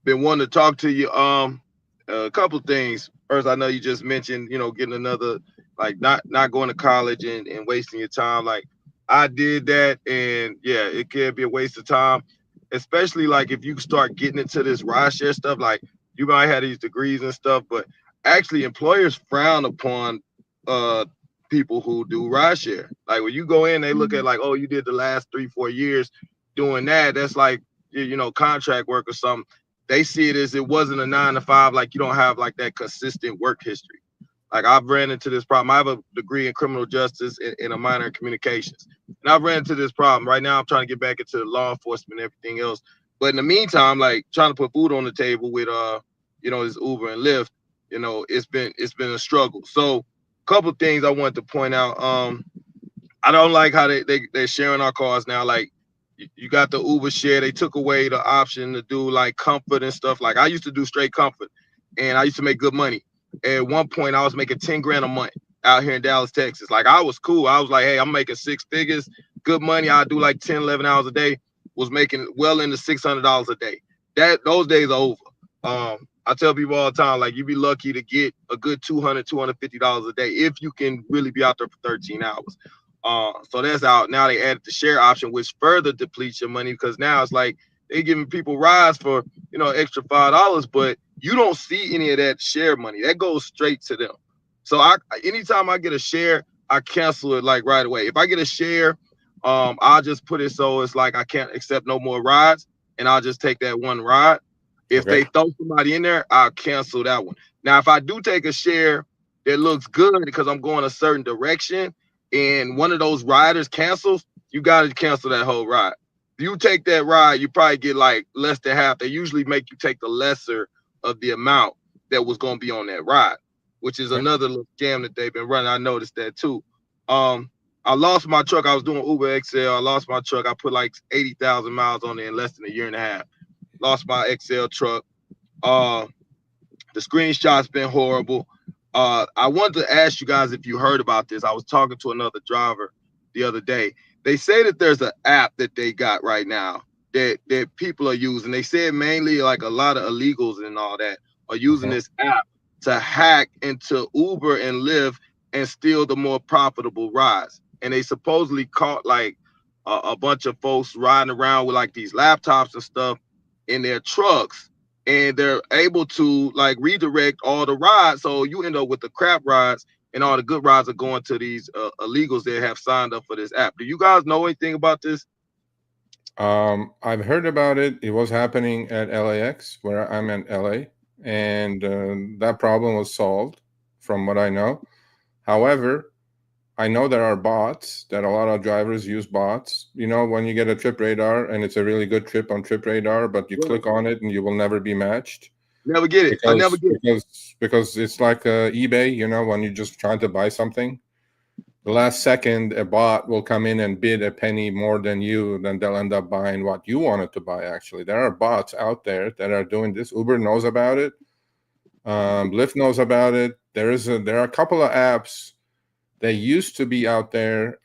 Been wanting to talk to you. A couple things. First, I know you just mentioned, getting another, like not going to college and wasting your time. Like I did that, and yeah, it can be a waste of time, especially like if you start getting into this rideshare stuff. Like you might have these degrees and stuff, but actually employers frown upon people who do rideshare. Like when you go in, they look at like, oh, you did the last 3-4 years doing that. That's like contract work or something. They see it as it wasn't a 9 to 5, like you don't have like that consistent work history. Like I've ran into this problem. I have a degree in criminal justice and a minor in communications. And I've ran into this problem. Right now I'm trying to get back into law enforcement and everything else. But in the meantime, like trying to put food on the table with this Uber and Lyft, it's been a struggle. So a couple of things I wanted to point out. I don't like how they're sharing our cars now. Like you got the Uber share. They took away the option to do like comfort and stuff. Like I used to do straight comfort and I used to make good money. At one point I was making 10 grand a month out here in Dallas, Texas. Like I was cool. I was like, hey, I'm making 6 figures, good money. I do like 10, 11 hours a day, was making well into $600 a day. Those days are over. I tell people all the time, like you'd be lucky to get a good $200, $250 a day if you can really be out there for 13 hours. So that's out. Now they added the share option, which further depletes your money because now it's like they're giving people rides for extra $5, but you don't see any of that share money. That goes straight to them. So anytime I get a share, I cancel it like right away. If I get a share, I'll just put it so it's like I can't accept no more rides, and I'll just take that one ride. If they throw somebody in there, I'll cancel that one. Now, if I do take a share that looks good because I'm going a certain direction, and one of those riders cancels, you got to cancel that whole ride. If you take that ride, you probably get like less than half. They usually make you take the lesser of the amount that was going to be on that ride, which is another little scam that they've been running. I noticed that too. I lost my truck. I was doing Uber XL. I lost my truck. I put like 80,000 miles on it in less than a year and a half. Lost my XL truck. The screenshot's been horrible. I wanted to ask you guys if you heard about this. I was talking to another driver the other day. They say that there's an app that they got right now that people are using. They said mainly like a lot of illegals and all that are using this app to hack into Uber and Lyft and steal the more profitable rides. And they supposedly caught like a bunch of folks riding around with like these laptops and stuff in their trucks. And they're able to like redirect all the rides. So you end up with the crap rides and all the good rides are going to these illegals that have signed up for this app. Do you guys know anything about this? I've heard about it. It was happening at LAX, where I'm in LA, and that problem was solved from what I know. However, I know there are bots, that a lot of drivers use bots. When you get a trip radar and it's a really good trip on trip radar, but you click on it and you will never be matched. Never get it. I never get it. Because it's like eBay, when you're just trying to buy something. The last second, a bot will come in and bid a penny more than you, then they'll end up buying what you wanted to buy, actually. There are bots out there that are doing this. Uber knows about it. Lyft knows about it. There are a couple of apps that used to be out there,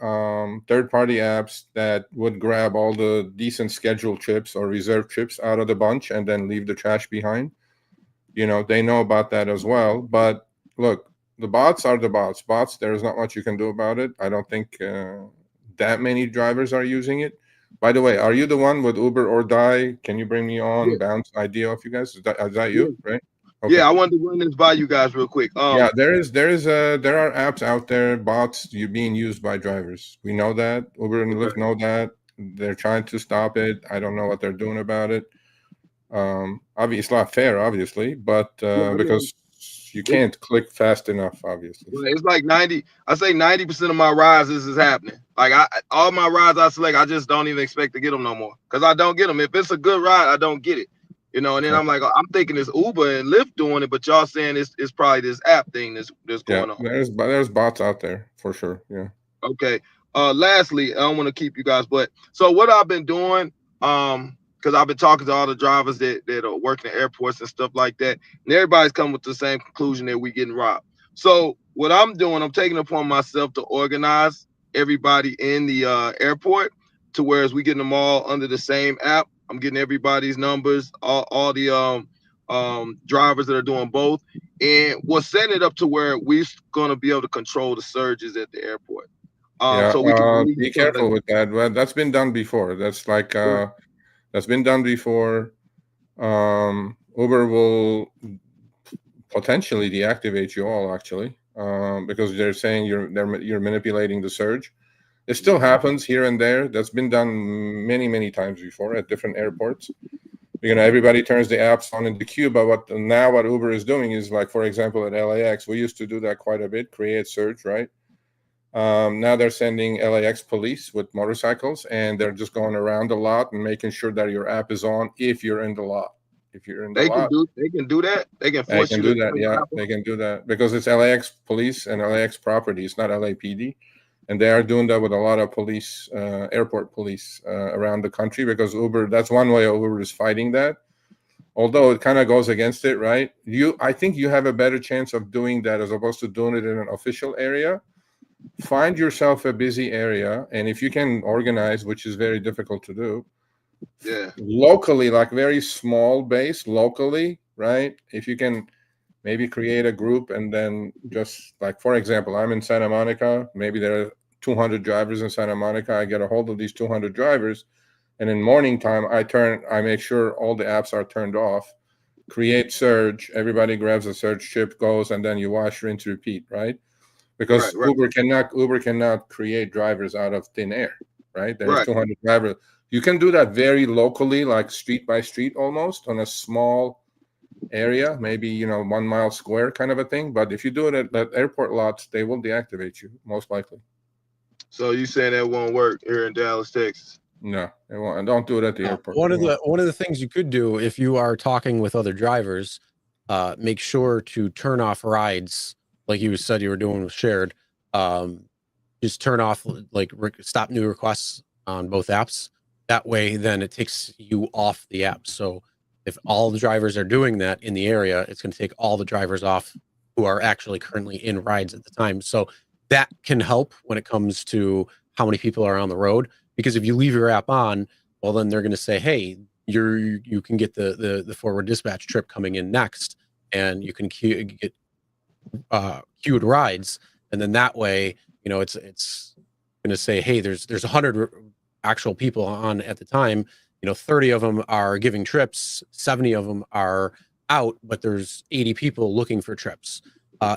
third-party apps that would grab all the decent scheduled trips or reserved trips out of the bunch and then leave the trash behind. They know about that as well. But look, the bots are the bots. Bots, there's not much you can do about it. I don't think that many drivers are using it. By the way, are you the one with Uber or Die? Can you bring me on? Yeah. Bounce idea of you guys? Is that you, right? Okay. Yeah, I wanted to run this by you guys real quick. Yeah, there are apps out there, bots being used by drivers. We know that. Uber and Lyft know that. They're trying to stop it. I don't know what they're doing about it. Obviously, it's not fair, obviously, but because you can't click fast enough, obviously. It's like 90. I say 90% of my rides this is happening. Like all my rides I select, I just don't even expect to get them no more because I don't get them. If it's a good ride, I don't get it. You know, and then I'm like, I'm thinking it's Uber and Lyft doing it, but y'all saying it's probably this app thing that's going on. There's bots out there for sure. Yeah. Okay. Lastly, I don't want to keep you guys, but so what I've been doing, because I've been talking to all the drivers that are working at airports and stuff like that, and everybody's come with the same conclusion that we're getting robbed. So what I'm doing, I'm taking it upon myself to organize everybody in the airport to where as we getting them all under the same app. I'm getting everybody's numbers, all the drivers that are doing both, and we're setting it up to where we're gonna be able to control the surges at the airport. So we can be careful with that. Well, that's been done before. That's like that's been done before. Uber will potentially deactivate you all actually, because they're saying you're manipulating the surge. It still happens here and there. That's been done many times before at different airports. You know, everybody turns the apps on in the queue, but what Uber is doing is, like, for example, at LAX, we used to do that quite a bit, create surge, right? Now they're sending LAX police with motorcycles, and they're just going around the lot and making sure that your app is on if you're in the lot. If you're in the lot, they can do that. They can force you to do that. Yeah, they can do that because it's LAX police and LAX property. It's not LAPD. And they are doing that with a lot of police, airport police around the country, because Uber, that's one way Uber is fighting that. Although it kind of goes against it, right? I think you have a better chance of doing that as opposed to doing it in an official area. Find yourself a busy area, and if you can organize, which is very difficult to do, locally, like very small base locally, right? If you can maybe create a group and then just, like, for example, I'm in Santa Monica. Maybe there are 200 drivers in Santa Monica. I get a hold of these 200 drivers, and in morning time, I make sure all the apps are turned off, create surge. Everybody grabs a surge chip, goes, and then you wash, rinse, repeat, right? Because Uber cannot create drivers out of thin air, right? There's 200 drivers. You can do that very locally, like street by street, almost on a small area, maybe 1 mile square kind of a thing. But if you do it at airport lots, they will deactivate you most likely. So you saying that won't work here in Dallas, Texas? No, it won't. And don't do it at the airport. One of the things you could do if you are talking with other drivers, make sure to turn off rides like you said you were doing with shared. Just turn off, like, stop new requests on both apps. That way, then it takes you off the app. So if all the drivers are doing that in the area, it's going to take all the drivers off who are actually currently in rides at the time. So that can help when it comes to how many people are on the road. Because if you leave your app on, well, then they're going to say, hey, you can get the forward dispatch trip coming in next, and you can get queued rides. And then that way, it's going to say, hey, there's 100 actual people on at the time. 30 of them are giving trips, 70 of them are out, but there's 80 people looking for trips.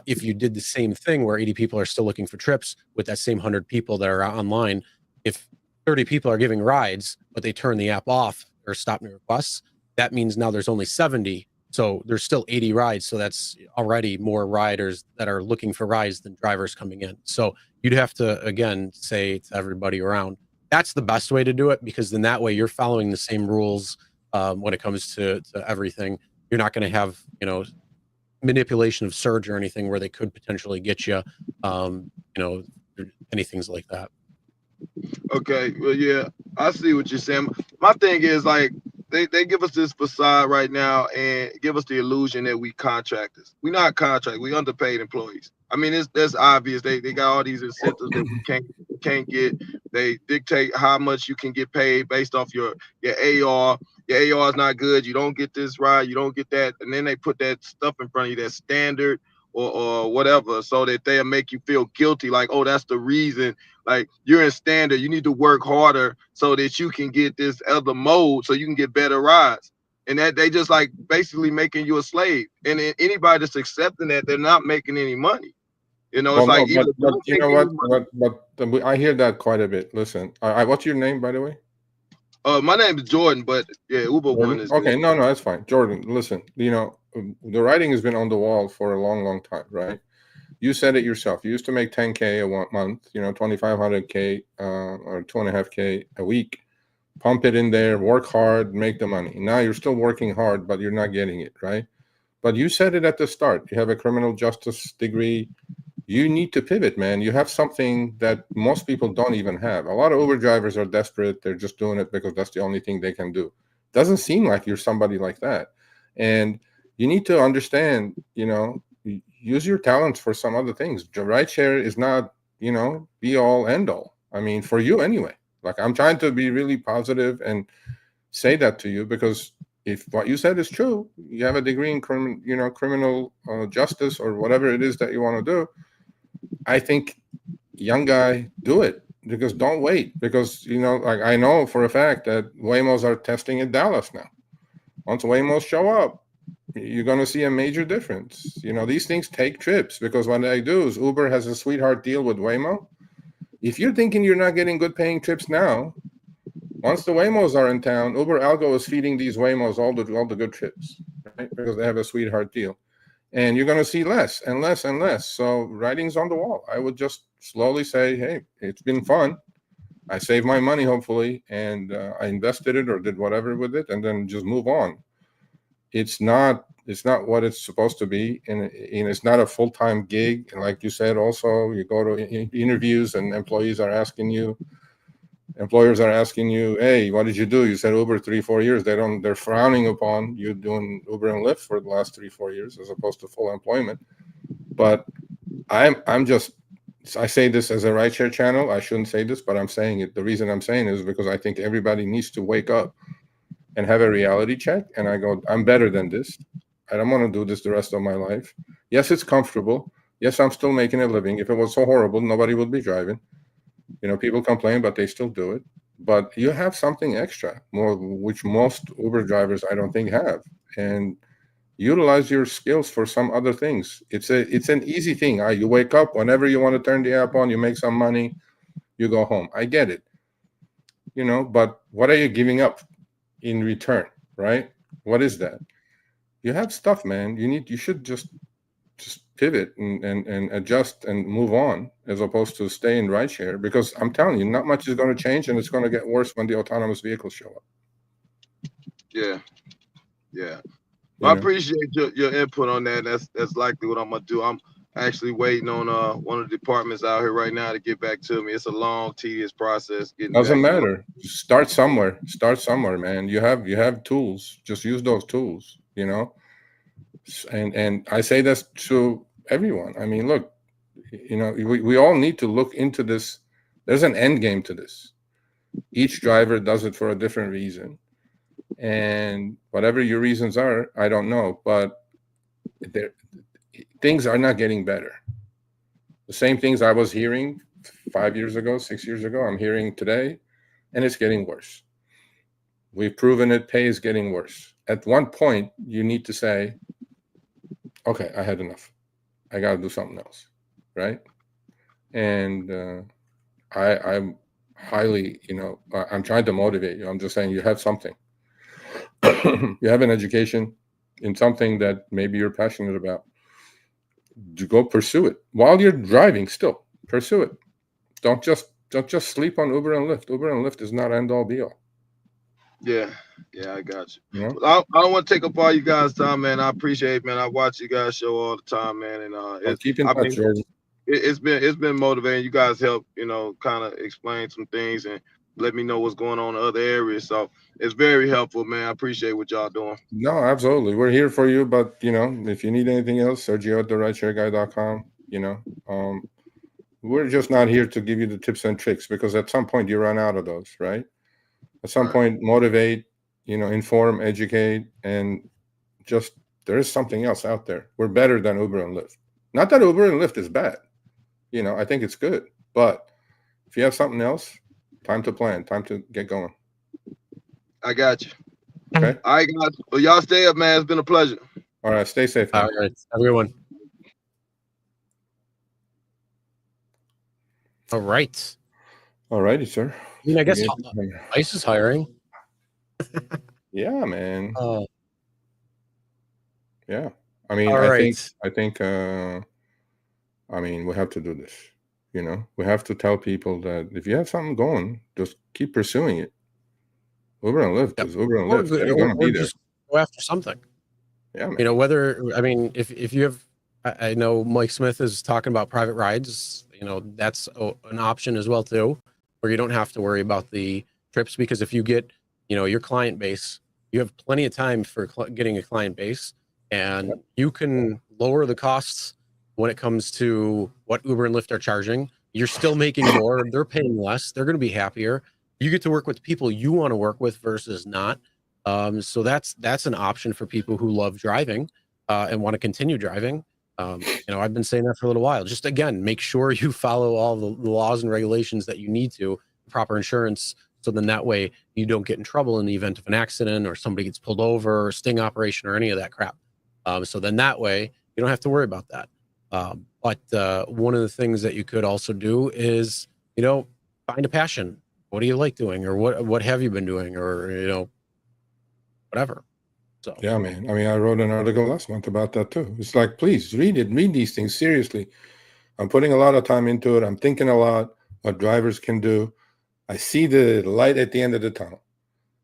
If you did the same thing where 80 people are still looking for trips with that same 100 people that are online, if 30 people are giving rides, but they turn the app off or stop new requests, that means now there's only 70. So there's still 80 rides. So that's already more riders that are looking for rides than drivers coming in. So you'd have to, again, say to everybody around, that's the best way to do it, because then that way you're following the same rules when it comes to everything. You're not going to have, manipulation of surge or anything where they could potentially get you, anything like that. Okay. Well, yeah, I see what you're saying. My thing is, like, they give us this facade right now and give us the illusion that we contractors. We're not contract. We underpaid employees. I mean, that's obvious. They got all these incentives that we can't get. They dictate how much you can get paid based off your AR. Your AR is not good. You don't get this ride. You don't get that. And then they put that stuff in front of you, that standard or whatever, so that they'll make you feel guilty. Like, oh, that's the reason. Like, you're in standard. You need to work harder so that you can get this other mode, so you can get better rides. And that they just, like, basically making you a slave. And anybody that's accepting that, they're not making any money. It's like, but you know what? But I hear that quite a bit. Listen, what's your name, by the way? My name is Jordan, but yeah, Uber one is Okay, good. no, that's fine. Jordan, listen, the writing has been on the wall for a long, long time, right? You said it yourself. You used to make 10K a month, 2,500K or 2.5K a week. Pump it in there, work hard, make the money. Now you're still working hard, but you're not getting it, right? But you said it at the start. You have a criminal justice degree. You need to pivot, man. You have something that most people don't even have. A lot of Uber drivers are desperate. They're just doing it because that's the only thing they can do. Doesn't seem like you're somebody like that. And you need to understand, use your talents for some other things. Rideshare is not, be all end all. I mean, for you anyway. Like, I'm trying to be really positive and say that to you because if what you said is true, you have a degree in criminal justice or whatever it is that you want to do. I think, young guy, do it, because don't wait, because like, I know for a fact that Waymos are testing in Dallas now. Once Waymos show up, you're going to see a major difference. These things take trips, because what I do is Uber has a sweetheart deal with Waymo. If you're thinking you're not getting good paying trips now, once the Waymos are in town, Uber Algo is feeding these Waymos all the good trips, right? Because they have a sweetheart deal. And you're going to see less and less and less. So writing's on the wall. I would just slowly say, hey, it's been fun. I saved my money, hopefully, and I invested it or did whatever with it, and then just move on. It's not what it's supposed to be, and it's not a full-time gig. And like you said, also, you go to interviews and employers are asking you, hey, what did you do? You said Uber 3-4 years. They're frowning upon you doing Uber and Lyft for the last 3-4 years as opposed to full employment. But I say this as a rideshare channel. I shouldn't say this, but I'm saying it. The reason I'm saying it is because I think everybody needs to wake up and have a reality check. And I go, I'm better than this. I don't want to do this the rest of my life. Yes, it's comfortable. Yes, I'm still making a living. If it was so horrible, nobody would be driving. People complain, but they still do it. But you have something extra, which most Uber drivers I don't think have. And utilize your skills for some other things. It's an easy thing. You wake up whenever you want to turn the app on, you make some money, you go home. I get it. But what are you giving up in return, right? What is that? You have stuff, man. You should just pivot and adjust and move on, as opposed to stay in rideshare, because I'm telling you, not much is going to change, and it's going to get worse when the autonomous vehicles show up. Yeah. I appreciate your input on that. That's likely what I'm gonna do. I'm actually waiting on one of the departments out here right now to get back to me. It's a long, tedious process getting Doesn't back matter. Start somewhere, man. You have tools. Just use those tools, and I say this to everyone. I mean, look, we all need to look into this. There's an end game to this. Each driver does it for a different reason, and whatever your reasons are, I don't know, but things are not getting better. The same things I was hearing 5 years ago, 6 years ago, I'm hearing today, and it's getting worse. We've proven it. Pay is getting worse. At one point, you need to say, okay, I had enough. I got to do something else, right? And I'm highly, I'm trying to motivate you. I'm just saying, you have something. You have an education in something that maybe you're passionate about. To go pursue it while you're driving. Still pursue it. Don't just sleep on Uber and Lyft. Uber and Lyft is not end all be all. Yeah, I got you. I don't want to take up all you guys' time, man. I appreciate it, man. I watch you guys show all the time, man. And Keep in touch, Jordan. It's been motivating. You guys help, kind of explain some things and let me know what's going on in other areas. So it's very helpful, man. I appreciate what y'all doing. No, absolutely. We're here for you. But, if you need anything else, Sergio at therideshareguy.com. We're just not here to give you the tips and tricks, because at some point you run out of those, right? At some point, motivate, inform, educate, and just, there is something else out there. We're better than Uber and Lyft. Not that Uber and Lyft is bad. I think it's good. But if you have something else, time to plan, time to get going. I got you. Okay. All right, guys. Well, y'all stay up, man. It's been a pleasure. All right. Stay safe. Man. All right. Have a good one. All right. All righty, sir. I mean, I guess ICE is hiring. Yeah, man. Oh, Yeah. I mean, all I right. think, I mean, we have to do this. You know, we have to tell people that if you have something going, just keep pursuing it. Uber and Lyft Yep. is Uber and Lyft. They're Or, gonna or be there. just go after something. Yeah, man. You know, whether, I mean, if you have, I know Mike Smith is talking about private rides. You know, that's an option as well too, where you don't have to worry about the trips, because if you get, you know, your client base, you have plenty of time for getting a client base, and you can lower the costs when it comes to what Uber and Lyft are charging. You're still making more. They're paying less. They're going to be happier. You get to work with people you want to work with versus not. So that's an option for people who love driving and want to continue driving. You know, I've been saying that for a little while. Just again, make sure you follow all the laws and regulations that you need to, proper insurance, so then that way you don't get in trouble in the event of an accident or somebody gets pulled over or sting operation or any of that crap. So then that way you don't have to worry about that. But one of the things that you could also do is, you know, find a passion. What do you like doing, or what have you been doing, or you know, whatever. So Yeah, man. I mean, I wrote an article last month about that too. It's like, please read it, read these things seriously. I'm putting a lot of time into it. I'm thinking a lot what drivers can do. I see the light at the end of the tunnel.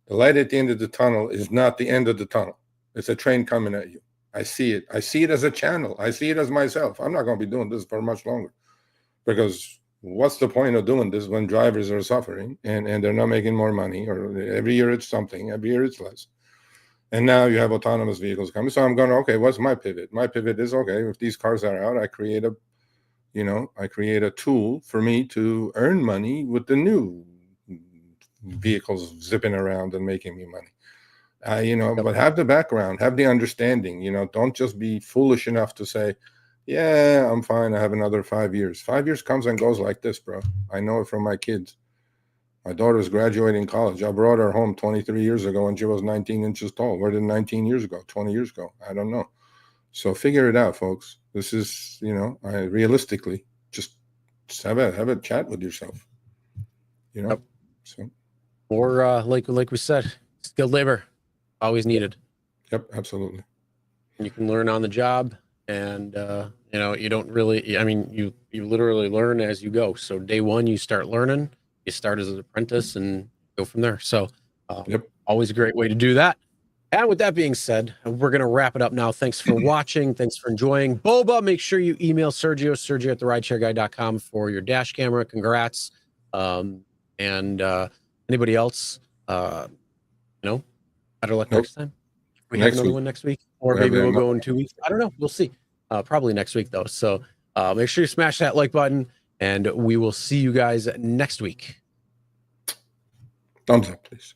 The light at the end of the tunnel is not the end of the tunnel. It's a train coming at you. I see it. I see it as a channel. I see it as myself. I'm not going to be doing this for much longer, because what's the point of doing this when drivers are suffering and they're not making more money, or every year it's something, every year it's less. And now you have autonomous vehicles coming. So I'm going, okay, what's my pivot? My pivot is, okay, if these cars are out, I create a tool for me to earn money with the new vehicles zipping around and making me money. But have the background, have the understanding, don't just be foolish enough to say, yeah, I'm fine. I have another 5 years. 5 years comes and goes like this, bro. I know it from my kids. My daughter's graduating college. I brought her home 23 years ago and she was 19 inches tall. Where did 19 years ago, 20 years ago? I don't know. So figure it out, folks. This is, realistically, just have a chat with yourself. So. Or like we said, skilled labor, always needed. Yep, absolutely. You can learn on the job, and you don't really. I mean, you literally learn as you go. So day one, you start learning. You start as an apprentice and go from there. So, always a great way to do that. And with that being said, we're going to wrap it up now. Thanks for watching. Thanks for enjoying. Boba, make sure you email Sergio at therideshareguy.com for your dash camera. Congrats. And anybody else, better luck next time. We have another one next week, or maybe we'll go in 2 weeks. I don't know. We'll see. Probably next week, though. So make sure you smash that like button, and we will see you guys next week. Thumbs up, please.